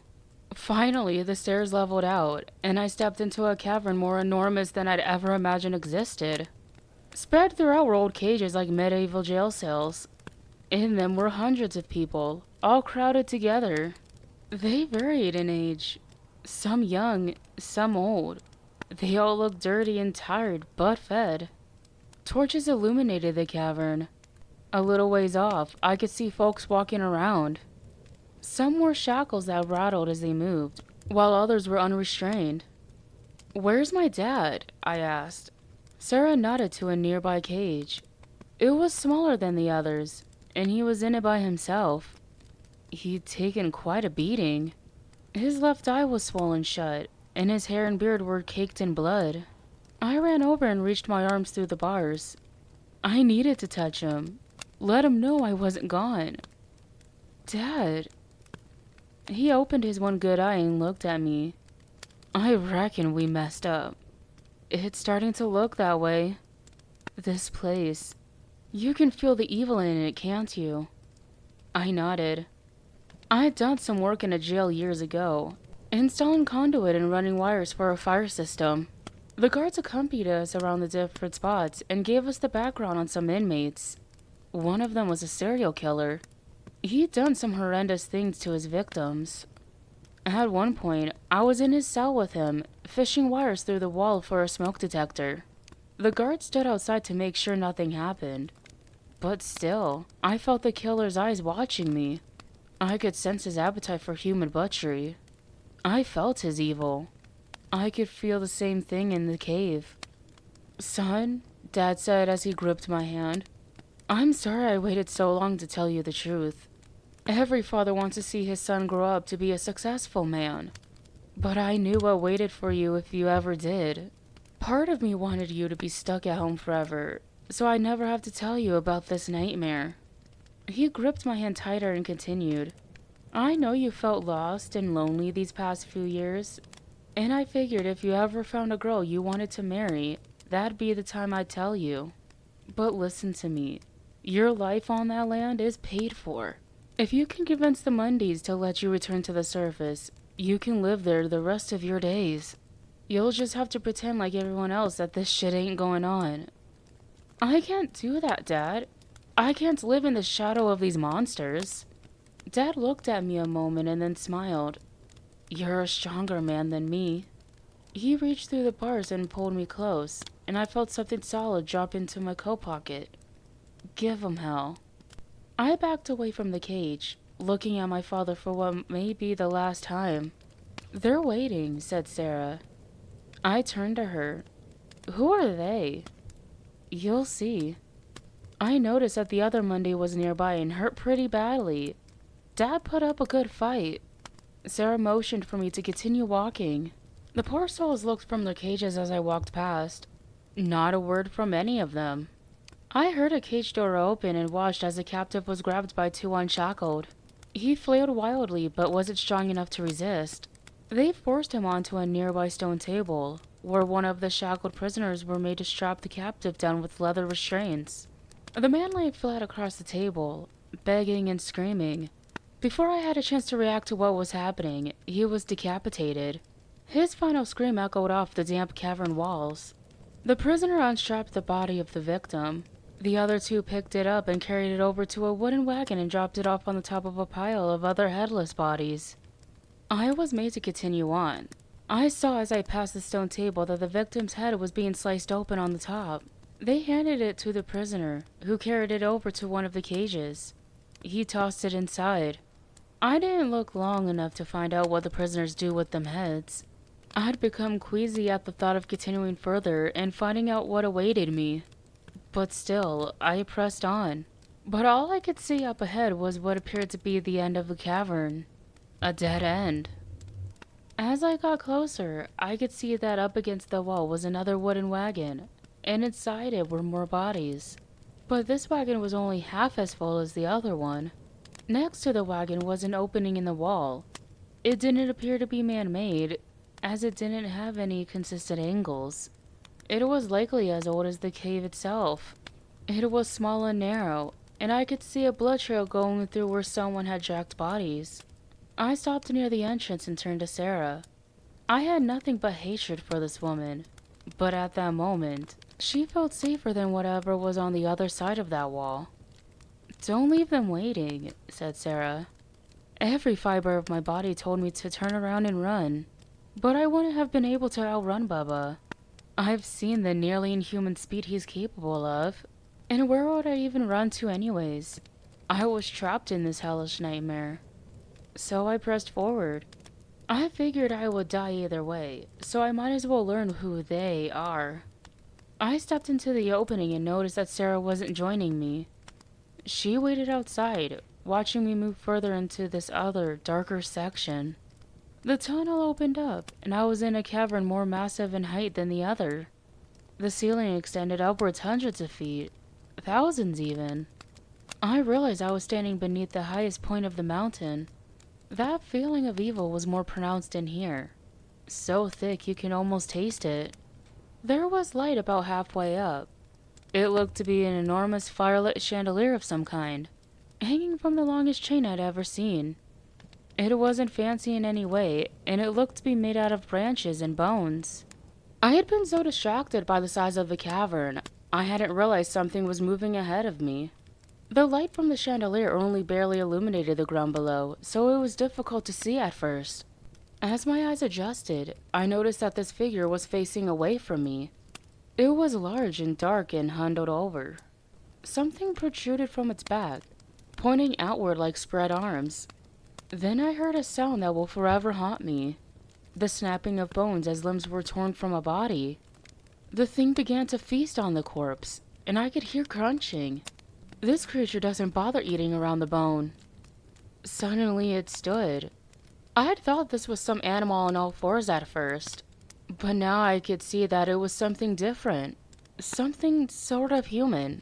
Finally, the stairs leveled out, and I stepped into a cavern more enormous than I'd ever imagined existed. Spread throughout were old cages like medieval jail cells. In them were hundreds of people, all crowded together. They varied in age, some young, some old. They all looked dirty and tired, but fed. Torches illuminated the cavern. A little ways off, I could see folks walking around. Some wore shackles that rattled as they moved, while others were unrestrained. "Where's my dad?" I asked. Sarah nodded to a nearby cage. It was smaller than the others, and he was in it by himself. He'd taken quite a beating. His left eye was swollen shut, and his hair and beard were caked in blood. I ran over and reached my arms through the bars. I needed to touch him. Let him know I wasn't gone. "Dad." He opened his one good eye and looked at me. "I reckon we messed up. It's starting to look that way. This place. You can feel the evil in it, can't you?" I nodded. I had done some work in a jail years ago, installing conduit and running wires for a fire system. The guards accompanied us around the different spots and gave us the background on some inmates. One of them was a serial killer. He'd done some horrendous things to his victims. At one point, I was in his cell with him, fishing wires through the wall for a smoke detector. The guard stood outside to make sure nothing happened. But still, I felt the killer's eyes watching me. I could sense his appetite for human butchery. I felt his evil. I could feel the same thing in the cave. "Son," Dad said as he gripped my hand, "I'm sorry I waited so long to tell you the truth. Every father wants to see his son grow up to be a successful man. But I knew what waited for you if you ever did. Part of me wanted you to be stuck at home forever, so I never have to tell you about this nightmare." He gripped my hand tighter and continued, "I know you felt lost and lonely these past few years, and I figured if you ever found a girl you wanted to marry, that'd be the time I'd tell you. But listen to me. Your life on that land is paid for. If you can convince the Mundies to let you return to the surface, you can live there the rest of your days. You'll just have to pretend like everyone else that this shit ain't going on." "I can't do that, Dad. I can't live in the shadow of these monsters." Dad looked at me a moment and then smiled. "You're a stronger man than me." He reached through the bars and pulled me close, and I felt something solid drop into my coat pocket. "Give 'em hell." I backed away from the cage, looking at my father for what may be the last time. "They're waiting," said Sarah. I turned to her. "Who are they?" "You'll see." I noticed that the other Monday was nearby and hurt pretty badly. Dad put up a good fight. Sarah motioned for me to continue walking. The poor souls looked from their cages as I walked past. Not a word from any of them. I heard a cage door open and watched as the captive was grabbed by two unshackled. He flailed wildly but wasn't strong enough to resist. They forced him onto a nearby stone table, where one of the shackled prisoners were made to strap the captive down with leather restraints. The man lay flat across the table, begging and screaming. Before I had a chance to react to what was happening, he was decapitated. His final scream echoed off the damp cavern walls. The prisoner unstrapped the body of the victim. The other two picked it up and carried it over to a wooden wagon and dropped it off on the top of a pile of other headless bodies. I was made to continue on. I saw as I passed the stone table that the victim's head was being sliced open on the top. They handed it to the prisoner, who carried it over to one of the cages. He tossed it inside. I didn't look long enough to find out what the prisoners do with them heads. I'd become queasy at the thought of continuing further and finding out what awaited me. But still, I pressed on. But all I could see up ahead was what appeared to be the end of the cavern. A dead end. As I got closer, I could see that up against the wall was another wooden wagon, and inside it were more bodies. But this wagon was only half as full as the other one. Next to the wagon was an opening in the wall, It didn't appear to be man-made, as it didn't have any consistent angles. It was likely as old as the cave itself. It was small and narrow, and I could see a blood trail going through where someone had dragged bodies. I stopped near the entrance and turned to Sarah. I had nothing but hatred for this woman, but at that moment, she felt safer than whatever was on the other side of that wall. "Don't leave them waiting," said Sarah. Every fiber of my body told me to turn around and run, but I wouldn't have been able to outrun Bubba. I've seen the nearly inhuman speed he's capable of, and where would I even run to anyways? I was trapped in this hellish nightmare. So I pressed forward. I figured I would die either way, so I might as well learn who they are. I stepped into the opening and noticed that Sarah wasn't joining me. She waited outside, watching me move further into this other, darker section. The tunnel opened up, and I was in a cavern more massive in height than the other. The ceiling extended upwards hundreds of feet, thousands even. I realized I was standing beneath the highest point of the mountain. That feeling of evil was more pronounced in here. So thick you can almost taste it. There was light about halfway up. It looked to be an enormous firelit chandelier of some kind, hanging from the longest chain I'd ever seen. It wasn't fancy in any way, and it looked to be made out of branches and bones. I had been so distracted by the size of the cavern, I hadn't realized something was moving ahead of me. The light from the chandelier only barely illuminated the ground below, so it was difficult to see at first. As my eyes adjusted, I noticed that this figure was facing away from me. It was large and dark and huddled over. Something protruded from its back, pointing outward like spread arms. Then I heard a sound that will forever haunt me. The snapping of bones as limbs were torn from a body. The thing began to feast on the corpse, and I could hear crunching. This creature doesn't bother eating around the bone. Suddenly it stood. I had thought this was some animal on all fours at first, but now I could see that it was something different. Something sort of human.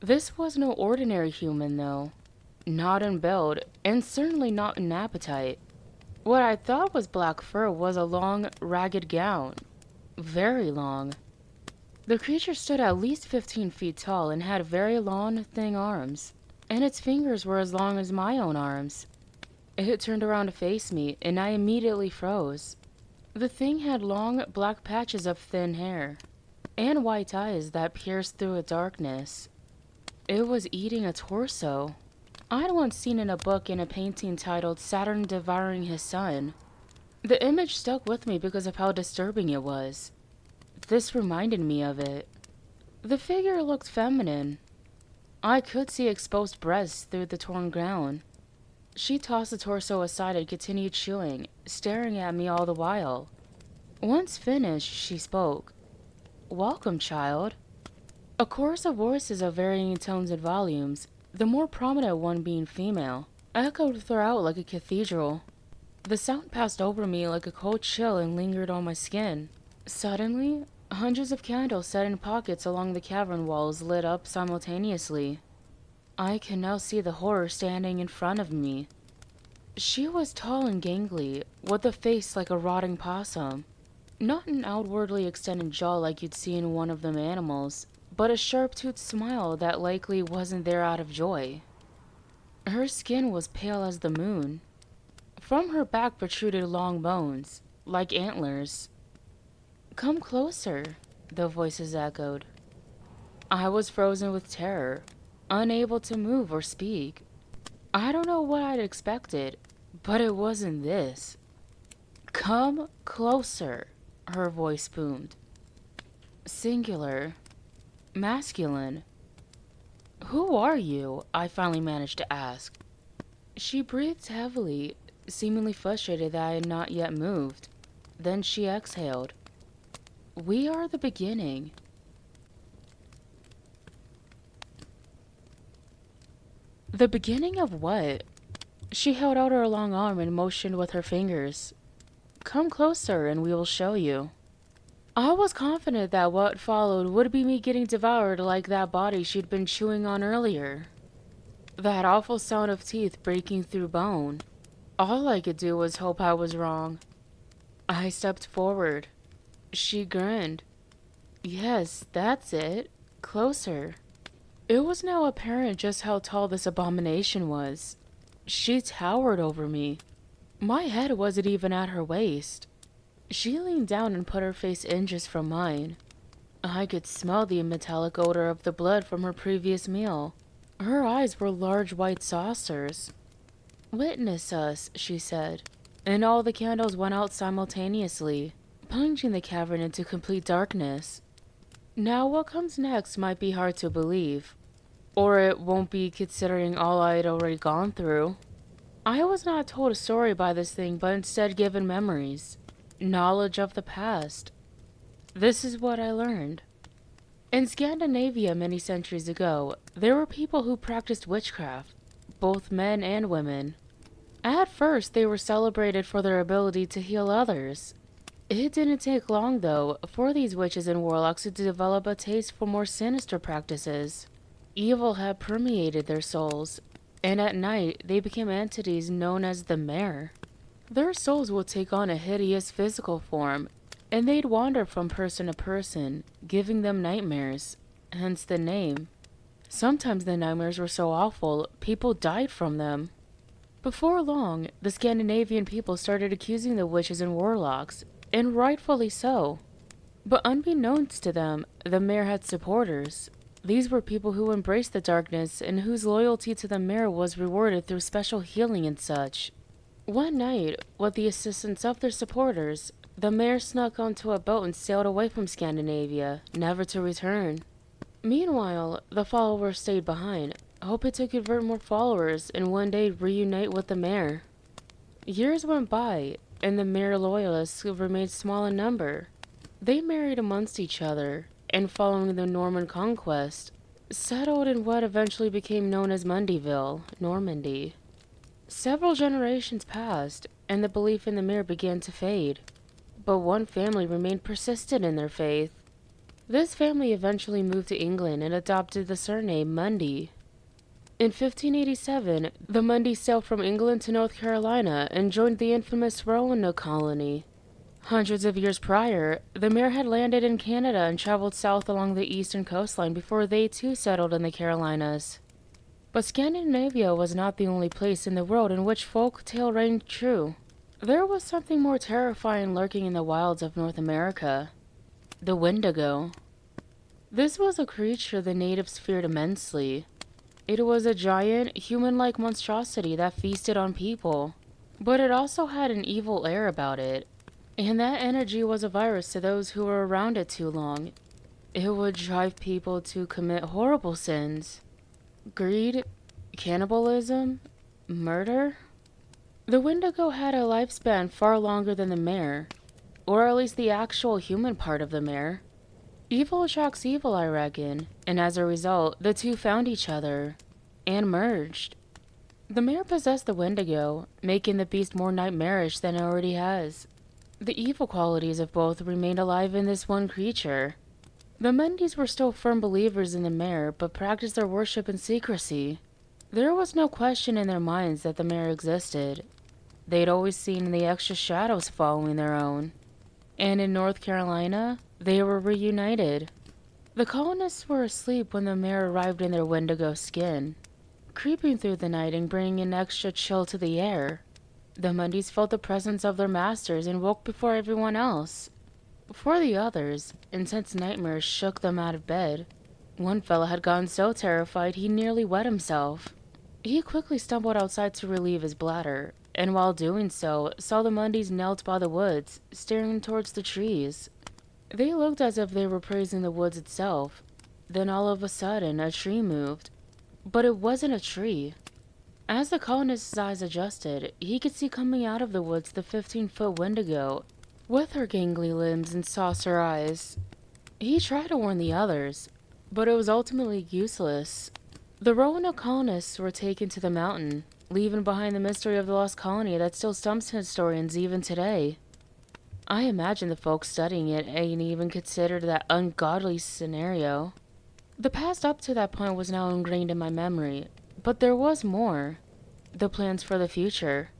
This was no ordinary human, though. Not in build, and certainly not in appetite. What I thought was black fur was a long, ragged gown. Very long. The creature stood at least 15 feet tall and had very long, thin arms, and its fingers were as long as my own arms. It turned around to face me, and I immediately froze. The thing had long, black patches of thin hair, and white eyes that pierced through the darkness. It was eating a torso. I'd once seen in a book in a painting titled Saturn Devouring His Son. The image stuck with me because of how disturbing it was. This reminded me of it. The figure looked feminine. I could see exposed breasts through the torn ground. She tossed the torso aside and continued chewing, staring at me all the while. Once finished, she spoke. "Welcome, child." A chorus of voices of varying tones and volumes, the more prominent one being female, echoed throughout like a cathedral. The sound passed over me like a cold chill and lingered on my skin. Suddenly, hundreds of candles set in pockets along the cavern walls lit up simultaneously. I can now see the horror standing in front of me. She was tall and gangly, with a face like a rotting possum. Not an outwardly extended jaw like you'd see in one of them animals, but a sharp-toothed smile that likely wasn't there out of joy. Her skin was pale as the moon. From her back protruded long bones, like antlers. "Come closer," the voices echoed. I was frozen with terror, unable to move or speak. I don't know what I'd expected, but it wasn't this. "Come closer," her voice boomed. Singular. Masculine. "Who are you?" I finally managed to ask. She breathed heavily, seemingly frustrated that I had not yet moved. Then she exhaled. "We are the beginning." The beginning of what? She held out her long arm and motioned with her fingers. "Come closer and we will show you." I was confident that what followed would be me getting devoured like that body she'd been chewing on earlier. That awful sound of teeth breaking through bone. All I could do was hope I was wrong. I stepped forward. She grinned. Yes, that's it. Closer. It was now apparent just how tall this abomination was. She towered over me. My head wasn't even at her waist. She leaned down and put her face inches from mine. I could smell the metallic odor of the blood from her previous meal. Her eyes were large white saucers. "Witness us," she said, and all the candles went out simultaneously, plunging the cavern into complete darkness. Now what comes next might be hard to believe, or it won't be considering all I had already gone through. I was not told a story by this thing, but instead given memories, knowledge of the past. This is what I learned. In Scandinavia many centuries ago, there were people who practiced witchcraft, both men and women. At first, they were celebrated for their ability to heal others. It didn't take long, though, for these witches and warlocks to develop a taste for more sinister practices. Evil had permeated their souls, and at night, they became entities known as the mare. Their souls would take on a hideous physical form, and they'd wander from person to person, giving them nightmares, hence the name. Sometimes the nightmares were so awful, people died from them. Before long, the Scandinavian people started accusing the witches and warlocks, and rightfully so. But unbeknownst to them, the mare had supporters. These were people who embraced the darkness and whose loyalty to the mare was rewarded through special healing and such. One night, with the assistance of their supporters, the mare snuck onto a boat and sailed away from Scandinavia, never to return. Meanwhile, the followers stayed behind, hoping to convert more followers and one day reunite with the mare. Years went by, and the mare loyalists remained small in number. They married amongst each other, and following the Norman conquest, settled in what eventually became known as Mundyville, Normandy. Several generations passed, and the belief in the mare began to fade. But one family remained persistent in their faith. This family eventually moved to England and adopted the surname Mundy. In 1587, the Mundys sailed from England to North Carolina and joined the infamous Roanoke colony. Hundreds of years prior, the mare had landed in Canada and traveled south along the eastern coastline before they too settled in the Carolinas. But Scandinavia was not the only place in the world in which folk tale rang true. There was something more terrifying lurking in the wilds of North America. The Wendigo. This was a creature the natives feared immensely. It was a giant, human-like monstrosity that feasted on people. But it also had an evil air about it, and that energy was a virus to those who were around it too long. It would drive people to commit horrible sins. Greed, cannibalism, murder. The Wendigo had a lifespan far longer than the mare, or at least the actual human part of the mare. Evil attracts evil, I reckon, and as a result, the two found each other, and merged. The mare possessed the Wendigo, making the beast more nightmarish than it already has. The evil qualities of both remained alive in this one creature. The Mundys were still firm believers in the mare, but practiced their worship in secrecy. There was no question in their minds that the mare existed. They'd always seen the extra shadows following their own. And in North Carolina, they were reunited. The colonists were asleep when the mare arrived in their Wendigo skin, creeping through the night and bringing an extra chill to the air. The Mundys felt the presence of their masters and woke before everyone else. For the others, intense nightmares shook them out of bed. One fellow had gotten so terrified he nearly wet himself. He quickly stumbled outside to relieve his bladder, and while doing so, saw the Mundys knelt by the woods, staring towards the trees. They looked as if they were praising the woods itself. Then all of a sudden, a tree moved. But it wasn't a tree. As the colonist's eyes adjusted, he could see coming out of the woods the 15-foot Wendigo, with her gangly limbs and saucer eyes. He tried to warn the others, but it was ultimately useless. The Roanoke colonists were taken to the mountain, leaving behind the mystery of the lost colony that still stumps historians even today. I imagine the folks studying it ain't even considered that ungodly scenario. The past up to that point was now ingrained in my memory, but there was more. The plans for the future.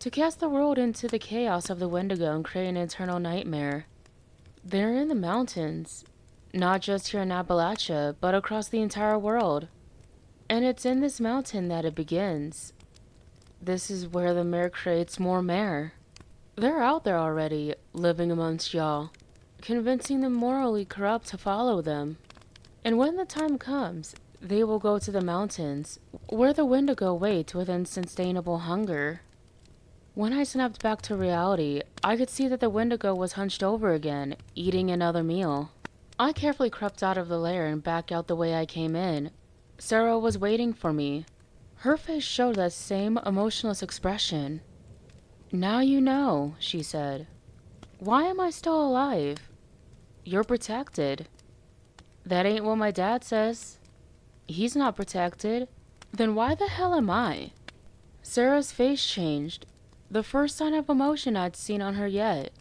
To cast the world into the chaos of the Wendigo and create an eternal nightmare. They're in the mountains, not just here in Appalachia, but across the entire world. And it's in this mountain that it begins. This is where the mare creates more mare. They're out there already, living amongst y'all, convincing the morally corrupt to follow them. And when the time comes, they will go to the mountains, where the Wendigo wait with unsustainable hunger. When I snapped back to reality, I could see that the Wendigo was hunched over again, eating another meal. I carefully crept out of the lair and back out the way I came in. Sarah was waiting for me. Her face showed that same emotionless expression. "Now you know," she said. "Why am I still alive?" "You're protected." "That ain't what my dad says." "He's not protected." "Then why the hell am I?" Sarah's face changed, the first sign of emotion I'd seen on her yet.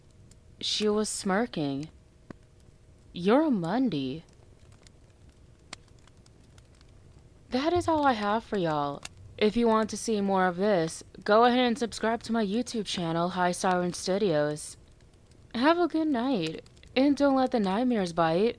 She was smirking. "You're a Mundy." That is all I have for y'all. If you want to see more of this, go ahead and subscribe to my YouTube channel, Siren Studios. Have a good night, and don't let the nightmares bite.